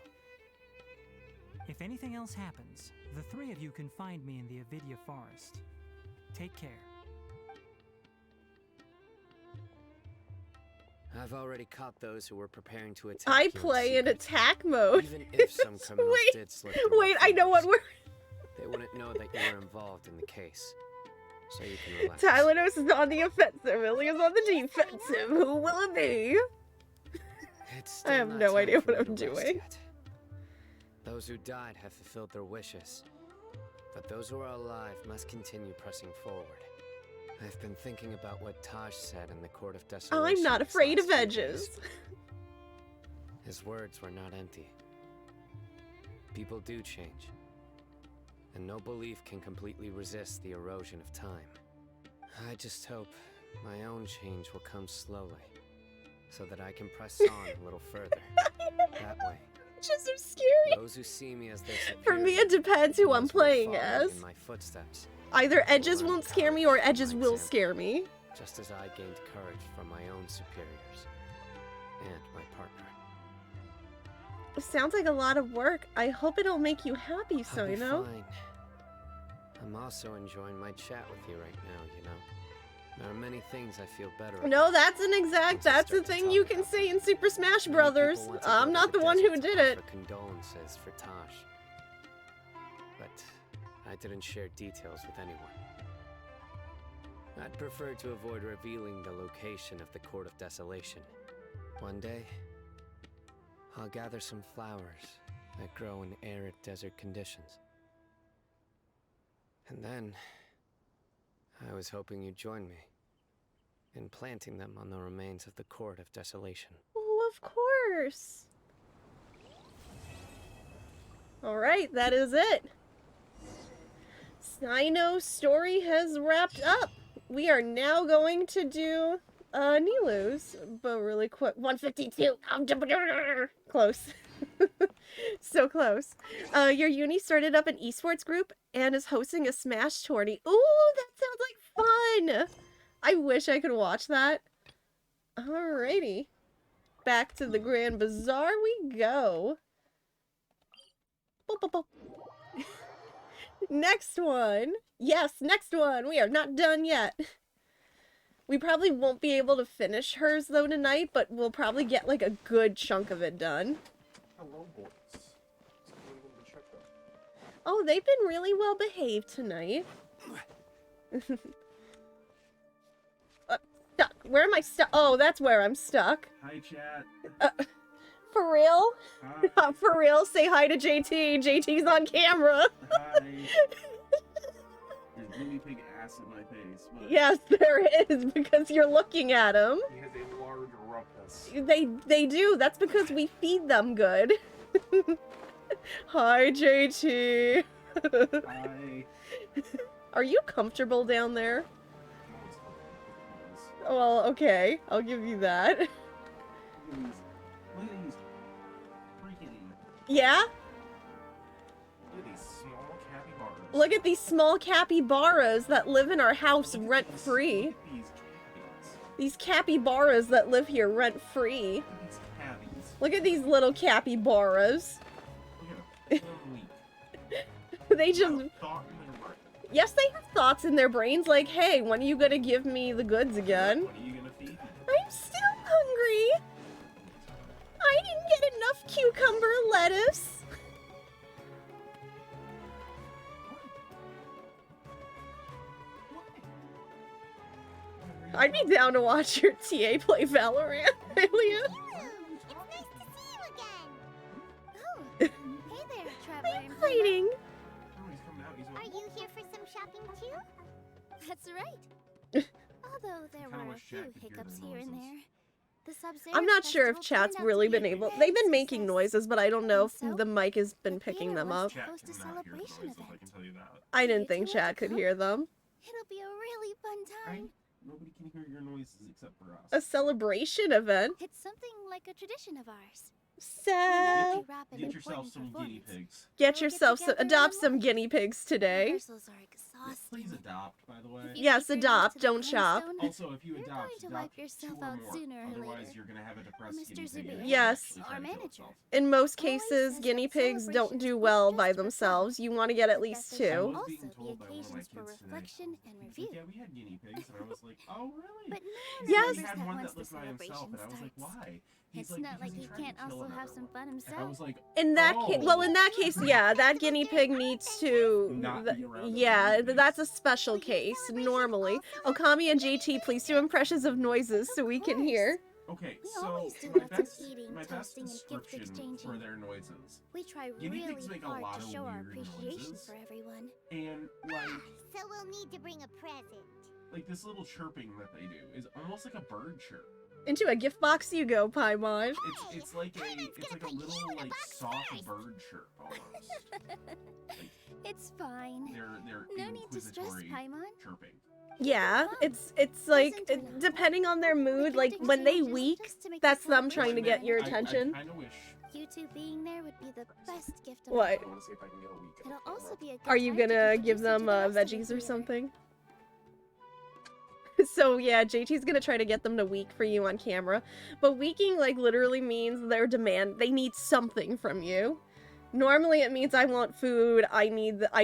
If anything else happens, the three of you can find me in the Avidia Forest. Take care. I've already caught those who were preparing to attack I you play in secret. attack mode. Even if some criminals did slip through our wait, I know what fingers, we're. they wouldn't know that you were involved in the case. So you can relax. Tylenos is on the offensive, Ilia's on the defensive. Who will it be? It's I still have not no time idea for what me I'm to rest doing. yet. Those who died have fulfilled their wishes, but those who are alive must continue pressing forward. I've been thinking about what Taj said in the Court of Desolation. I'm not these afraid last of few edges. days. His words were not empty. People do change, and no belief can completely resist the erosion of time. I just hope my own change will come slowly, so that I can press on a little further. That way, Just so scary. those who see me as their For me, it superior, depends who I'm those who are playing following as. in my footsteps, Either edges learn won't scare me or edges will scare me. just as I gained courage from my own superiors and my partner. Sounds like a lot of work. I hope it'll make you happy, I'll be Cyno. fine. I'm also enjoying my chat with you right now, you know. There are many things I feel better about. No, that's the thing you can say in Super Smash Brothers. People want to go I'm to not the one desert who to did it. offer condolences for Tosh. But I didn't share details with anyone. I'd prefer to avoid revealing the location of the Court of Desolation. One day, I'll gather some flowers that grow in arid desert conditions. And then, I was hoping you'd join me in planting them on the remains of the Court of Desolation. Oh, of course. Alright, that is it. Cyno's story has wrapped up. We are now going to do Nilou's, but really quick. 152. Close. So close. Your uni started up an esports group and is hosting a Smash tourney. Ooh, that sounds like fun! I wish I could watch that. Alrighty. Back to the Grand Bazaar we go. Boop, boop, boop. Next one. Yes, next one. We are not done yet. We probably won't be able to finish hers though tonight, but we'll probably get like a good chunk of it done. Hello, boys. Oh, they've been really well behaved tonight. Stuck. Where am I stuck? Oh, that's where I'm stuck. Hi, chat. For real? Hi. For real? Say hi to JT. JT's on camera. Hi. There's guinea pig ass in my face. But Yes, there is, because you're looking at him. He has a large ruckus. They do. That's because we feed them good. Hi, JT. Hi. Are you comfortable down there? Well, okay. I'll give you that. Look at these freaking. Yeah? Look at these small capybaras. Look at these small capybaras that live in our house rent-free. These cabbies. These capybaras that live here rent-free. These cabbies. Look at these little capybaras. Look at them. They're weak. They just... Thought in their Yes, they have thoughts in their brains like, hey, when are you gonna give me the goods again? What are you gonna feed me? I'm still hungry. I didn't get enough cucumber lettuce. I'd be down to watch your TA play Valorant, Amelia. Hey there, Traveler. I'm fighting. Are you here for some shopping too? That's right. Although there were a few hiccups here and there. The Sub-Zero I'm not sure if Festival chat's turned out really to be been a able. great They've been success. making noises, but I don't know if So, the mic has been picking them up. Chat host a cannot hear the celebration noises, event. I can tell you that. I didn't think chat could hear them. It'll be a really fun time. Nobody can hear your noises except for us. A celebration event. It's something like a tradition of ours. So Get yourself some guinea pigs. get yourself some, adopt some guinea pigs today. Rehearsals are exhausting. Please adopt, by the way. Yes, adopt, don't shop. Also, if you adopt, to adopt wipe yourself 2 or out more. sooner or Otherwise, later. you're gonna have a depressed Mr. guinea pig. Zubayr, and Yes. actually our try to kill manager. itself. In most cases, guinea pigs don't do well by themselves. You want to get at least I 2. was Also, being the told by one of my occasions for kids today. reflection and He's review. like, yeah, we had guinea pigs, and I was like, oh, really? But no one Yes. remembers He had that one once that the lived by himself, celebration and I was like, starts. why? He's It's not like because he tried to can't kill also another have some one. fun And I himself. was like, In that case, well, in that case, yeah, that guinea pig needs to. Not be around other Yeah, guinea that's a special case. Normally, Okami and JT, please do impressions of noises so we can hear. okay, We so always do my lots of best, eating, my best toasting, and gift description exchanging. for their noises. We try Guinea really pigs make a hard lot to of show our weird appreciation noises. for everyone. And So we'll need to bring a present. like this little chirping that they do is almost like a bird chirp. Into a gift box you go, Paimon. It's like a little like soft bird chirp almost. It's fine. They're No need to stress, inquisitory Paimon. chirping. Yeah, it's like depending on their mood, like when they weak, that's them trying to get your attention. I kind of wish. You two being there would be the best gift of What? all. I want to see if I can get a week. It'll also be a good Are you time to gonna introduce give you them to the rest of the veggies or theater. something? So yeah, JT's gonna try to get them to weak for you on camera, but weaking like literally means they need something from you. Normally it means I want food, I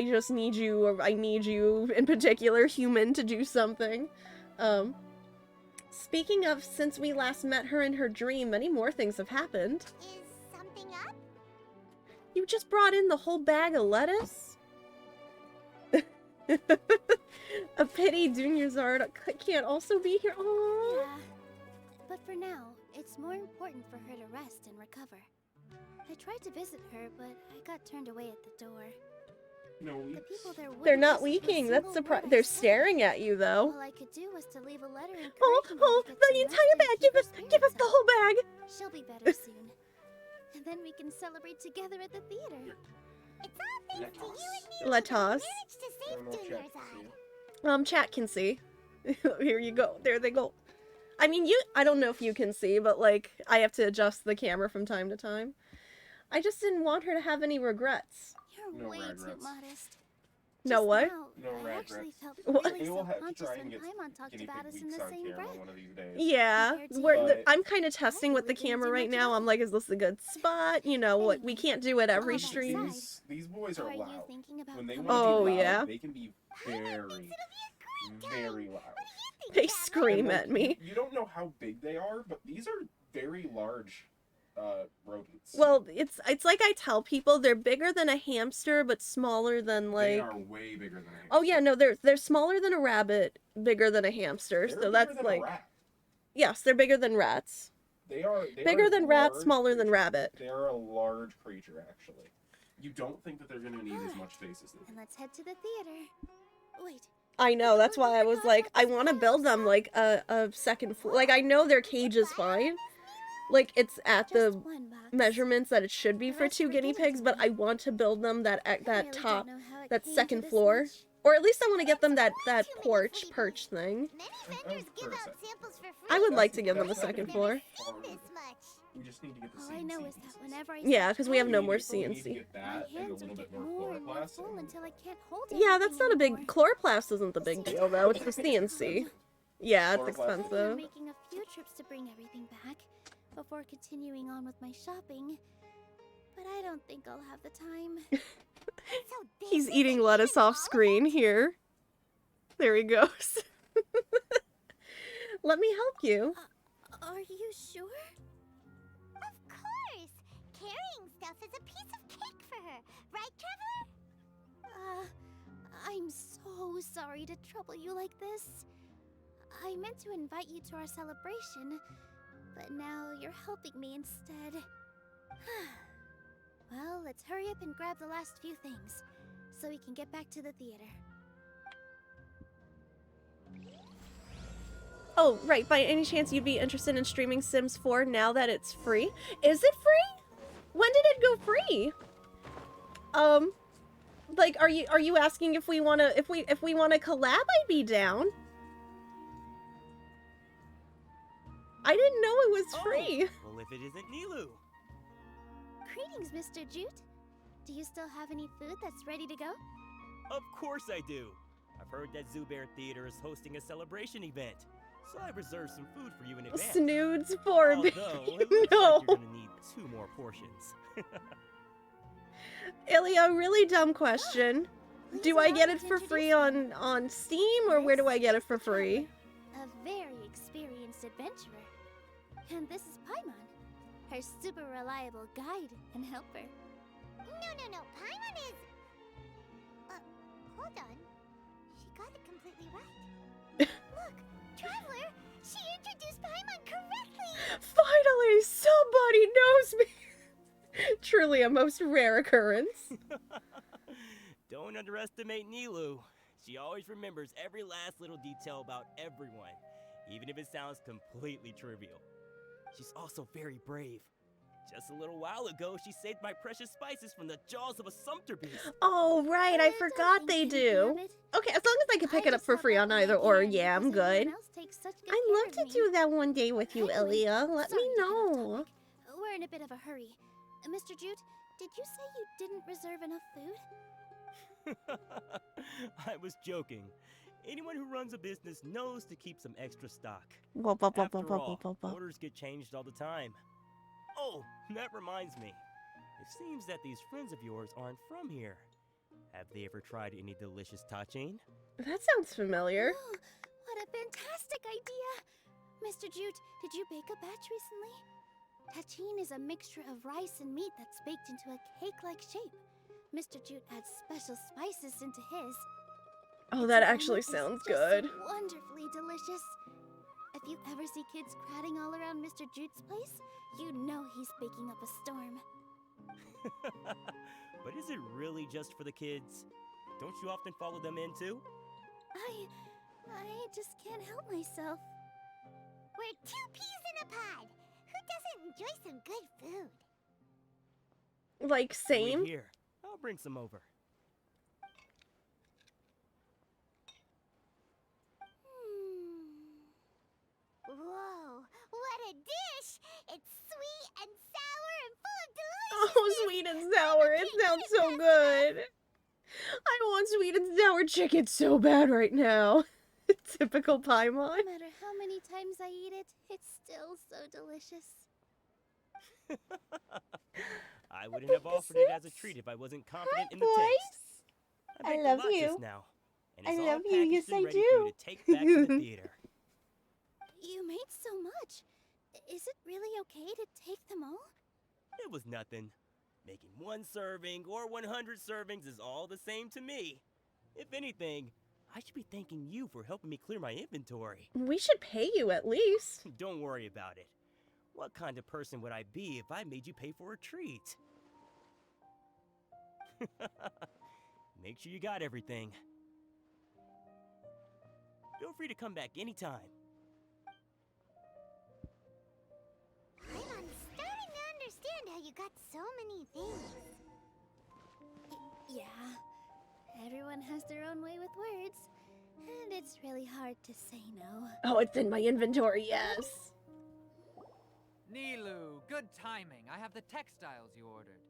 just need you, or I need you in particular, human, to do something. Speaking of, since we last met her in her dream, many more things have happened. Is something up? You just brought in the whole bag of lettuce? A pity Junior Zard can't also be here. Aww. Yeah. But for now, it's more important for her to rest and recover. I tried to visit her, but I got turned away at the door. No, The people there They're wouldn't not listen to a weaking. That's single surprising. word I They're said. staring at you, though. All I could do was to leave a letter encouraging Oh, her oh, to get the some entire rest and bag. keep her Give us spirits the up. whole bag. She'll be better soon. And then we can celebrate together at the theater. It's all thanks to you and me. Let us. Managed to save Junior's eye. Chat can see. Here you go. There they go. I mean, I don't know if you can see, but like, I have to adjust the camera from time to time. I just didn't want her to have any regrets. You're No way regrets. too modest. No Just what? now, No I regrets. actually felt What? really We will have to self-conscious try when and get Paimon talked guinea about pig us in weeks the on same camera breath. one of these days. Yeah, Compared to you, I'm kind of testing with the really didn't camera do right much at now. all. I'm like, is this a good spot? You know, what we can't do it every All that stream. aside, These boys are Are you loud. thinking about When they coming want to Oh, be loud, yeah. they can be very loud. They scream And, like, at me. You don't know how big they are, but these are very large rodents. Well, it's like I tell people they're bigger than a hamster, but smaller than like. They are way bigger than a hamster. Oh yeah, no, they're smaller than a rabbit, bigger than a hamster. They're So bigger that's than a like. rat. Yes, they're bigger than rats. They are Bigger a than rat, large smaller than creature. rabbit. They are a large creature, actually. You don't think that they're going to need as much space as they do. And let's head to the theater. Wait, I know, that's why I was like, I want to build them like a second floor. Like, I know their cage is fine. Like, it's at the one box. measurements that it should be for 2 guinea pigs, but I want to build them that Really top, don't know how it that came to second this floor. much. Or at least I want to get them that perch thing. Many vendors give out samples for free. I would like to give them a That's not second gonna floor. be hard. This much. We just need to get the All CNC I know is that pieces. whenever I Yeah, start because we have no typing, more We need to CNC. get my that and a hands little would bit get more more and more chloroplast. full until I can't hold Yeah, that's not a anything big. anymore. Chloroplast isn't the big deal though. It's the CNC. Yeah, it's Chloroplast. Planning on expensive. making a few trips to bring everything back before continuing on with my shopping, but I don't think I'll have the time. He's eating lettuce off screen here. There he goes. Let me help you. Are you sure? Of course! Carrying stuff is a piece of cake for her, right, Traveler? I'm so sorry to trouble you like this. I meant to invite you to our celebration, but now you're helping me instead. Well, let's hurry up and grab the last few things, so we can get back to the theater. Oh, right. By any chance you'd be interested in streaming Sims 4 now that it's free? Is it free? When did it go free? Like, are you asking if we wanna collab? I'd be down. I didn't know it was free. Well, if it isn't Nilou. Greetings, Mr. Jute. Do you still have any food that's ready to go? Of course I do. I've heard that Zubear Theater is hosting a celebration event, so I reserved some food for you in advance. Snoods for me. Although, it looks like you're gonna need 2 more portions. Ilya, really dumb question. Do I get it for free on Steam, or where do I get it for free? A very experienced adventurer. And this is Paimon, her super reliable guide and helper. No. Paimon is... hold on. She got it completely right. Look, Traveler, she introduced Paimon correctly! Finally, somebody knows me! Truly a most rare occurrence. Don't underestimate Nilou. She always remembers every last little detail about everyone, even if it sounds completely trivial. She's also very brave. Just a little while ago, she saved my precious spices from the jaws of a sumpter beast. Oh, right, I forgot they do. Okay, as long as I can pick it up for free on either or, yeah, I'm good. I'd love to do that one day with you, Ilya. Let me know. We're in a bit of a hurry. Mr. Jute, did you say you didn't reserve enough food? I was joking. Anyone who runs a business knows to keep some extra stock. After all, orders get changed all the time. Oh, that reminds me. It seems that these friends of yours aren't from here. Have they ever tried any delicious tachin? That sounds familiar. Oh, what a fantastic idea! Mr. Jute, did you bake a batch recently? Tachin is a mixture of rice and meat that's baked into a cake-like shape. Mr. Jute adds special spices into his. Oh, that actually sounds good. So wonderfully delicious. If you ever see kids crowding all around Mr. Jute's place, you know he's baking up a storm. But is it really just for the kids? Don't you often follow them in too? I just can't help myself. We're 2 peas in a pod. Who doesn't enjoy some good food? Like, same? Wait here. I'll bring some over. Whoa, what a dish! It's sweet and sour and full of delicious. Oh, sweet and sour. It sounds so good. I want sweet and sour chicken so bad right now. Typical Paimon. No matter how many times I eat it, it's still so delicious. I wouldn't have offered it as a treat if I wasn't confident in the taste. I baked love a lot you. just now, and I it's all love you. Yes, packaged and I ready for you do. to take back to the theater. You made so much. Is it really okay to take them all? It was nothing. Making 1 serving or 100 servings is all the same to me. If anything, I should be thanking you for helping me clear my inventory. We should pay you at least. Don't worry about it. What kind of person would I be if I made you pay for a treat? Make sure you got everything. Feel free to come back anytime. I'm starting to understand how you got so many things. Yeah. Everyone has their own way with words, and it's really hard to say no. Oh, it's in my inventory, yes. Nilou, good timing. I have the textiles you ordered.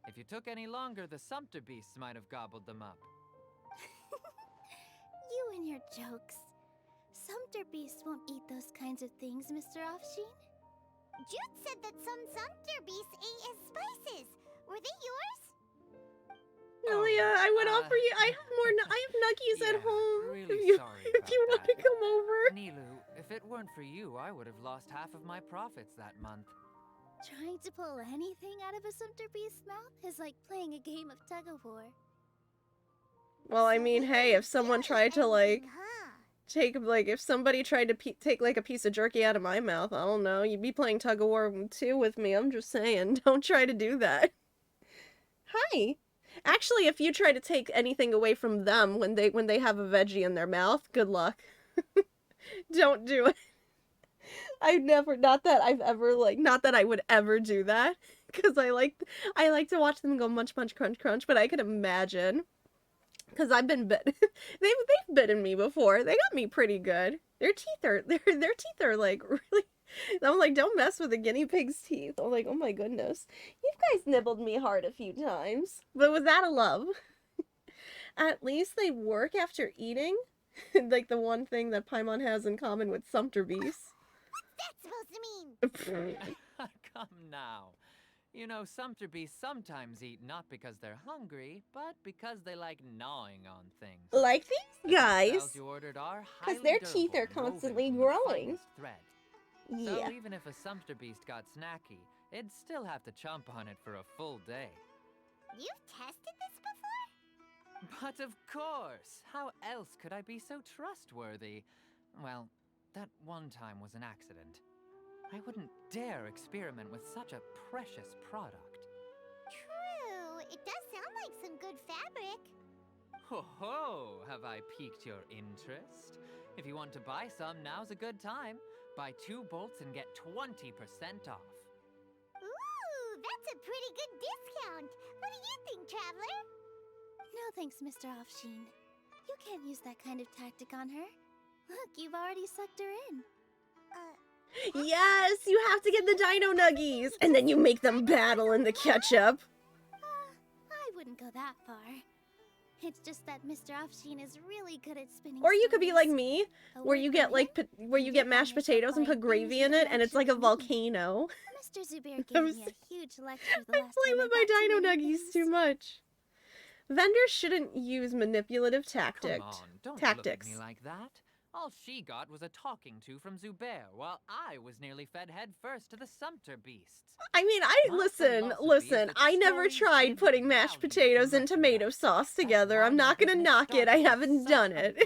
If you took any longer, the sumpter beasts might have gobbled them up. You and your jokes. Sumpter beasts won't eat those kinds of things, Mr. Offsheen. Jude said that some sumpter beasts ate his spices. Were they yours? Lilia, I would offer you. I have more. I have nuggies at home. Really sorry If you want to come over. Nilou, if it weren't for you, I would have lost half of my profits that month. Trying to pull anything out of a Sumpter Beast's mouth is like playing a game of tug-of-war. Well, I mean, hey, if someone tried to like take if somebody tried to take like a piece of jerky out of my mouth, I don't know, you'd be playing tug of war too with me. I'm just saying, don't try to do that. Hi. Actually, if you try to take anything away from them when they have a veggie in their mouth, good luck. Don't do it. Not that I would ever do that, because I like to watch them go munch, munch, crunch, crunch, but I could imagine, because I've been bit. they've bitten me before. They got me pretty good. Their teeth are like really. I'm like, don't mess with a guinea pig's teeth. I'm like, oh my goodness, you guys nibbled me hard a few times, but was that a love? At least they work after eating. Like the one thing that Paimon has in common with Sumpter Beasts. What's that supposed to mean? Come now. You know, Sumpter Beasts sometimes eat not because they're hungry, but because they like gnawing on things. Like these guys. Because their teeth are constantly growing. So even if a Sumpter Beast got snacky, it'd still have to chomp on it for a full day. You've tested this before? But of course! How else could I be so trustworthy? Well, that one time was an accident. I wouldn't dare experiment with such a precious product. True. It does sound like some good fabric. Ho ho! Have I piqued your interest? If you want to buy some, now's a good time. Buy 2 bolts and get 20% off. Ooh, that's a pretty good discount. What do you think, Traveler? No thanks, Mr. Offsheen. You can't use that kind of tactic on her. Look, you've already sucked her in. Yes, you have to get the dino nuggies, and then you make them battle in the ketchup. I wouldn't go that far. It's just that Mr. Offsheen is really good at spinning. Or you could be like me, where you get mashed potatoes and put gravy in it, and it's like a volcano. Mr. Zubair gave me a huge lecture the last play time with I my got dino to know nuggies too much. Vendors shouldn't use manipulative Come on, don't tactics. look at me like that. All she got was a talking to from Zubair, while I was nearly fed head first to the Sumpter Beasts. I mean, listen, I never tried putting mashed potatoes and tomato sauce together. I'm not gonna knock it, I haven't done it.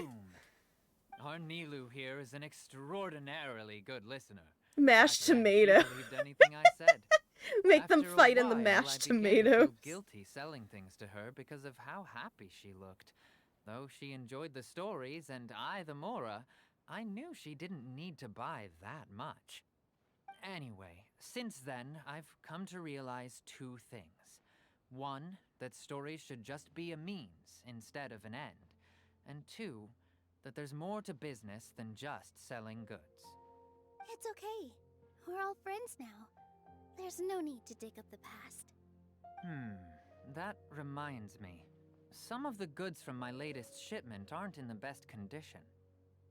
Our Nilou here is an extraordinarily good listener. Mashed tomato. She believed anything I said. Make them After a fight in the while, mashed I began to feel tomatoes. guilty selling things to her because of how happy she looked. Though she enjoyed the stories and I the Mora, I knew she didn't need to buy that much. Anyway, since then, I've come to realize 2 things. 1, that stories should just be a means instead of an end. And 2, that there's more to business than just selling goods. It's okay. We're all friends now. There's no need to dig up the past. That reminds me. Some of the goods from my latest shipment aren't in the best condition.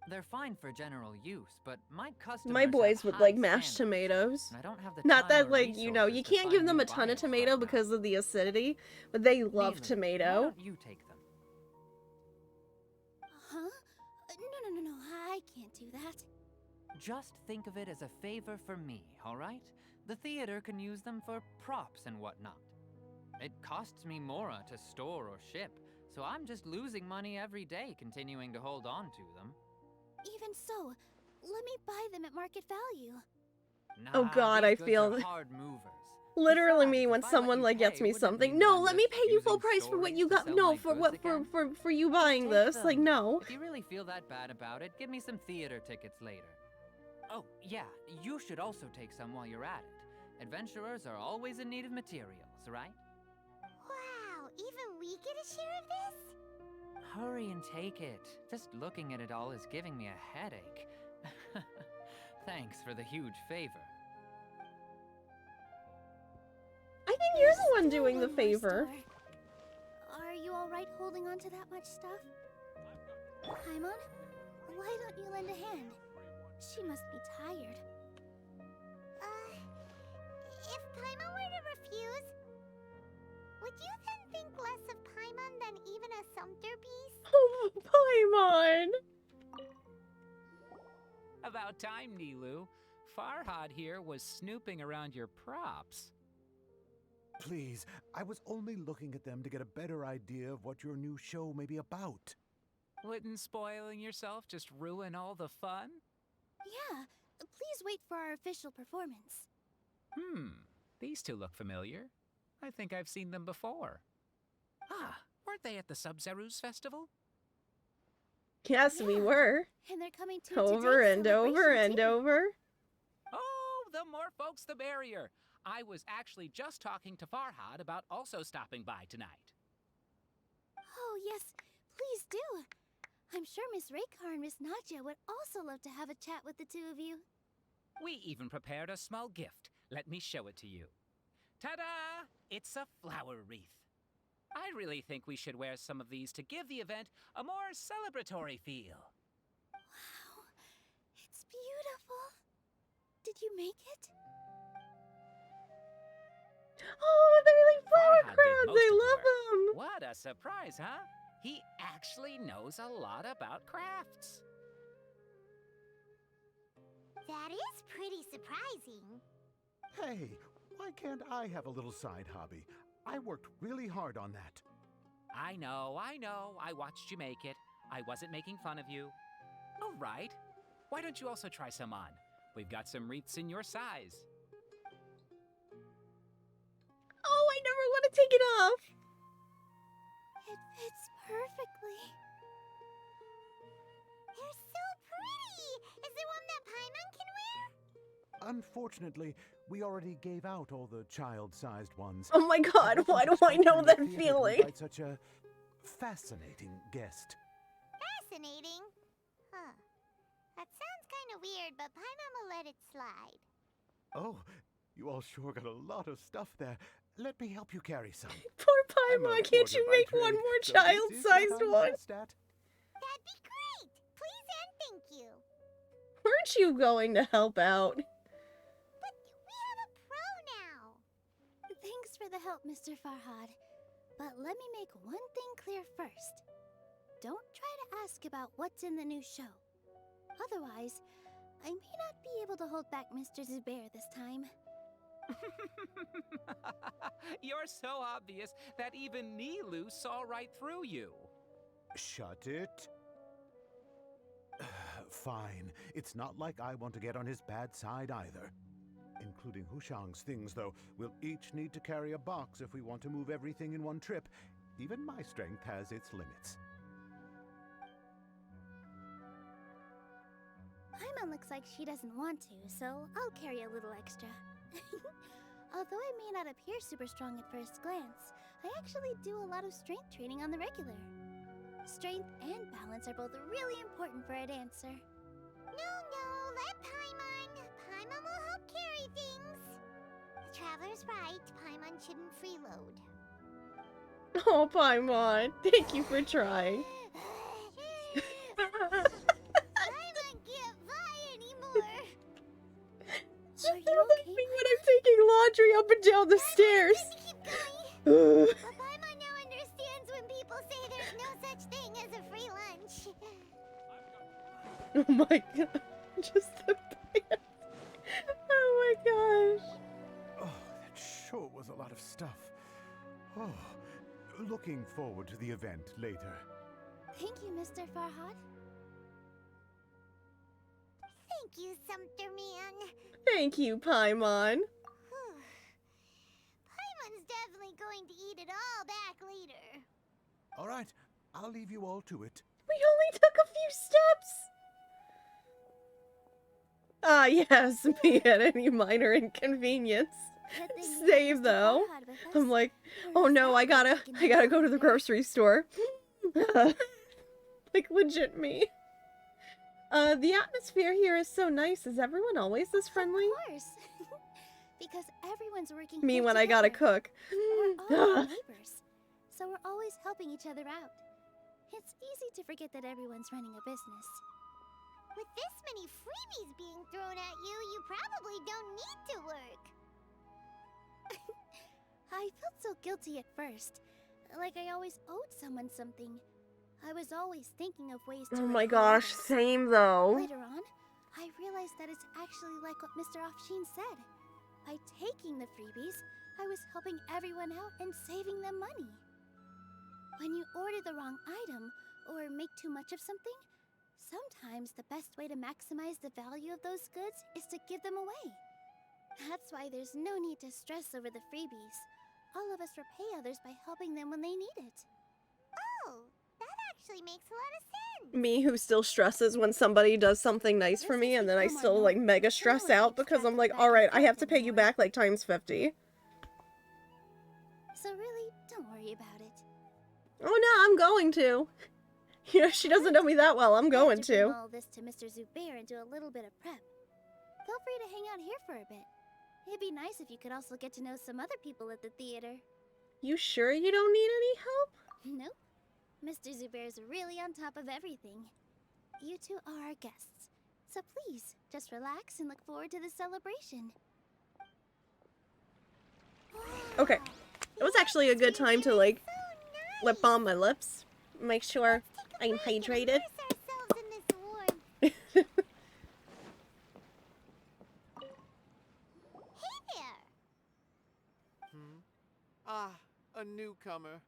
They're fine for general use, but my customers My boys have would high like mashed standards, tomatoes. and I don't have the Not time that, or like, you know, you resources to can't give find them new a ton of buyers tomato right now. because of the acidity, but they love Why tomato. don't you take them? Huh? No, I can't do that. Just think of it as a favor for me, all right? The theater can use them for props and whatnot. It costs me Mora to store or ship, so I'm just losing money every day continuing to hold on to them. Even so, let me buy them at market value. Oh Nah, god, these I goods feel are hard movers. literally me Besides, when if I let someone you like gets pay, me wouldn't it something. mean No, that I'm let me just pay you full using price for what stories you to got. sell No, my for goods what again? for you buying Take this. Like them. no. If you really feel that bad about it, give me some theater tickets later. Oh, yeah, you should also take some while you're at it. Adventurers are always in need of materials, right? Wow, even we get a share of this? Hurry and take it. Just looking at it all is giving me a headache. Thanks for the huge favor. I think you're the one doing the favor. Are you alright holding on to that much stuff? Paimon, why don't you lend a hand? She must be tired. If Paimon were to refuse, would you then think less of Paimon than even a sumpter beast? Oh, Paimon! About time, Nilou. Farhad here was snooping around your props. Please, I was only looking at them to get a better idea of what your new show may be about. Wouldn't spoiling yourself just ruin all the fun? Yeah, please wait for our official performance. These two look familiar. I think I've seen them before. Ah, weren't they at the Sub-Zerus festival? Yes, we were. And they're coming to Over and over and over. Oh, the more folks the merrier. I was actually just talking to Farhad about also stopping by tonight. Oh, yes, please do. I'm sure Miss Raykar and Miss Nadja would also love to have a chat with the two of you. We even prepared a small gift. Let me show it to you. Ta-da! It's a flower wreath. I really think we should wear some of these to give the event a more celebratory feel. Wow, it's beautiful. Did you make it? Oh, they're like flower Farhad did crowns. most I of the love work. them. What a surprise, huh? He actually knows a lot about crafts. That is pretty surprising. Hey, why can't I have a little side hobby? I worked really hard on that. I know. I watched you make it. I wasn't making fun of you. All right. Why don't you also try some on? We've got some wreaths in your size. Oh, I never want to take it off. It fits perfectly. They're so pretty! Is there one that Paimon can wear? Unfortunately, we already gave out all the child-sized ones. Oh my god, why do I know that feeling? Invite such a fascinating guest. Fascinating? Huh. That sounds kind of weird, but Paimon will let it slide. Oh, you all sure got a lot of stuff there. Let me help you carry some. Poor Paimon, can't you make one more child-sized one? That'd be great! Please and thank you. Weren't you going to help out? But we have a pro now. Thanks for the help, Mr. Farhad. But let me make one thing clear first. Don't try to ask about what's in the new show. Otherwise, I may not be able to hold back Mr. Zubair this time. You're so obvious that even Nilou saw right through you. Shut it. Fine. It's not like I want to get on his bad side either. Including Hushang's things, though. We'll each need to carry a box if we want to move everything in one trip. Even my strength has its limits. Paimon looks like she doesn't want to, so I'll carry a little extra. Although I may not appear super strong at first glance, I actually do a lot of strength training on the regular. Strength and balance are both really important for a dancer. No, let Paimon. Paimon will help carry things. The Traveler's right. Paimon shouldn't freeload. Oh, Paimon, thank you for trying. Paimon can't fly anymore. Are you okay? When I'm taking laundry up and down the stairs. But Paimon now understands when people say there's no such thing as a free lunch. Oh my god, just the pants. Oh my gosh. Oh, that sure was a lot of stuff. Oh, looking forward to the event later. Thank you, Mr. Farhad. Thank you, Sumpter Man. Thank you, Paimon. Paimon's definitely going to eat it all back later. All right, I'll leave you all to it. We only took a few steps. Ah, yes, me at any minor inconvenience. Save though. I'm like, oh no, I gotta go to the grocery store. Like legit me. The atmosphere here is so nice. Is everyone always this friendly? Of course. Because everyone's working Me here when I gotta together. cook. We're all neighbors, so we're always helping each other out. It's easy to forget that everyone's running a business. With this many freebies being thrown at you, you probably don't need to work. I felt so guilty at first, Like I always owed someone something. I was always thinking of ways to Oh my repay gosh, others. same though. Later on, I realized that it's actually like what Mr. Afshin said. By taking the freebies, I was helping everyone out and saving them money. When you order the wrong item or make too much of something, sometimes the best way to maximize the value of those goods is to give them away. That's why there's no need to stress over the freebies. All of us repay others by helping them when they need it. Oh, that actually makes a lot of sense. Me who still stresses when somebody does something nice for me and then I still like mega stress out because I'm like, alright, I have to pay you back like times 50. So really, don't worry about it. Oh no, I'm going to. You know, she doesn't know me that well, I'm going After bring to. all this to Mr. Zubair and do a little bit of prep. Feel free to hang out here for a bit. It'd be nice if you could also get to know some other people at the theater. You sure you don't need any help? Nope. Mr. Zubair's really on top of everything. You two are our guests. So please, just relax and look forward to the celebration. Okay. It was actually a good time to like lip balm my lips. Make sure I'm hydrated. Hey there! Ah, a newcomer.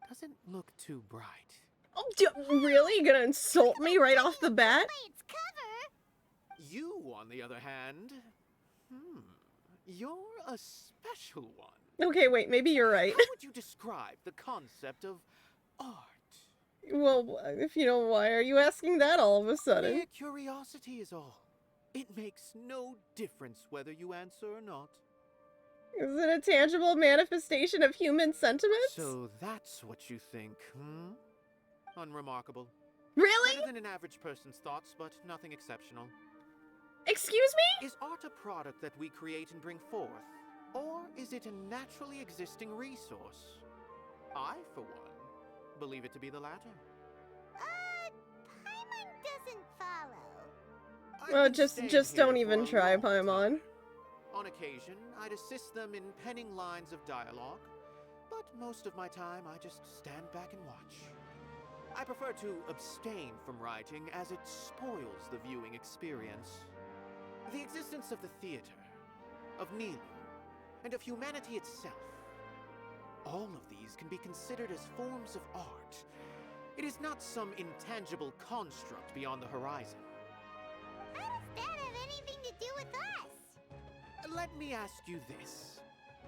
Doesn't look too bright. Oh, really? You gonna insult me right off the bat? You, on the other hand, you're a special one. Okay, wait, maybe you're right. How would you describe the concept of art? Well, if you know why are you asking that all of a sudden? Mere curiosity is all. It makes no difference whether you answer or not. Is it a tangible manifestation of human sentiments? So that's what you think, Unremarkable. Really? Better than an average person's thoughts, but nothing exceptional. Excuse me? Is art a product that we create and bring forth? Or is it a naturally existing resource? I, for one, believe it to be the latter. Paimon doesn't follow. Well, just don't even try, Paimon. On occasion, I'd assist them in penning lines of dialogue, but most of my time I just stand back and watch. I prefer to abstain from writing as it spoils the viewing experience. The existence of the theater, of Nilou, and of humanity itself. All of these can be considered as forms of art. It is not some intangible construct beyond the horizon. How does that have anything to do with us? Let me ask you this.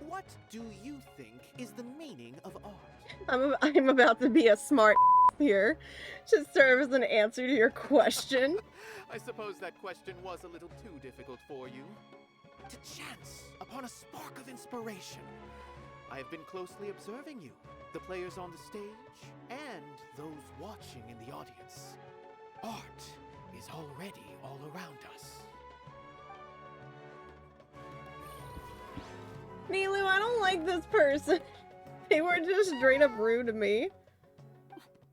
What do you think is the meaning of art? I'm about to be a smart here to serve as an answer to your question. I suppose that question was a little too difficult for you. To chance upon a spark of inspiration. I have been closely observing you, the players on the stage, and those watching in the audience. Art is already all around us. Nilou, I don't like this person. They were just straight up rude to me.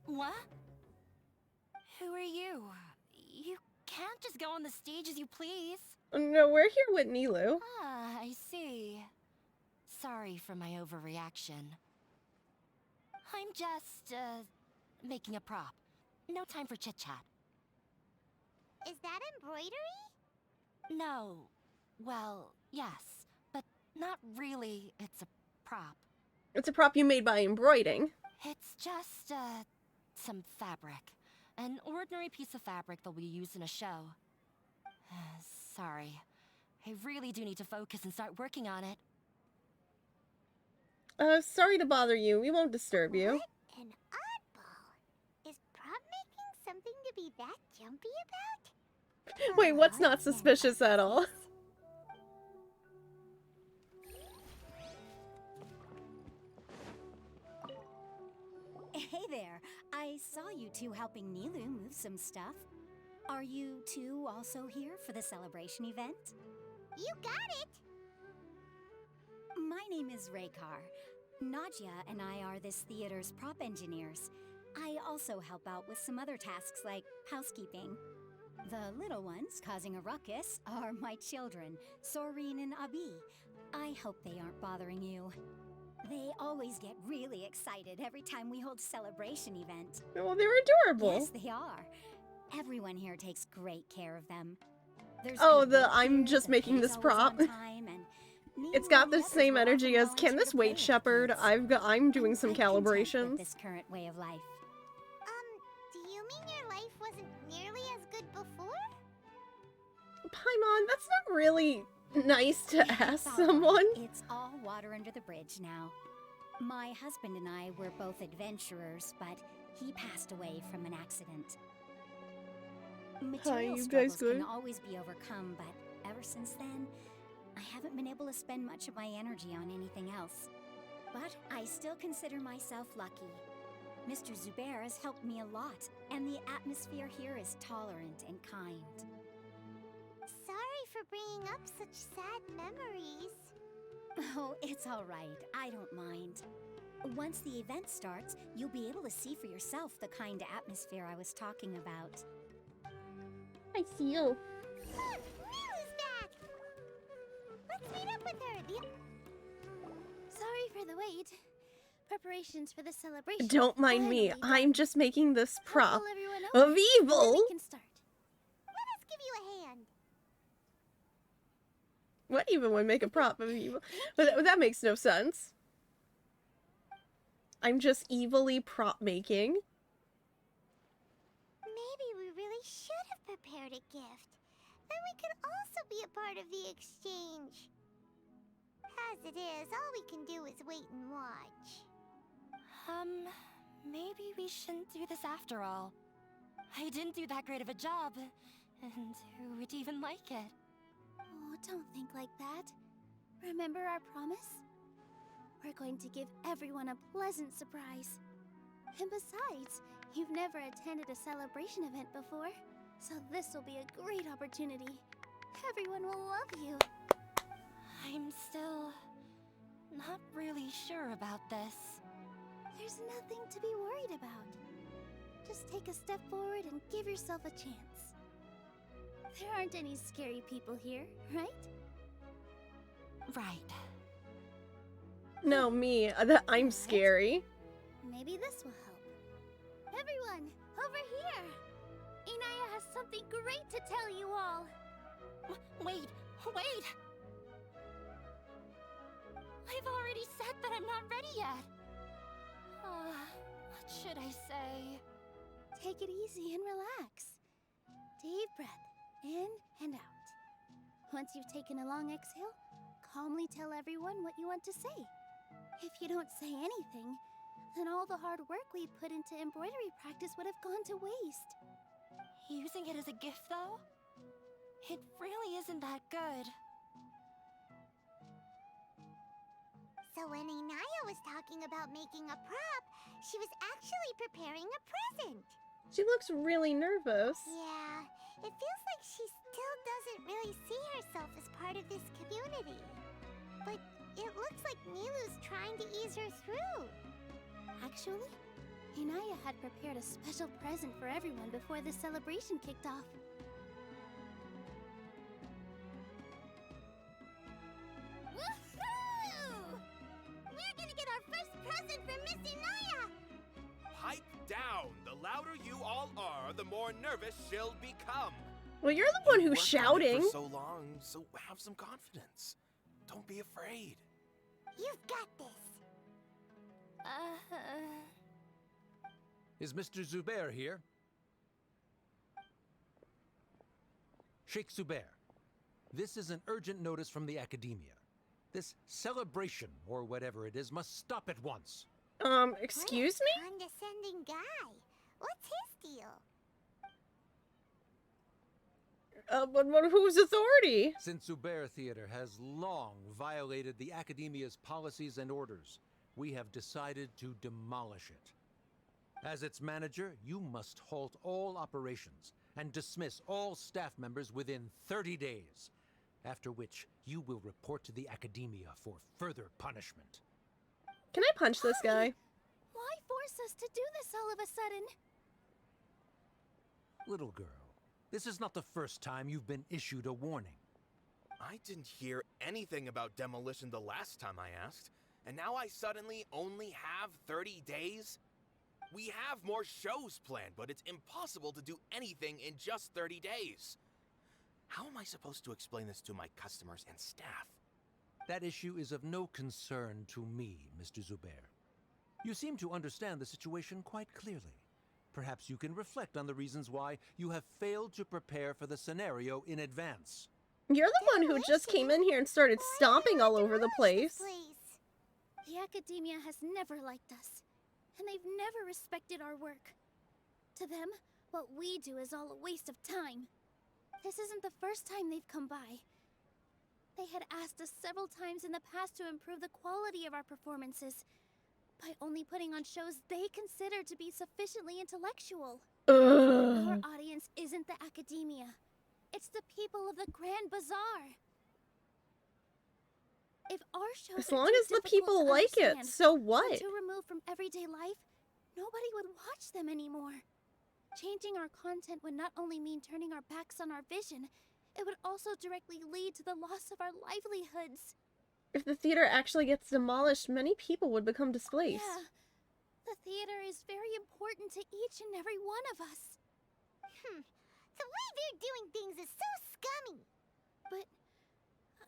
What? Who are you? You can't just go on the stage as you please. No, we're here with Nilou. Ah, I see. Sorry for my overreaction. I'm just, making a prop. No time for chit-chat. Is that embroidery? No. Well, yes, but not really. It's a prop. It's a prop you made by embroidering. It's just, some fabric. An ordinary piece of fabric that we use in a show. Sorry. I really do need to focus and start working on it. Sorry to bother you. We won't disturb you. What an oddball. Is prop making something to be that jumpy about? Wait, what's not suspicious at all? Hey there. I saw you two helping Nilou move some stuff. Are you two also here for the celebration event? You got it! My name is Raykar. Nadia and I are this theater's prop engineers. I also help out with some other tasks like housekeeping. The little ones causing a ruckus are my children, Soreen and Abi. I hope they aren't bothering you. They always get really excited every time we hold a celebration event. Oh, they're adorable. Yes, they are. Everyone here takes great care of them. There's Oh, good work I'm here, just the making pay's this always prop. on time, and It's Nilou got and the others same will energy often as, can volunteer this to wait, play with Shepherd? kids. I'm doing some quite content calibrations. with this current way of life. Do you mean your life wasn't nearly as good before? Paimon, that's not really nice to It's ask all right. someone. It's all water under the bridge now. My husband and I were both adventurers, but he passed away from an accident. Material you struggles guys good? can always be overcome, but ever since then, I haven't been able to spend much of my energy on anything else. But I still consider myself lucky. Mr. Zubair has helped me a lot, and the atmosphere here is tolerant and kind. Sorry for bringing up such sad memories. Oh, it's all right. I don't mind. Once the event starts, you'll be able to see for yourself the kind of atmosphere I was talking about. I see you. Nilou's back! Let's meet up with her. Sorry for the wait. Preparations for the celebration. Don't mind me. finally I'm done. just making this prop Pull everyone of over, and then evil. we can start. Let us give you a hand. What even would make a prop of evil? But that makes no sense. I'm just evilly prop making. Maybe we really should have prepared a gift. Then we could also be a part of the exchange. As it is, all we can do is wait and watch. Maybe we shouldn't do this after all. I didn't do that great of a job, and who would even like it? Oh, don't think like that. Remember our promise? We're going to give everyone a pleasant surprise. And besides, you've never attended a celebration event before, so this will be a great opportunity. Everyone will love you. I'm still not really sure about this. There's nothing to be worried about. Just take a step forward and give yourself a chance. There aren't any scary people here, right? Right. No, me. I'm scary. Maybe this will help. Everyone, over here! Inaya has something great to tell you all. Wait! I've already said that I'm not ready yet. What should I say? Take it easy and relax. Deep breath, in and out. Once you've taken a long exhale, calmly tell everyone what you want to say. If you don't say anything, then all the hard work we put into embroidery practice would have gone to waste. Using it as a gift, though? It really isn't that good. So when Inaya was talking about making a prop, she was actually preparing a present. She looks really nervous. Yeah, it feels like she still doesn't really see herself as part of this community. But it looks like Nilou's trying to ease her through. Actually, Inaya had prepared a special present for everyone before the celebration kicked off. Woohoo! We're gonna get our first present from Miss Inaya! Pipe down! The louder you all are, the more nervous she'll become. Well, you're the one You who's worked on it shouting. for so long, so have some confidence. Don't be afraid. You've got this. Is Mr. Zubair here? Sheikh Zubair, this is an urgent notice from the Academia. This celebration, or whatever it is, must stop at once. Excuse me? Condescending guy. What's his deal? But whose authority? Since Zubair Theater has long violated the Academia's policies and orders, we have decided to demolish it. As its manager, you must halt all operations and dismiss all staff members within 30 days, after which you will report to the Academia for further punishment. Can I punch this guy? Why force us to do this all of a sudden? Little girl, this is not the first time you've been issued a warning. I didn't hear anything about demolition the last time I asked, And now I suddenly only have 30 days? We have more shows planned, but it's impossible to do anything in just 30 days. How am I supposed to explain this to my customers and staff? That issue is of no concern to me, Mr. Zubair. You seem to understand the situation quite clearly. Perhaps you can reflect on the reasons why you have failed to prepare for the scenario in advance. You're the one who just came in here and started stomping all over the place. The academia has never liked us, and they've never respected our work. To them, what we do is all a waste of time. This isn't the first time they've come by. They had asked us several times in the past to improve the quality of our performances by only putting on shows they consider to be sufficiently intellectual. Our audience isn't the academia. It's the people of the Grand Bazaar. If our shows As long as the people like it, so what? Too removed from everyday life, nobody would watch them anymore. Changing our content would not only mean turning our backs on our vision, it would also directly lead to the loss of our livelihoods. If the theater actually gets demolished, many people would become displaced. Yeah, the theater is very important to each and every one of us. The way they're doing things is so scummy. But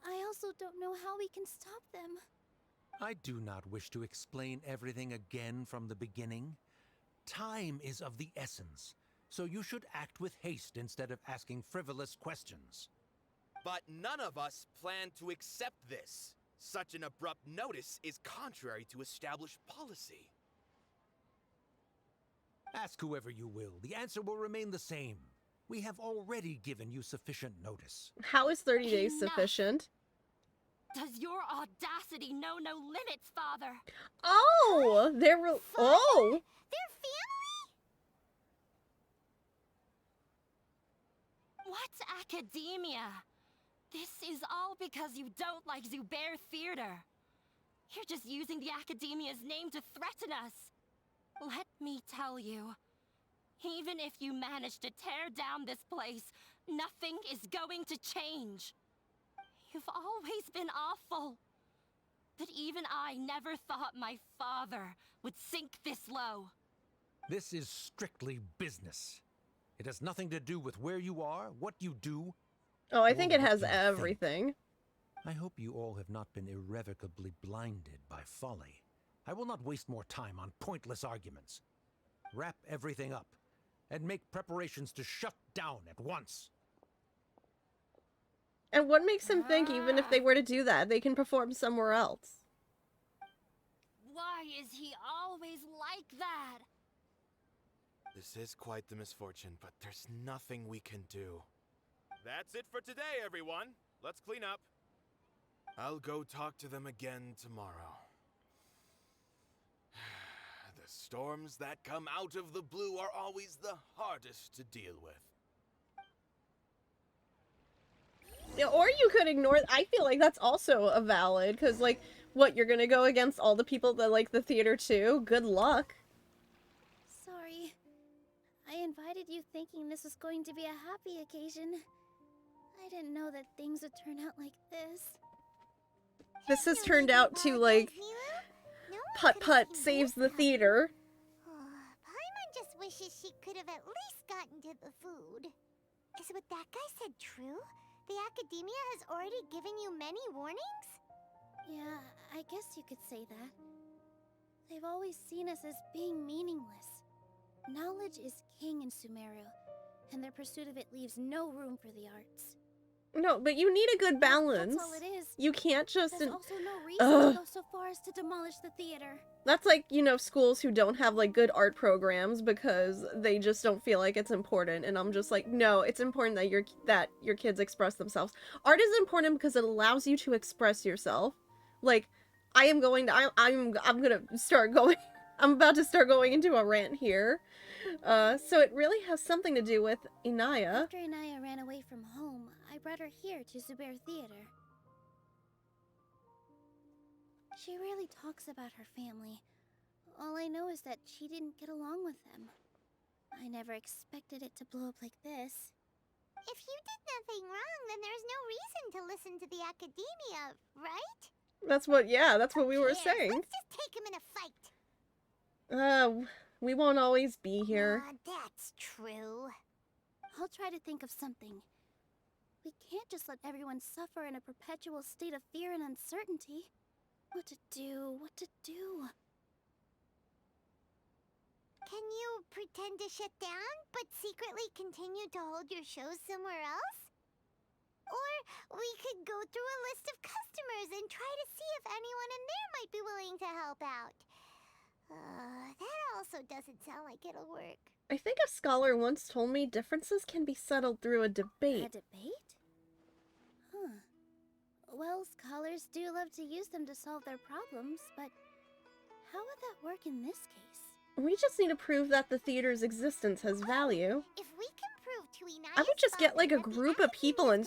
I also don't know how we can stop them. I do not wish to explain everything again from the beginning. Time is of the essence, so you should act with haste instead of asking frivolous questions. But none of us plan to accept this. Such an abrupt notice is contrary to established policy. Ask whoever you will. The answer will remain the same. We have already given you sufficient notice. How is 30 days Enough. sufficient? Does your audacity know no limits, Father? Oh, they're oh. They're family? What's academia? This is all because you don't like Zubair Theater. You're just using the academia's name to threaten us. Let me tell you, even if you manage to tear down this place, nothing is going to change. You've always been awful. But even I never thought my father would sink this low. This is strictly business. It has nothing to do with where you are, what you do. Oh, I think it or what has you think. everything. I hope you all have not been irrevocably blinded by folly. I will not waste more time on pointless arguments. Wrap everything up, and make preparations to shut down at once. And what makes them think even if they were to do that, they can perform somewhere else? Why is he always like that? This is quite the misfortune, but there's nothing we can do. That's it for today, everyone. Let's clean up. I'll go talk to them again tomorrow. The storms that come out of the blue are always the hardest to deal with. Yeah, or you could ignore. I feel like that's also a valid, because, like, what, you're gonna go against all the people that like the theater too? Good luck. Sorry. I invited you thinking this was going to be a happy occasion. I didn't know that things would turn out like this. This has turned out to, like, Putt-Putt saves the theater. Paimon just wishes she could have at least gotten to the food. Is what that guy said true? The academia has already given you many warnings? Yeah, I guess you could say that. They've always seen us as being meaningless. Knowledge is king in Sumeru, and their pursuit of it leaves no room for the arts. No, but you need a good balance. That's all it is. You can't just... There's also no reason to go so far as to demolish the theater. That's like, you know, schools who don't have, like, good art programs because they just don't feel like it's important. And I'm just like, no, it's important that your kids express themselves. Art is important because it allows you to express yourself. Like, I'm about to start going into a rant here. So it really has something to do with Inaya. After Inaya ran away from home, I brought her here to Zubair Theater. She rarely talks about her family. All I know is that she didn't get along with them. I never expected it to blow up like this. If you did nothing wrong, then there's no reason to listen to the academia, right? That's what we were saying. Let's just take him in a fight. We won't always be here. That's true. I'll try to think of something. We can't just let everyone suffer in a perpetual state of fear and uncertainty. What to do? Can you pretend to shut down, but secretly continue to hold your shows somewhere else? Or we could go through a list of customers and try to see if anyone in there might be willing to help out. That also doesn't sound like it'll work. I think a scholar once told me differences can be settled through a debate. A debate? Huh. Well, scholars do love to use them to solve their problems, but how would that work in this case? We just need to prove that the theater's existence has value. If we can prove to Inaya's I would just get like a group of people and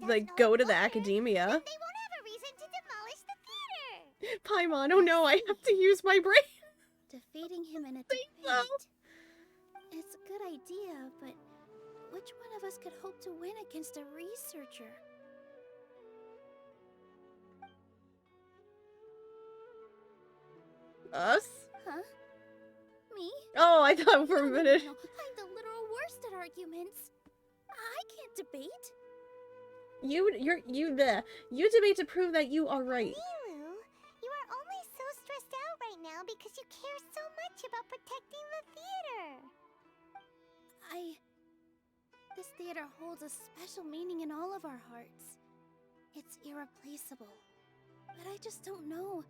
like go to the academia. they won't have a reason to demolish the theater. Paimon, oh no, I have to use my brain. Defeating him in a debate. It's a good idea, but which one of us could hope to win against a researcher? Us? Huh? Me? Oh, I thought for a minute. No, I'm the literal worst at arguments. I can't debate. You debate to prove that you are right. Nilou, you are only so stressed out right now because you care so much about protecting the theater. This theater holds a special meaning in all of our hearts. It's irreplaceable. But I just don't know.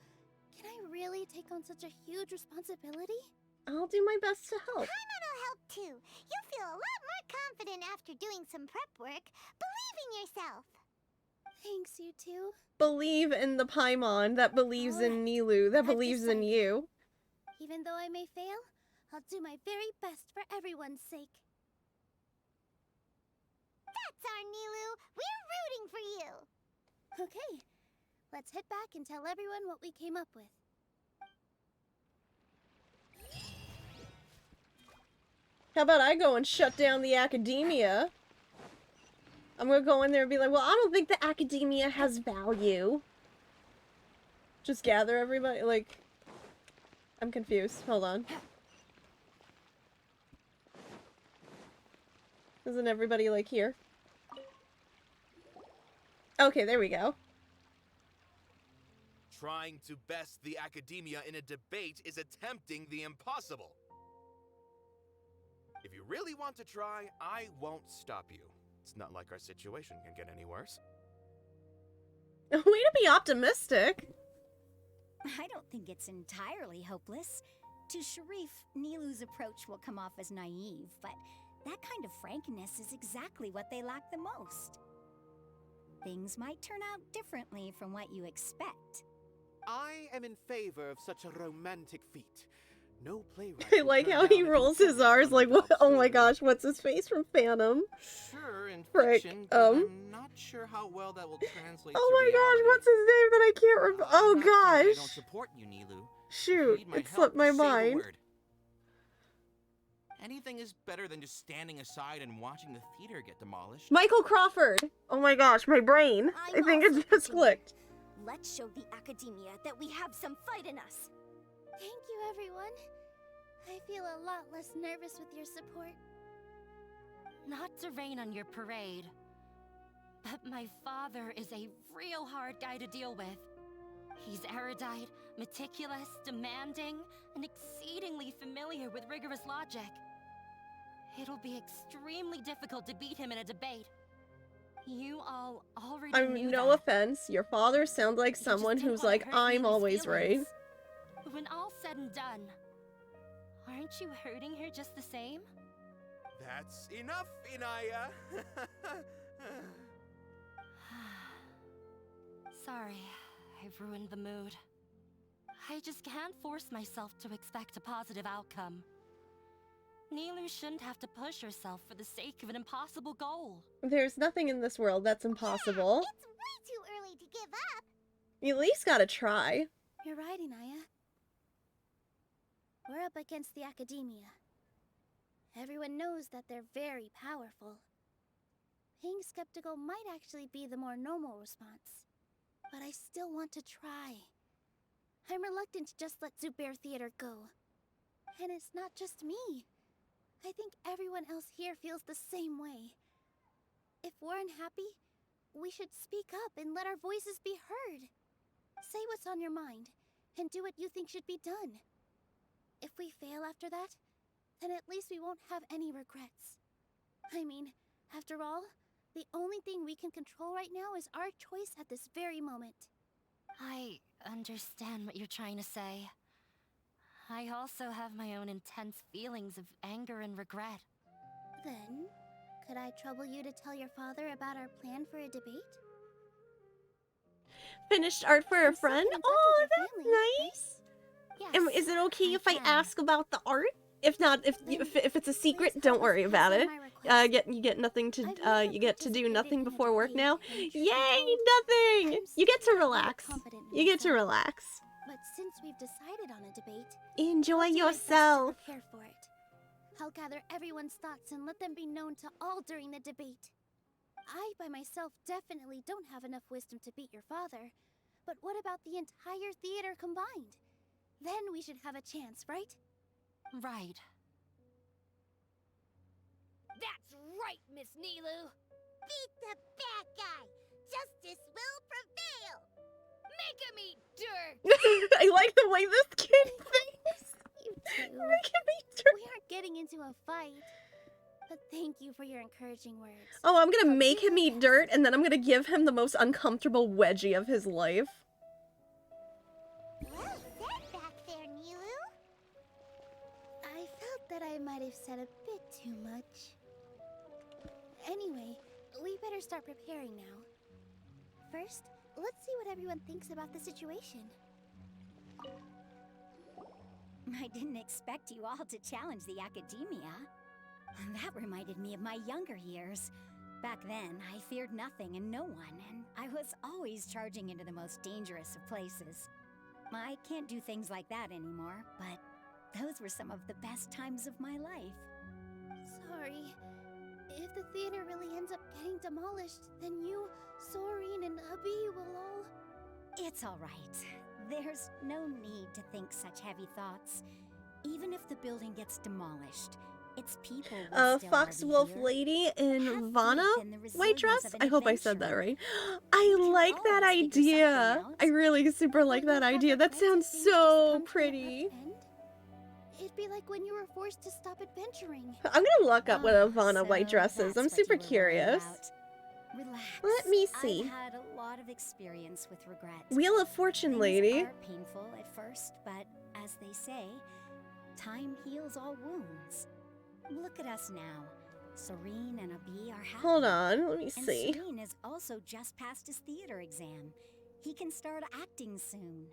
Can I really take on such a huge responsibility? I'll do my best to help. Paimon will help too. You'll feel a lot more confident after doing some prep work. Believe in yourself. Thanks, you two. Believe in the Paimon that believes in Nilou, that believes in you. Even though I may fail, I'll do my very best for everyone's sake. That's our Nilou. We're rooting for you. Okay, let's head back and tell everyone what we came up with. How about I go and shut down the academia? I'm gonna go in there and be like, well, I don't think the academia has value. Just gather everybody, like... I'm confused. Hold on. Isn't everybody, like, here? Okay, there we go. Trying to best the academia in a debate is attempting the impossible. If you really want to try, I won't stop you. It's not like our situation can get any worse. Way to be optimistic. I don't think it's entirely hopeless. To Sharif, Nilou's approach will come off as naive, but that kind of frankness is exactly what they lack the most. Things might turn out differently from what you expect. I am in favor of such a romantic feat. No playwright. I like how he rolls his R's like, what? Oh my gosh, what's his face from Phantom? Sure, in Frick. fiction, but I'm not sure how well that will translate Oh to my reality. gosh, what's his name that I can't remember? Oh I'm not saying I gosh. don't support you, Nilou. Shoot, Need my it help, slipped my say the mind. word. Anything is better than just standing aside and watching the theater get demolished. Michael Crawford! Oh my gosh, my brain. I think it just clicked. Let's show the academia that we have some fight in us. Thank you, everyone. I feel a lot less nervous with your support. Not to rain on your parade, but my father is a real hard guy to deal with. He's erudite, meticulous, demanding, and exceedingly familiar with rigorous logic. It'll be extremely difficult to beat him in a debate. You all already knew No that. offense, your father sounds like someone didn't who's wanna like, hurt I'm Nilou's always right. feelings. But when all's said and done, aren't you hurting her just the same? That's enough, Inaya. Sorry, I've ruined the mood. I just can't force myself to expect a positive outcome. Nilou shouldn't have to push herself for the sake of an impossible goal. There's nothing in this world that's impossible. It's way too early to give up. You at least gotta try. You're right, Inaya. We're up against the academia. Everyone knows that they're very powerful. Being skeptical might actually be the more normal response. but I still want to try. I'm reluctant to just let Zubair Theater go. And it's not just me. I think everyone else here feels the same way. If we're unhappy, we should speak up and let our voices be heard. Say what's on your mind, and do what you think should be done. If we fail after that, then at least we won't have any regrets. I mean, after all, the only thing we can control right now is our choice at this very moment. I understand what you're trying to say. I also have my own intense feelings of anger and regret. Then, could I trouble you to tell your father about our plan for a debate? Finished art for a friend? Oh, that's nice. Yes, Is it okay if I ask about the art? If not, if it's a secret, don't worry about it. You get nothing to you get to do nothing before work now. Yay, nothing! You get to relax. You get to relax. But since we've decided on a debate, Enjoy I'll do my best to yourself. prepare for it. I'll gather everyone's thoughts and let them be known to all during the debate. I, by myself, definitely don't have enough wisdom to beat your father. But what about the entire theater combined? Then we should have a chance, right? Right. That's right, Miss Nilou. Beat the bad guy. Justice will prevail. Make him eat dirt. I like the way this kid thinks. You too. Make him eat dirt. We aren't getting into a fight. But thank you for your encouraging words. Oh, I'm gonna make him eat dirt, and then I'm gonna give him the most uncomfortable wedgie of his life. Well said back there, Nilou. I felt that I might have said a bit too much. Anyway, we better start preparing now. First, let's see what everyone thinks about the situation. I didn't expect you all to challenge the academia. That reminded me of my younger years. Back then, I feared nothing and no one, and I was always charging into the most dangerous of places. I can't do things like that anymore, but those were some of the best times of my life. Sorry. If the theater really ends up getting demolished, then you, Soren, and Abi will all... It's all right. There's no need to think such heavy thoughts. Even if the building gets demolished, its people will still Fox already Wolf here. Lady in Vanna in the white dress? resilience of an I hope I said that adventurer. right. I like that always figure idea. something out. I really super like that idea. That sounds so pretty. It'd be like when you were forced to stop adventuring. I'm gonna look up what a Vanna So white dress is. that's I'm what super you were worried curious. about. Relax. Let me see. I've had a lot of experience with regret. Wheel of Fortune Things Lady. are painful at first, but as they say, time heals all wounds. Look at us now. Serene and Abi are happy. Hold on, let me And see. Serene has also just passed his theater exam. He can start acting soon.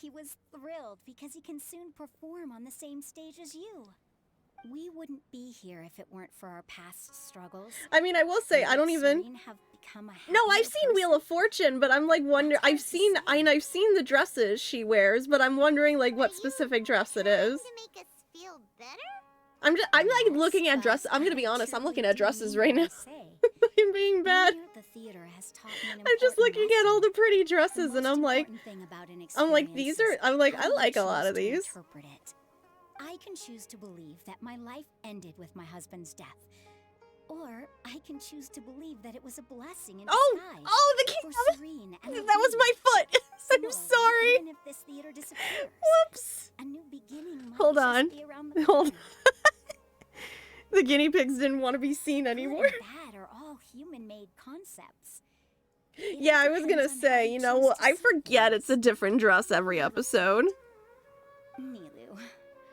He was thrilled because he can soon perform on the same stage as you. We wouldn't be here if it weren't for our past struggles. I mean, I will say, I don't even... Serene have become a No, I've happier seen Wheel of Fortune, but I'm like I've seen the dresses she wears, but I'm wondering like what specific dress it is. To make us feel better? I'm like looking at dresses. I'm gonna be honest, I'm looking at dresses right now. I'm being bad. The theater has taught me an I'm just important looking at all the pretty dresses, The and I'm most like, important thing about an these experience are. is I'm like, how I you like a lot choose of to these. interpret it. I can choose to believe that my life ended with my husband's death. Or I can choose to believe that it was a blessing in disguise. Oh, the for Serene and that was my foot. I'm sorry. Even if this theater disappears, Whoops. a new beginning might Hold just on. be around the Hold. corner. The guinea pigs didn't want to be seen anymore. Good and bad are all human-made concepts. Yeah, I was gonna say, you know, I forget it's a different dress every episode. Nilou.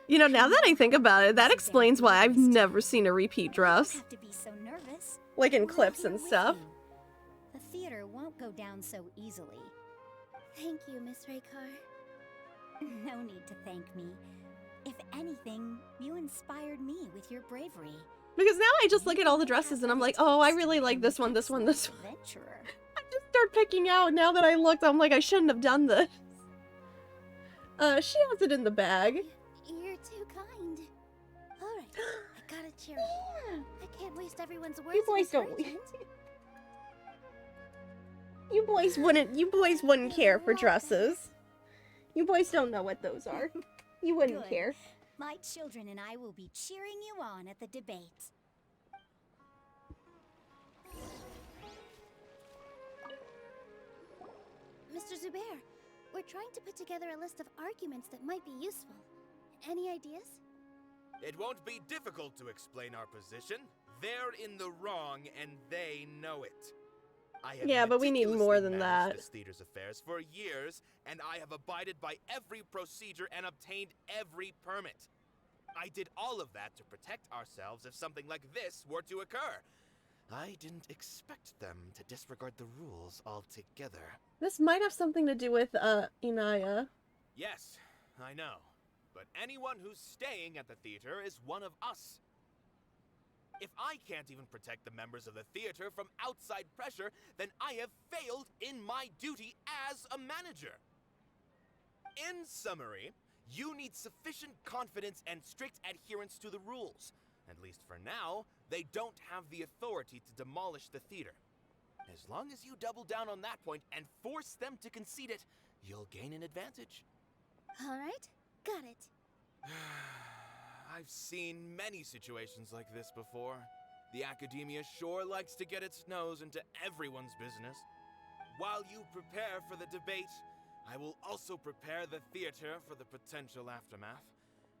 You know, now that I think about it, that explains why I've never seen a repeat dress. Have to be so nervous. Like in We're clips here and with stuff. you. The theater won't go down so easily. Thank you, Miss Raykar. No need to thank me. If anything, you inspired me with your bravery. Because now I just look at all the dresses and I'm like, oh, I really like this one, this one, this one. Adventurer. I just start picking out. Now that I looked, I'm like, I shouldn't have done this. She has it in the bag. You're too kind. Alright, I gotta cheer up. I can't waste everyone's words. boys of don't encouragement. You boys wouldn't care for dresses. You boys don't know what those are. You wouldn't Good. care. My children and I will be cheering you on at the debate. Mr. Zubair, we're trying to put together a list of arguments that might be useful. Any ideas? It won't be difficult to explain our position. They're in the wrong, and they know it. I have Yeah, but we need more than meticulously that. managed this theater's affairs for years, and I have abided by every procedure and obtained every permit. I did all of that to protect ourselves if something like this were to occur. I didn't expect them to disregard the rules altogether. This might have something to do with Inaya. Yes, I know. But anyone who's staying at the theater is one of us. If I can't even protect the members of the theater from outside pressure, then I have failed in my duty as a manager. In summary, you need sufficient confidence and strict adherence to the rules. At least for now, they don't have the authority to demolish the theater. As long as you double down on that point and force them to concede it, you'll gain an advantage. Alright, got it. I've seen many situations like this before. The academia sure likes to get its nose into everyone's business. While you prepare for the debate, I will also prepare the theater for the potential aftermath.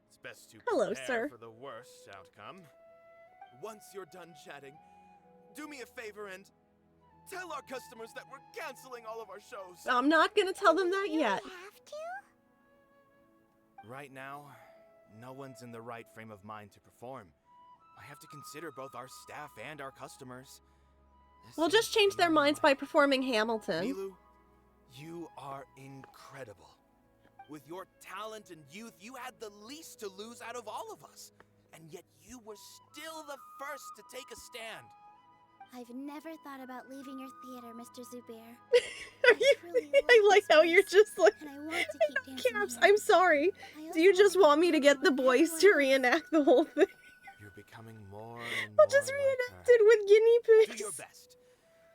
It's best to Hello, prepare sir. for the worst outcome. Once you're done chatting, do me a favor and tell our customers that we're canceling all of our shows. I'm not gonna tell them that yet. Have to? Right now, no one's in the right frame of mind to perform. I have to consider both our staff and our customers. We'll just change their minds by performing Hamilton. Nilou, you are incredible. With your talent and youth, you had the least to lose out of all of us. And yet you were still the first to take a stand. I've never thought about leaving your theater, Mr. Zubair. I like how you're just like, And I want to keep dancing Caps, here. I'm sorry. Do you just want me to get the boys to reenact the whole thing? You're becoming more and I'll more just like reenact it with guinea her. pigs. Do your best.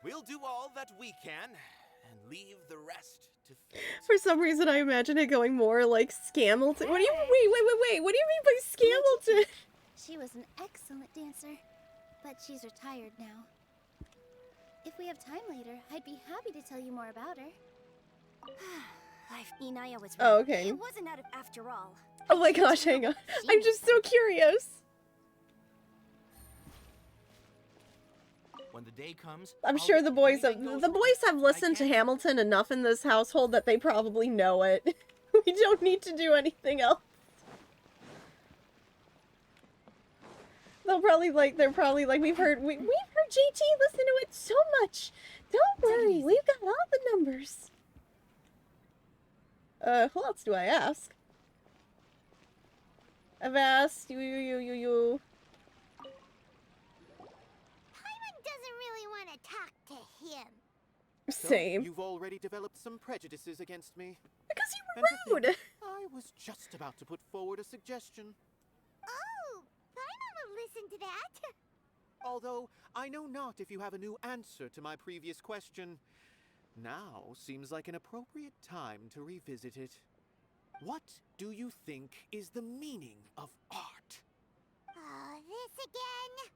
We'll do all that we can and leave the rest to fate. For some reason, I imagine it going more like Scamilton. What do you wait? What do you mean by Scamilton? She was an excellent dancer, but she's retired now. If we have time later, I'd be happy to tell you more about her. Inaya was Oh, right. okay. It wasn't out of after all. Oh my gosh, hang on. I'm just so curious. When the day comes, I'm sure the boys have listened to Hamilton enough in this household that they probably know it. We don't need to do anything else. They're probably like we've heard JT listen to it so much. Don't worry, we've got all the numbers. Who else do I ask? I've asked you. Paimon doesn't really want to talk to him. Same. So, you've already developed some prejudices against me. Because you And were to think, rude. I was just about to put forward a suggestion. Oh, Paimon will listen to that. Although, I know not if you have a new answer to my previous question. Now seems like an appropriate time to revisit it. What do you think is the meaning of art? Oh, this again?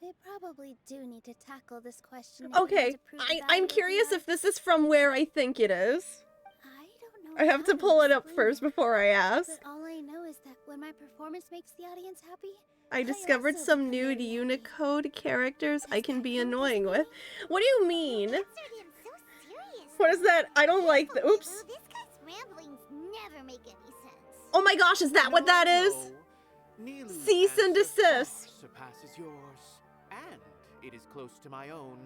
We probably do need to tackle this question. if we Okay, want to prove the value I'm of the curious art. if this is from where I think it is. I don't know. I have to how pull it up explain first before I ask. But all I know is that when my performance makes the audience happy, I discovered some new Unicode characters I can be annoying with. What do you mean? Answered him so seriously. What is that? I don't like the. Oops. This guy's ramblings never make any sense. Oh my gosh, is that what that is? Nilou's Cease and answer far desist. surpasses yours, and it is close to my own.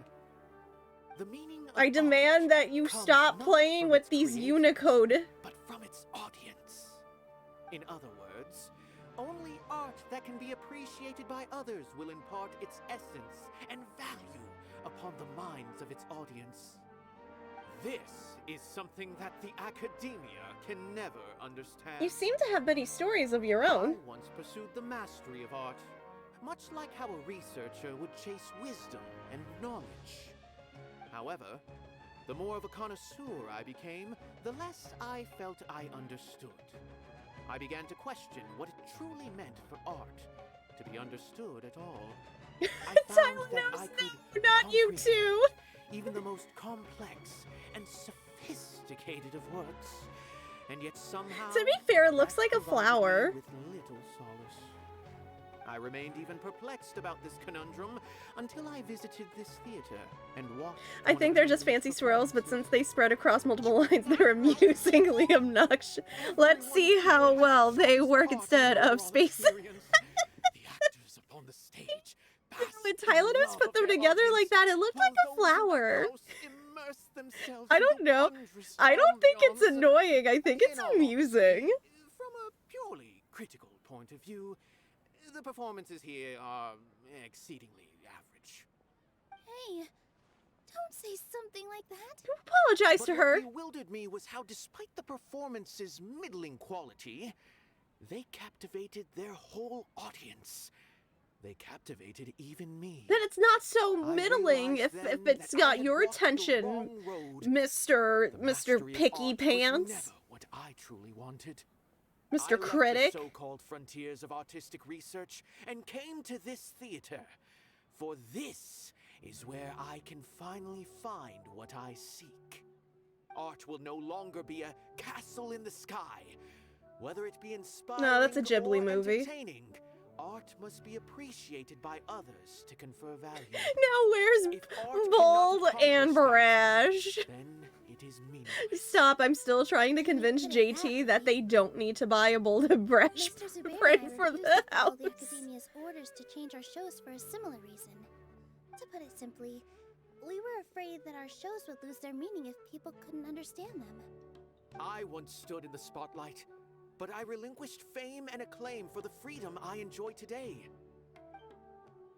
The meaning of I demand art that you comes stop not playing from with its these creators, Unicode. but from its audience. In other words, only art that can be appreciated by others will impart its essence and value upon the minds of its audience. This is something that the academia can never understand. You seem to have many stories of your own. I once pursued the mastery of art, much like how a researcher would chase wisdom and knowledge. However, The more of a connoisseur I became, the less I felt I understood. I began to question what it truly meant for art to be understood at all. I found that I could not you too. even the most complex and sophisticated of works, and yet somehow, To be fair, it looks like a provided me flower. with little solace. I remained even perplexed about this conundrum until I visited this theater and watched. I think they're just fancy swirls, but since they spread across multiple lines, they're amusingly obnoxious. Let's see how well they work instead of space. Upon the stage, When Tylenus put them together like that, it looked like a flower. I don't know. I don't think it's annoying. I think it's amusing. From a purely critical point of view, the performances here are exceedingly average. Hey, don't say something like that. Apologize to her. What bewildered me was how, despite the performance's middling quality, they captivated their whole audience. They captivated even me. Then it's not so middling if it's got your attention, Mr. Picky Pants. Never what I truly wanted. Mr. I left Critic. the so-called frontiers of artistic research and came to this theater. For this is where I can finally find what I seek. Art will no longer be a castle in the sky. Whether it be inspiring No, that's a Ghibli or movie. entertaining, art must be appreciated by others to confer value. Now where's Bold and Brash? Then it is meaningless. Stop, I'm still trying to convince JT that they don't need to buy a Bold and Brash print for the house. The Academia's orders to change our shows for a similar reason. To put it simply, we were afraid that our shows would lose their meaning if people couldn't understand them. I once stood in the spotlight, but I relinquished fame and acclaim for the freedom I enjoy today.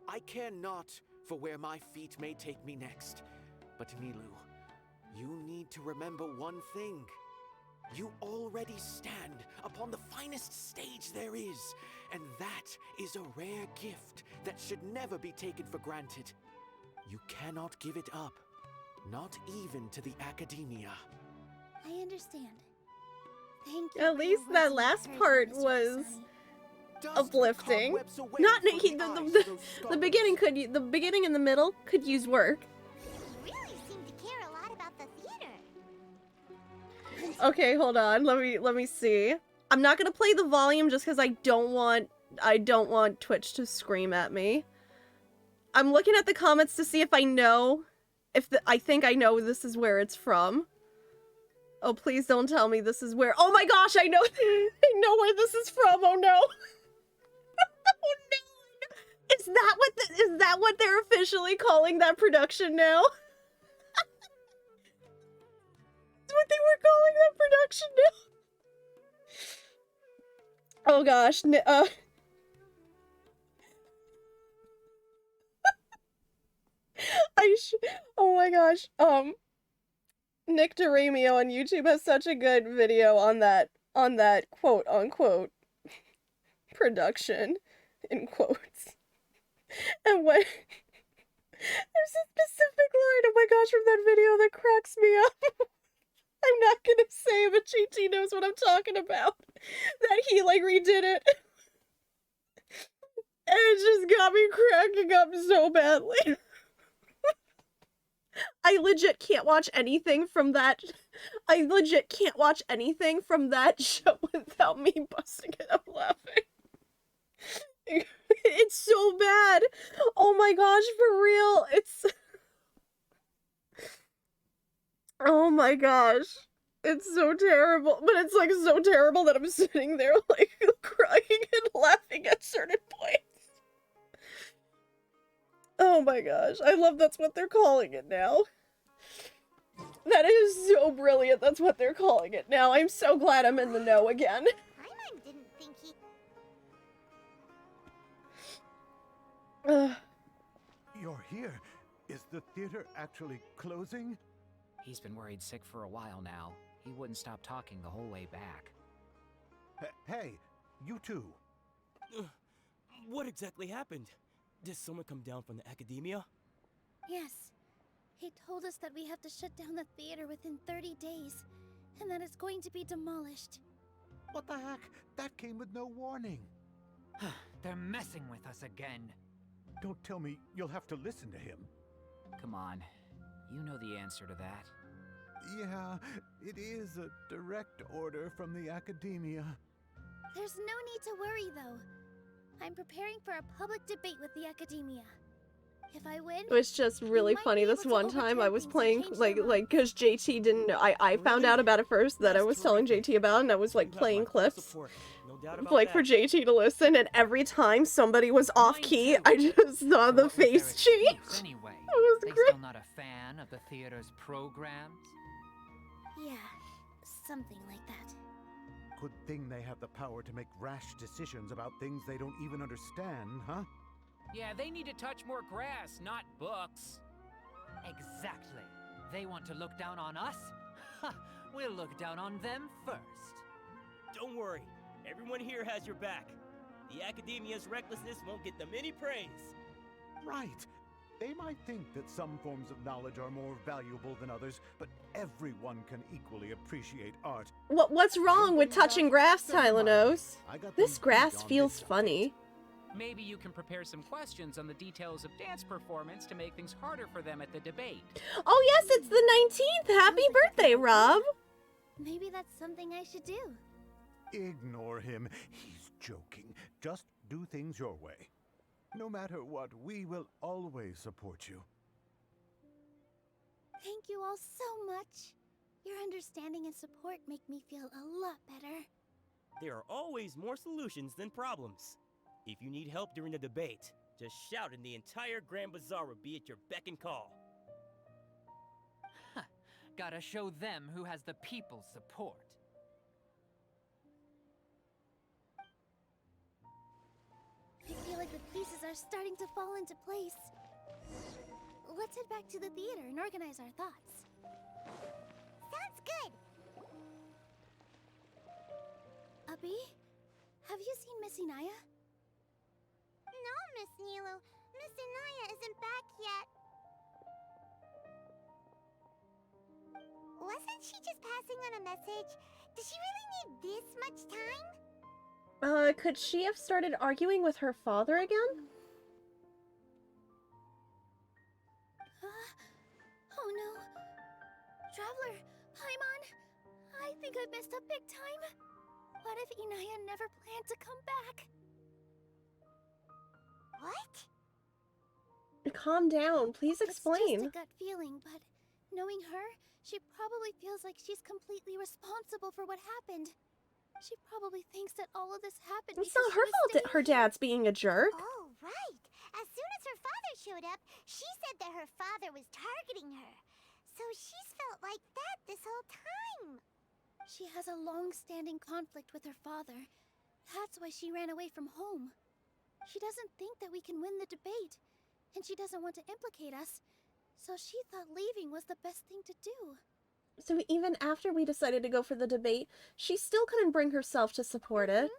I care not for where my feet may take me next, but Nilou, you need to remember one thing. You already stand upon the finest stage there is, and that is a rare gift that should never be taken for granted. You cannot give it up, not even to the Academia. I understand. Thank you. At least that last part was uplifting. Not the beginning the beginning and the middle could use work. You really seem to care a lot about the theater. Okay, hold on. Let me see. I'm not gonna play the volume just because I don't want Twitch to scream at me. I'm looking at the comments to see if I know I think I know this is where it's from. Oh, please don't tell me this is where. Oh my gosh, I know I know where this is from. Oh no. Oh no. Is that what they're officially calling that production now? That's what they were calling that production now. Oh gosh, oh my gosh, Nick DeRamio on YouTube has such a good video on that quote unquote production in quotes. And when there's a specific line, oh my gosh, from that video that cracks me up. I'm not gonna say, but GT knows what I'm talking about. That he like redid it. And it just got me cracking up so badly. I legit can't watch anything from that. I legit can't watch anything from that show without me busting it up laughing. It's so bad. Oh my gosh, for real. It's... Oh my gosh. It's so terrible. But it's like so terrible that I'm sitting there like crying and laughing at certain points. Oh my gosh. I love that's what they're calling it now. That is so brilliant. That's what they're calling it now. I'm so glad I'm in the know again. Paimon didn't think he... You're here. Is the theater actually closing? He's been worried sick for a while now. He wouldn't stop talking the whole way back. Hey, you two. What exactly happened? Did someone come down from the Academia? Yes. He told us that we have to shut down the theater within 30 days, and that it's going to be demolished. What the heck? That came with no warning. They're messing with us again. Don't tell me you'll have to listen to him. Come on. You know the answer to that. Yeah, it is a direct order from the academia. There's no need to worry, though. I'm preparing for a public debate with the academia. If I win, It was just really funny this one time I was playing, because JT didn't know, I found out about it first that I was telling JT about it, and I was, like, playing clips, like, for JT to listen, and every time somebody was off-key, I just saw the face change. Anyway, It was they great. still not a fan of the theater's programs? yeah, something like that. Good thing they have the power to make rash decisions about things they don't even understand, huh? Yeah, they need to touch more grass, not books. Exactly. They want to look down on us? Ha! We'll look down on them first. Don't worry, everyone here has your back. The academia's recklessness won't get them any praise. Right. They might think that some forms of knowledge are more valuable than others, but everyone can equally appreciate art. What's wrong with touching grass, Tylenose? This grass feels funny. Maybe you can prepare some questions on the details of dance performance to make things harder for them at the debate. Oh yes, it's the 19th! Happy birthday, Rob! Maybe that's something I should do. Ignore him. He's joking. Just do things your way. No matter what, we will always support you. Thank you all so much. Your understanding and support make me feel a lot better. There are always more solutions than problems. If you need help during the debate, just shout and the entire Grand Bazaar will be at your beck and call. Gotta show them who has the people's support. I feel like the pieces are starting to fall into place. Let's head back to the theater and organize our thoughts. Sounds good. Abby, have you seen Miss Inaya? No, Miss Nilou. Miss Inaya isn't back yet. Wasn't she just passing on a message? Does she really need this much time? Could she have started arguing with her father again? Oh no. Traveler, Paimon, I think I messed up big time. What if Inaya never planned to come back? What? Calm down, please explain. It's just a gut feeling, but knowing her, she probably feels like she's completely responsible for what happened. She probably thinks that all of this happened It's because not her fault that her dad's being a jerk. Oh, right. As soon as her father showed up, she said that her father was targeting her. So she's felt like that this whole time. She has a long-standing conflict with her father. That's why she ran away from home. She doesn't think that we can win the debate, and she doesn't want to implicate us. So she thought leaving was the best thing to do. So even after we decided to go for the debate, she still couldn't bring herself to support it.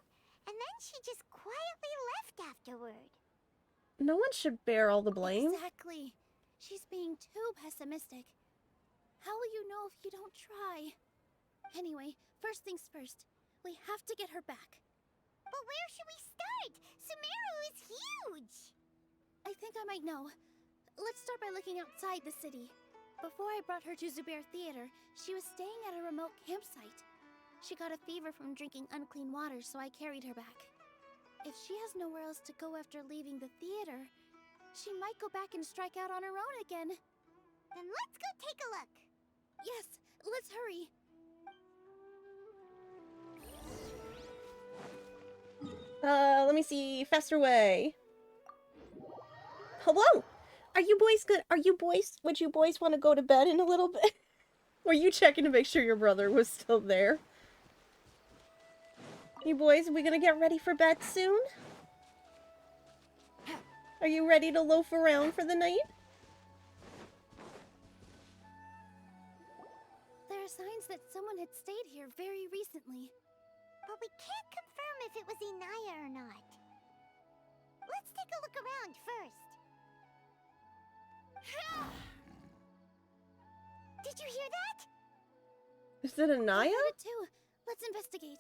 And then she just quietly left afterward. No one should bear all the blame. Exactly. She's being too pessimistic. How will you know if you don't try? Anyway, first things first. We have to get her back. But where should we start? Sumeru is huge! I think I might know. Let's start by looking outside the city. Before I brought her to Zubair Theater, she was staying at a remote campsite. She got a fever from drinking unclean water, so I carried her back. If she has nowhere else to go after leaving the theater, she might go back and strike out on her own again. Then let's go take a look. Yes, let's hurry. Let me see. Faster way. Hello! Are you boys good? Would you boys want to go to bed in a little bit? Were you checking to make sure your brother was still there? You boys, are we gonna get ready for bed soon? Are you ready to loaf around for the night? There are signs that someone had stayed here very recently. But we can't confirm if it was Inaya or not. Let's take a look around first. Did you hear that? Is it a Naya? I heard it too. Let's investigate.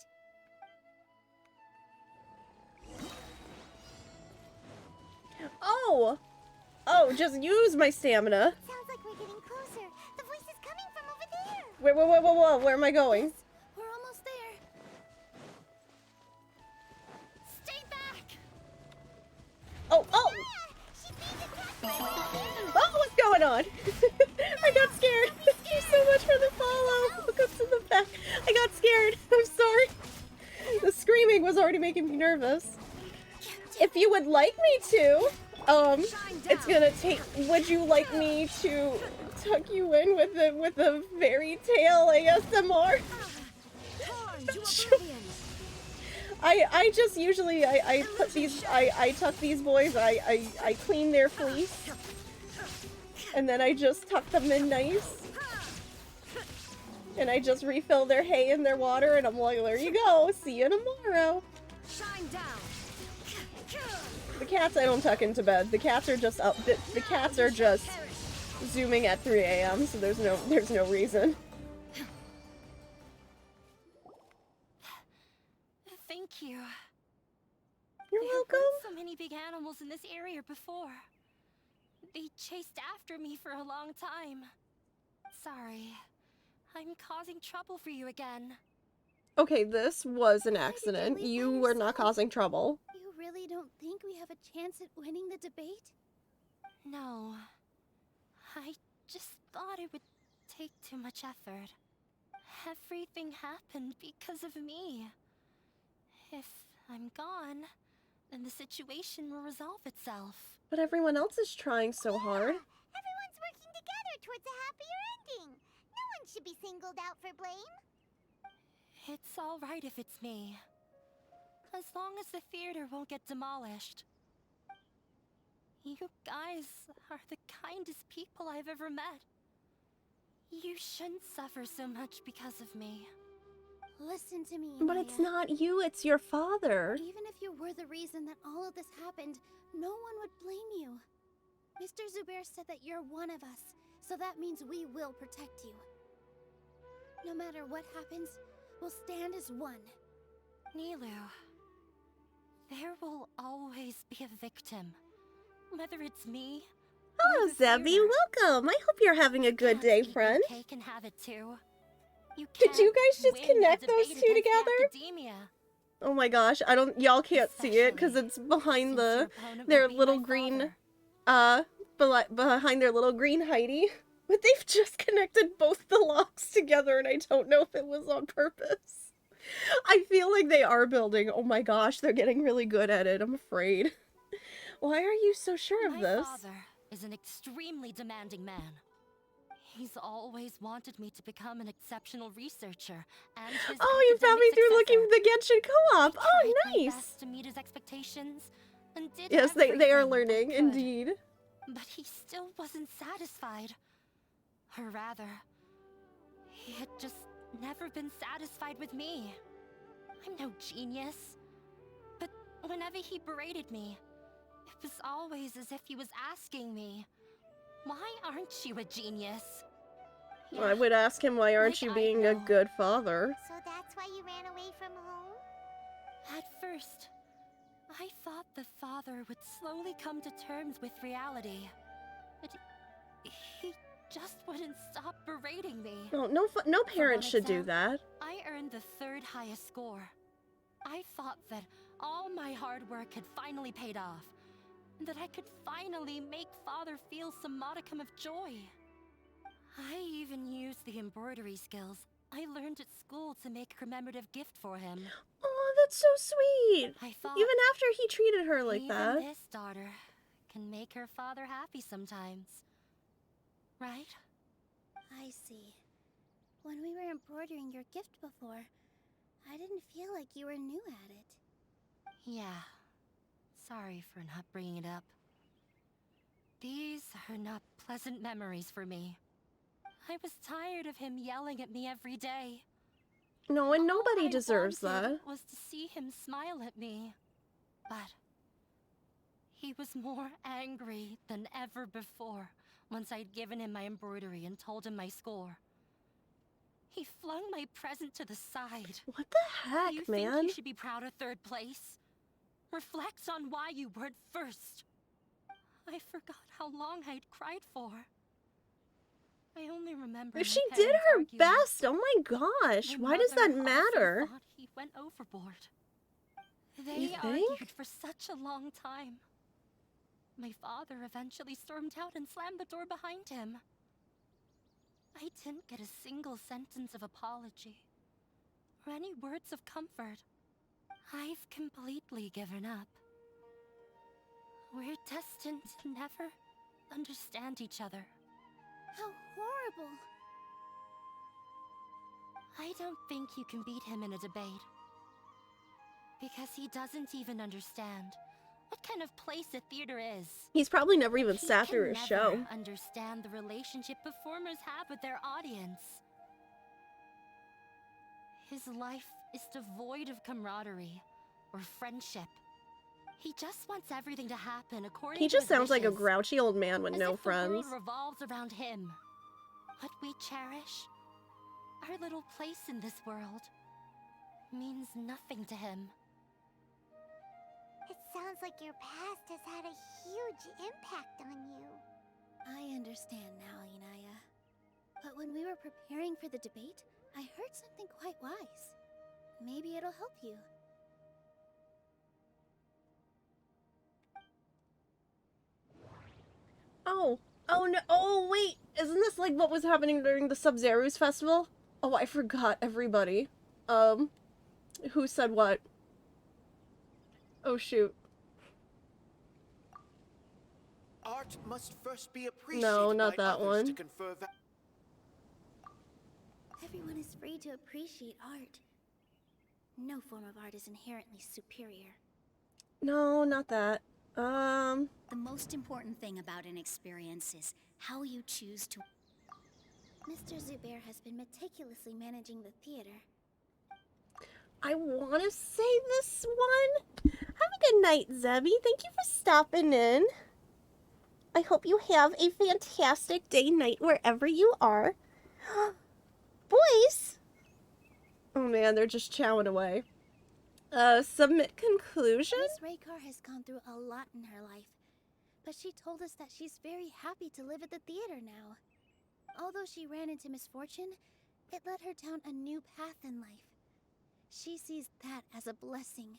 Oh! Oh, just use my stamina. Sounds like we're getting closer. The voice is coming from over there. Wait, whoa, where am I going? We're almost there. Stay back! Oh! Oh, what's going on? I got scared. Thank you so much for the follow. Look up to the back. I got scared. I'm sorry. The screaming was already making me nervous. If you would like me to, it's gonna take. Would you like me to tuck you in with a fairy tale ASMR? I just usually I put these I tuck these boys, I clean their fleece, and then I just tuck them in nice, and I just refill their hay and their water, and I'm like, there you go, see you tomorrow. Shine down. The cats I don't tuck into bed. The cats are just up. The cats are just zooming at 3 a.m. So there's no reason. Thank you. You're There welcome. weren't so many big animals in this area before. They chased after me for a long time. Sorry. I'm causing trouble for you again. Okay, this was an accident. You were not causing trouble. You really don't think we have a chance at winning the debate? No. I just thought it would take too much effort. Everything happened because of me. If I'm gone, then the situation will resolve itself. But everyone else is trying so hard. Everyone's working together towards a happier ending. No one should be singled out for blame. It's all right if it's me. As long as the theater won't get demolished. You guys are the kindest people I've ever met. You shouldn't suffer so much because of me. Listen to me, But it's not you, it's your father. Even if you were the reason that all of this happened, no one would blame you. Mr. Zubair said that you're one of us, so that means we will protect you. No matter what happens, we'll stand as one. Nilou, there will always be a victim. Whether it's me. Oh, Zebby, welcome. I hope you're having a good day, friend. Cake and have it too. Did you guys just win connect a those debate two against the together? academia. Oh my gosh, y'all can't see it because it's behind their little green, behind their little green Heidi. But they've just connected both the locks together, and I don't know if it was on purpose. I feel like they are building. Oh my gosh, they're getting really good at it, I'm afraid. Why are you so sure of this? My father is an extremely demanding man. He's always wanted me to become an exceptional researcher, and his Oh, you found me through looking at the Genshin co-op. Oh, my nice. best to meet his expectations, and did Yes, they are everything learning, I could. indeed. But he still wasn't satisfied. Or rather, he had just never been satisfied with me. I'm no genius. But whenever he berated me, it was always as if he was asking me, why aren't you a genius? Well, I would ask him, why aren't you being a good father? So that's why you ran away from home? At first, I thought the father would slowly come to terms with reality. But he just wouldn't stop berating me. Oh, no parent should do that. I earned the 3rd highest score. I thought that all my hard work had finally paid off, and that I could finally make Father feel some modicum of joy. I even used the embroidery skills I learned at school to make a commemorative gift for him. Oh, that's so sweet. I thought Even after he treated her like even that. this daughter can make her father happy sometimes. Right? I see. When we were embroidering your gift before, I didn't feel like you were new at it. Yeah. Sorry for not bringing it up. These are not pleasant memories for me. I was tired of him yelling at me every day. No, and nobody I deserves wanted that. was to see him smile at me. But he was more angry than ever before once I'd given him my embroidery and told him my score. He flung my present to the side. What the heck, you man? think you should be proud of third place? Reflect on why you weren't first. I forgot how long I'd cried for. I only remember If my she did parents her arguing. best, oh my gosh, My why does mother that also matter? thought he went overboard. You They think? argued for such a long time. My father eventually stormed out and slammed the door behind him. I didn't get a single sentence of apology or any words of comfort. I've completely given up. We're destined to never understand each other. How horrible. I don't think you can beat him in a debate. Because he doesn't even understand what kind of place a theater is. He's probably never even He sat through can a never show. understand the relationship performers have with their audience. His life is devoid of camaraderie or friendship. He just wants everything to happen according He to just his sounds like a wishes, grouchy old man with as no if the world friends. revolves around him. What we cherish, our little place in this world, means nothing to him. It sounds like your past has had a huge impact on you. I understand now, Inaya. But when we were preparing for the debate, I heard something quite wise. Maybe it'll help you. Oh no, oh wait, isn't this like what was happening during the Sub-Zero's festival? Oh, I forgot everybody. Who said what? Oh shoot. Art must first be appreciated No, not by that others one. to confer Everyone is free to appreciate art. No form of art is inherently superior. No, not that. The most important thing about an experience is how you choose to... Mr. Zubair has been meticulously managing the theater. I want to say this one. Have a good night, Zebby. Thank you for stopping in. I hope you have a fantastic day, night, wherever you are. Boys! Oh man, they're just chowing away. Submit conclusion? Miss Raykar has gone through a lot in her life, but she told us that she's very happy to live at the theater now. Although she ran into misfortune, it led her down a new path in life. She sees that as a blessing.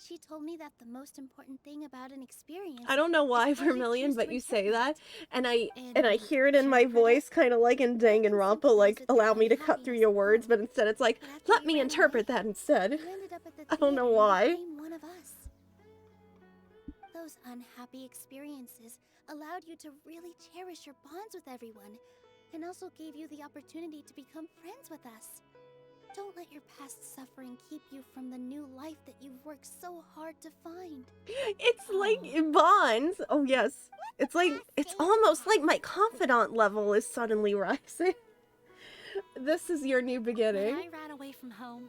She told me that the most important thing about an experience... I don't know why, is how you Vermilion, choose but to you say that, and I And hear it in my voice, kind of like in Danganronpa, like, allow me to cut through your words, but instead it's like, let me interpret that instead. You ended up at the I don't know theater why. and became one of us. Those unhappy experiences allowed you to really cherish your bonds with everyone, and also gave you the opportunity to become friends with us. Don't let your past suffering keep you from the new life that you've worked so hard to find. It's like bonds. Oh yes. It's like, it's almost like my confidant level is suddenly rising. This is your new When beginning. I ran away from home,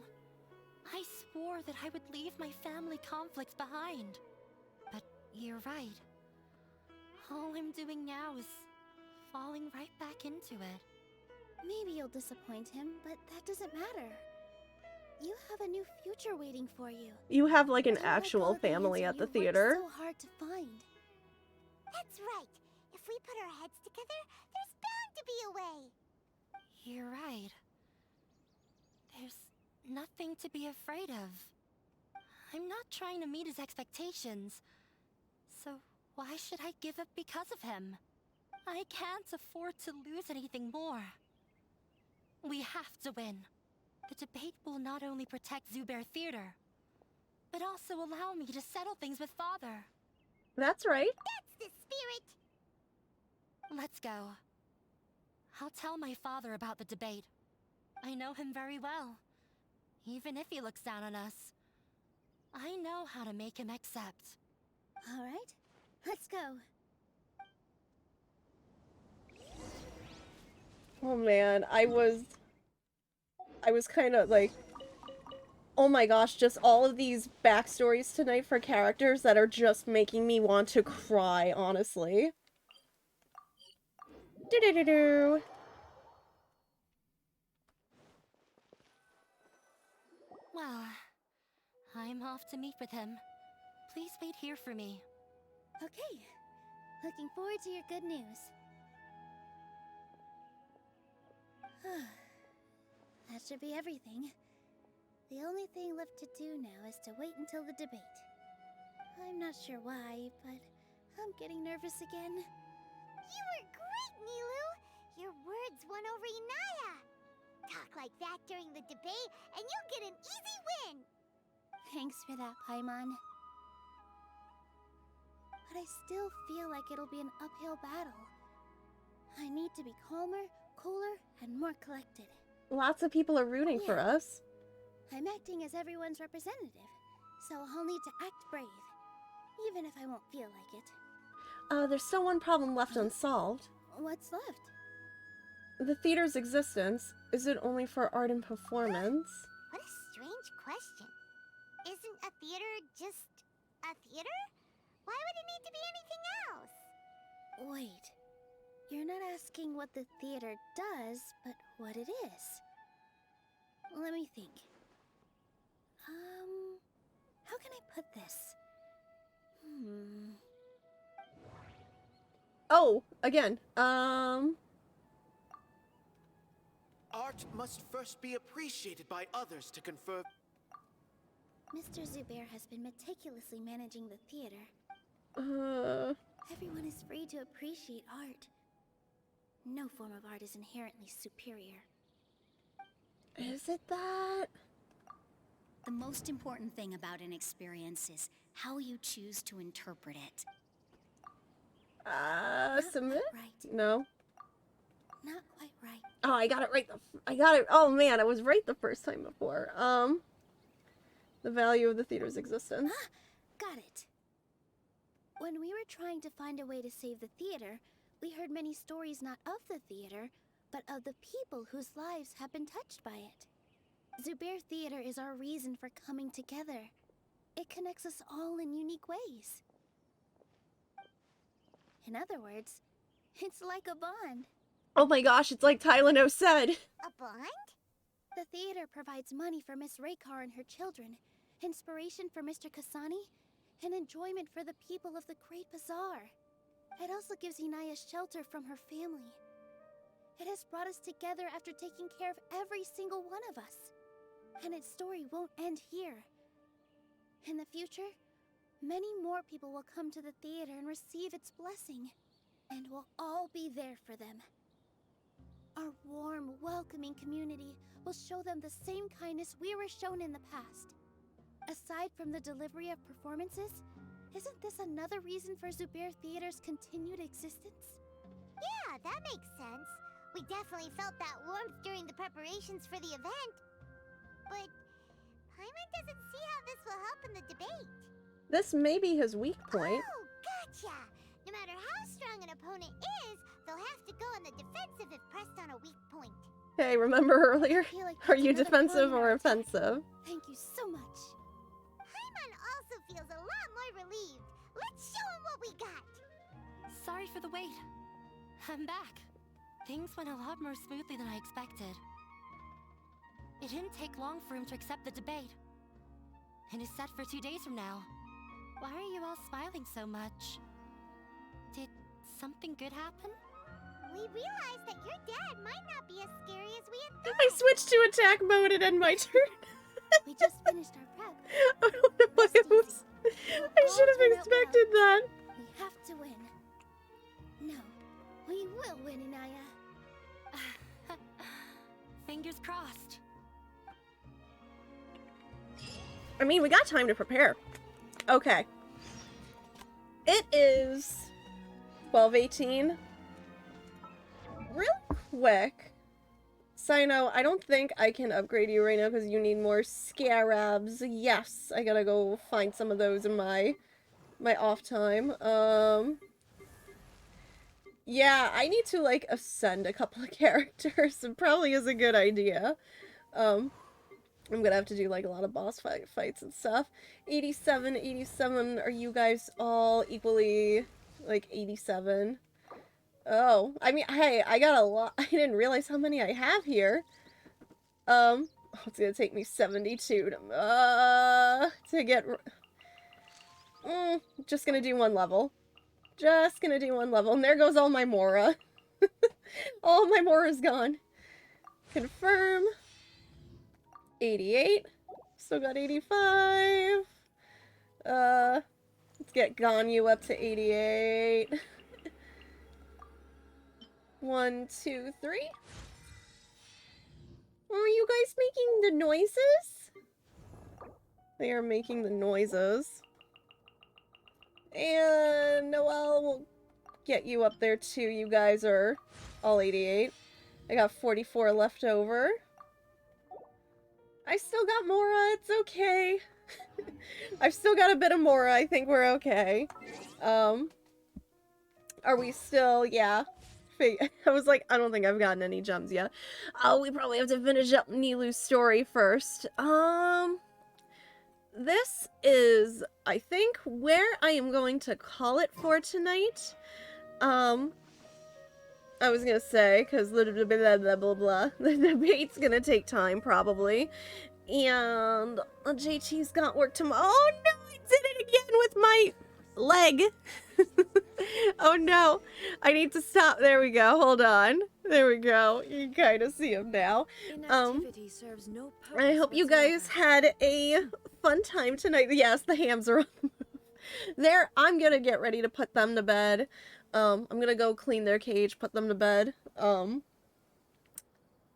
I swore that I would leave my family conflicts behind. But you're right. All I'm doing now is falling right back into it. Maybe you'll disappoint him, but that doesn't matter. You have a new future waiting for you. You have like an Don't let actual go of the family answer at the you worked theater. so hard to find. That's right. If we put our heads together, there's bound to be a way. You're right. There's nothing to be afraid of. I'm not trying to meet his expectations. So why should I give up because of him? I can't afford to lose anything more. We have to win. The debate will not only protect Zubair Theater, but also allow me to settle things with Father. That's right. That's the spirit. Let's go. I'll tell my father about the debate. I know him very well. Even if he looks down on us, I know how to make him accept. All right, let's go. Oh man, I was kind of like, oh my gosh, just all of these backstories tonight for characters that are just making me want to cry, honestly. Do-do-do-do. Well, I'm off to meet with him. Please wait here for me. Okay. Looking forward to your good news. That should be everything. The only thing left to do now is to wait until the debate. I'm not sure why, but I'm getting nervous again. You were great, Nilou! Your words won over Inaya! Talk like that during the debate, and you'll get an easy win! Thanks for that, Paimon. But I still feel like it'll be an uphill battle. I need to be calmer, cooler, and more collected. Lots of people are rooting for us. I'm acting as everyone's representative, so I'll need to act brave, even if I won't feel like it. There's still one problem left unsolved. What's left? The theater's existence. Is it only for art and performance? What a strange question. Isn't a theater just a theater? Why would it need to be anything else? Wait. You're not asking what the theater does, but what it is. Let me think. How can I put this? Oh, again. Art must first be appreciated by others to confer. Mr. Zubair has been meticulously managing the theater. Everyone is free to appreciate art. No form of art is inherently superior. Is it that? The most important thing about an experience is how you choose to interpret it. Submit? Right. No. Not quite right. Oh, I got it right. I got it. Oh man, I was right the first time before. The value of the theater's existence. Got it. When we were trying to find a way to save the theater, we heard many stories not of the theater, but of the people whose lives have been touched by it. Zubair Theater is our reason for coming together. It connects us all in unique ways. In other words, it's like a bond. Oh my gosh, it's like Tyleno said. A bond? The theater provides money for Miss Raykar and her children, inspiration for Mr. Kasani, and enjoyment for the people of the Great Bazaar. It also gives Inaya shelter from her family. It has brought us together after taking care of every single one of us. And its story won't end here. In the future, many more people will come to the theater and receive its blessing. And we'll all be there for them. Our warm, welcoming community will show them the same kindness we were shown in the past. Aside from the delivery of performances, isn't this another reason for Zubair Theater's continued existence? Yeah, that makes sense. We definitely felt that warmth during the preparations for the event. But Paimon doesn't see how this will help in the debate. This may be his weak point. Oh, gotcha! No matter how strong an opponent is, they'll have to go on the defensive if pressed on a weak point. Hey, remember earlier? Like Are you defensive or offensive? Thank you so much. Paimon also feels a lot more relieved. Let's show him what we got. Sorry for the wait. I'm back. Things went a lot more smoothly than I expected. It didn't take long for him to accept the debate. And it's set for 2 days from now. Why are you all smiling so much? Did something good happen? We realized that your dad might not be as scary as we had thought. I switched to attack mode and end my turn. We just finished our prep. I don't know why I was... I should have expected that. We have to win. No, we will win, Inaya. Fingers crossed. I mean, we got time to prepare. Okay. It is 12:18. Real quick. Cyno, I don't think I can upgrade you right now because you need more scarabs. Yes, I gotta go find some of those in my off time. Yeah, I need to, like, ascend a couple of characters. It probably is a good idea. I'm gonna have to do, like, a lot of boss fights and stuff. 87, are you guys all equally, like, 87? Oh, I mean, hey, I got a lot. I didn't realize how many I have here. It's gonna take me 72 to get... just gonna do one level. Just gonna do one level. And there goes all my Mora. All my Mora's gone. Confirm. 88. Still got 85. Let's get Ganyu up to 88. 1, 2, 3. Are you guys making the noises? They are making the noises. And Noelle will get you up there too. You guys are all 88. I got 44 left over. I still got Mora. It's okay. I've still got a bit of Mora. I think we're okay. Are we still... Yeah. I was like, I don't think I've gotten any gems yet. Oh, we probably have to finish up Nilou's story first. This is, I think, where I am going to call it for tonight. I was gonna say, because blah, blah, blah, blah, blah, blah. The debate's gonna take time, probably. And JT's got work tomorrow. Oh no, I did it again with my leg. Oh no, I need to stop. There we go. Hold on. There we go. You can kind of see him now. I hope you guys had a fun time tonight. Yes, the hams are on the move. There, I'm gonna get ready to put them to bed. I'm gonna go clean their cage, put them to bed.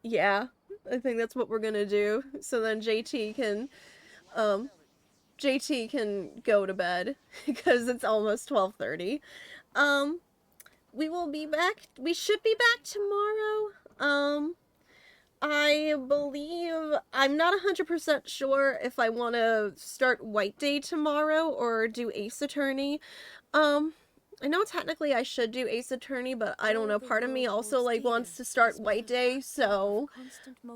Yeah, I think that's what we're gonna do. So then JT can go to bed because it's almost 12:30. We will be back. We should be back tomorrow. I believe, I'm not 100% sure if I want to start White Day tomorrow or do Ace Attorney. I know technically I should do Ace Attorney, but I don't know. Part of me also, like, wants to start White Day, so...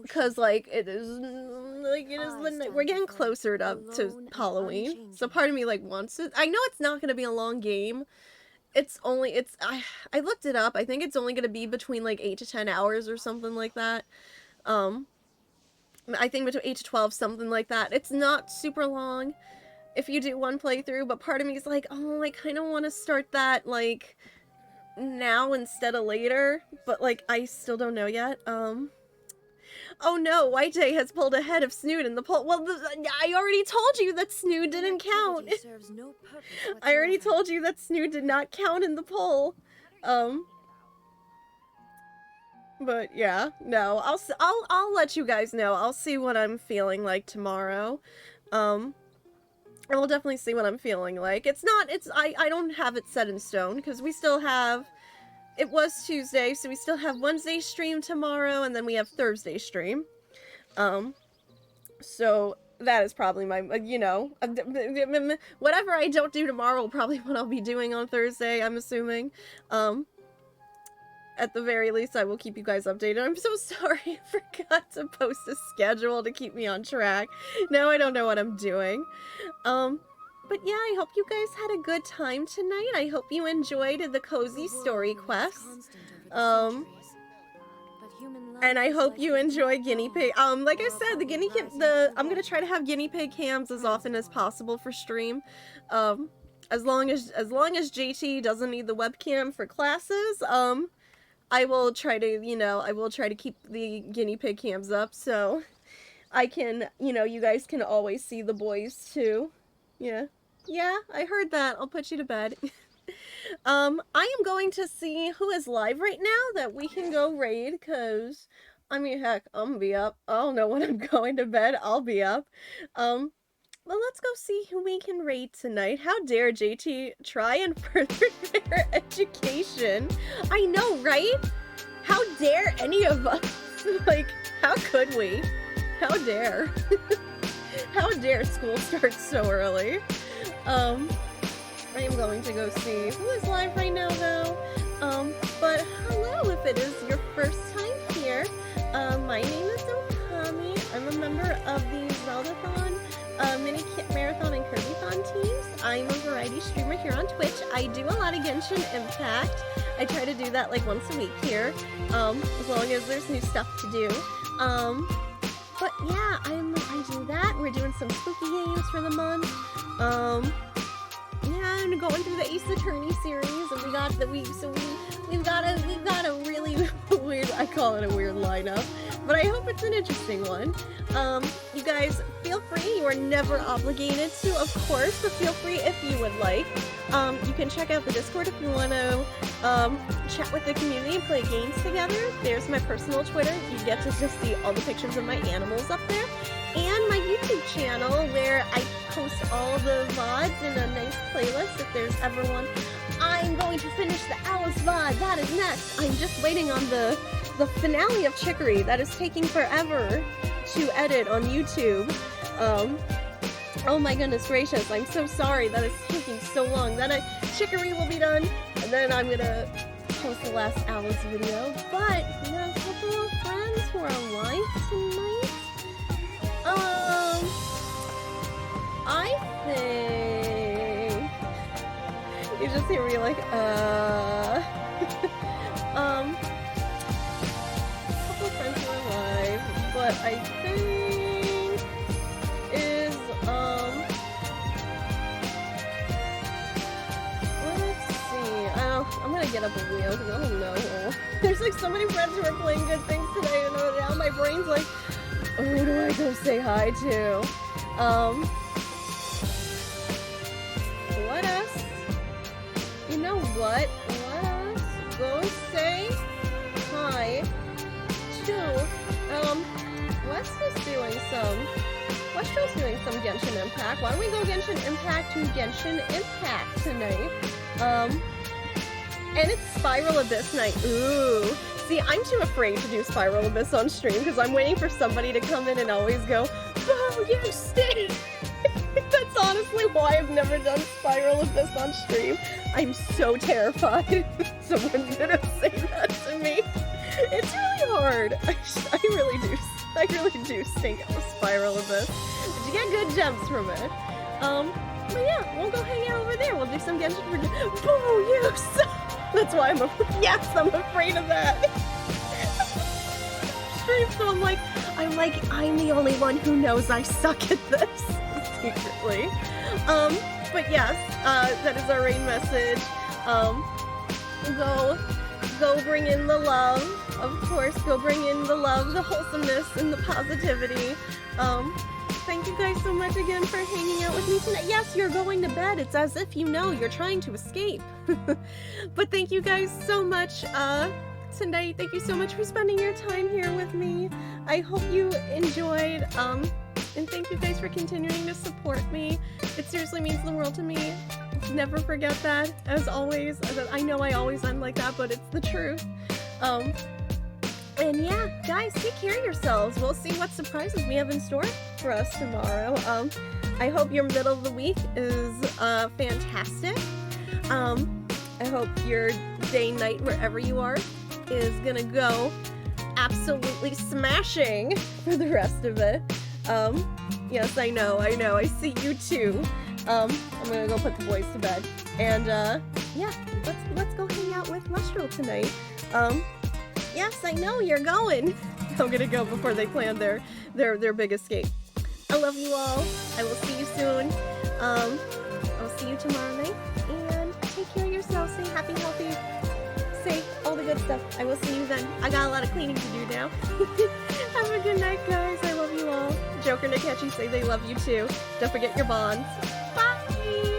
Because, like, we're getting closer to Halloween. So part of me, like, wants to... I know it's not going to be a long game. I looked it up. I think it's only going to be between, like, 8 to 10 hours or something like that. I think between 8 to 12, something like that. It's not super long if you do one playthrough, but part of me is like, oh, I kind of want to start that, like, now instead of later, but, like, I still don't know yet. Oh no, White Day has pulled ahead of Snood in the poll. Well, I already told you that Snood didn't count. I already told you that Snood did not count in the poll. But yeah, no, I'll let you guys know. I'll see what I'm feeling like tomorrow. I will definitely see what I'm feeling like. I don't have it set in stone, because we still have, it was Tuesday, so we still have Wednesday stream tomorrow, and then we have Thursday stream. So that is probably my, whatever I don't do tomorrow will probably what I'll be doing on Thursday, I'm assuming. At the very least, I will keep you guys updated. I'm so sorry I forgot to post a schedule to keep me on track. Now I don't know what I'm doing. But yeah, I hope you guys had a good time tonight. I hope you enjoyed the cozy story quest. And I hope you enjoy guinea pig. Like I said, I'm gonna try to have guinea pig cams as often as possible for stream. As long as JT doesn't need the webcam for classes, I will try to keep the guinea pig cams up so I can, you guys can always see the boys too. Yeah. Yeah, I heard that. I'll put you to bed. I am going to see who is live right now that we can go raid, because, I mean, heck, I'm gonna be up. I don't know when I'm going to bed. I'll be up. Well, let's go see who we can raid tonight. How dare JT try and further their education? I know, right? How dare any of us? Like, how could we? How dare? How dare school start so early? I am going to go see who is live right now, though. But hello, if it is your first time here. My name is Okami. I'm a member of the Zeldathon, Mini Kit Marathon, and Kirbython teams. I'm a variety streamer here on Twitch. I do a lot of Genshin Impact. I try to do that like once a week here, as long as there's new stuff to do. But yeah, I do that. We're doing some spooky games for the month. Yeah, and going through the Ace Attorney series, and we've got a really weird, I call it a weird lineup, but I hope it's an interesting one. You guys, feel free. You are never obligated to, of course, but feel free if you would like. You can check out the Discord if you want to chat with the community and play games together. There's my personal Twitter. You get to just see all the pictures of my animals up there. And my YouTube channel where I post all the VODs in a nice playlist if there's ever one. I'm going to finish the Alice VOD. That is next. I'm just waiting on the finale of Chicory. That is taking forever to edit on YouTube. Oh my goodness gracious. I'm so sorry that it's taking so long. Then Chicory will be done, and then I'm gonna post the last Alice video. But we have a couple of friends who are online tonight. I think you just hear me like, a couple of friends who are live, but I think is, let's see, I'm gonna get up a wheel because I don't know. There's like so many friends who are playing good things today, and now my brain's like, who do I go say hi to? Let us, you know what? Let us go say hi to, Wesley's doing some Genshin Impact. Why don't we go Genshin Impact to Genshin Impact tonight? And it's Spiral Abyss night. Ooh. See, I'm too afraid to do Spiral Abyss on stream because I'm waiting for somebody to come in and always go, oh, you stay. That's honestly why I've never done Spiral Abyss on stream. I'm so terrified someone's gonna say that to me. It's really hard. I really do stink at the Spiral Abyss. But you get good gems from it. But yeah, we'll go hang out over there. We'll do some Genshin for Boo, yes! That's why I'm afraid of that. Stream, so I'm the only one who knows I suck at this secretly. But yes, that is our rain message. Go bring in the love, of course. Go bring in the love, the wholesomeness, and the positivity. Thank you guys so much again for hanging out with me tonight. Yes, you're going to bed. It's as if you know you're trying to escape. But thank you guys so much tonight. Thank you so much for spending your time here with me. I hope you enjoyed. And thank you guys for continuing to support me. It seriously means the world to me. Never forget that, as always. I know I always am like that, but it's the truth. And yeah, guys, take care of yourselves. We'll see what surprises we have in store for us tomorrow. I hope your middle of the week is fantastic. I hope your day, night, wherever you are, is gonna go absolutely smashing for the rest of it. Yes, I know, I see you too. I'm gonna go put the boys to bed. And yeah, let's go hang out with Lustral tonight. Yes, I know you're going. I'm gonna go before they plan their big escape. I love you all. I will see you soon. I'll see you tomorrow night. And take care of yourselves. Stay happy, healthy, safe, all the good stuff. I will see you then. I got a lot of cleaning to do now. Have a good night, guys. I love you all. Joker and Akechi say they love you too. Don't forget your bonds. Bye!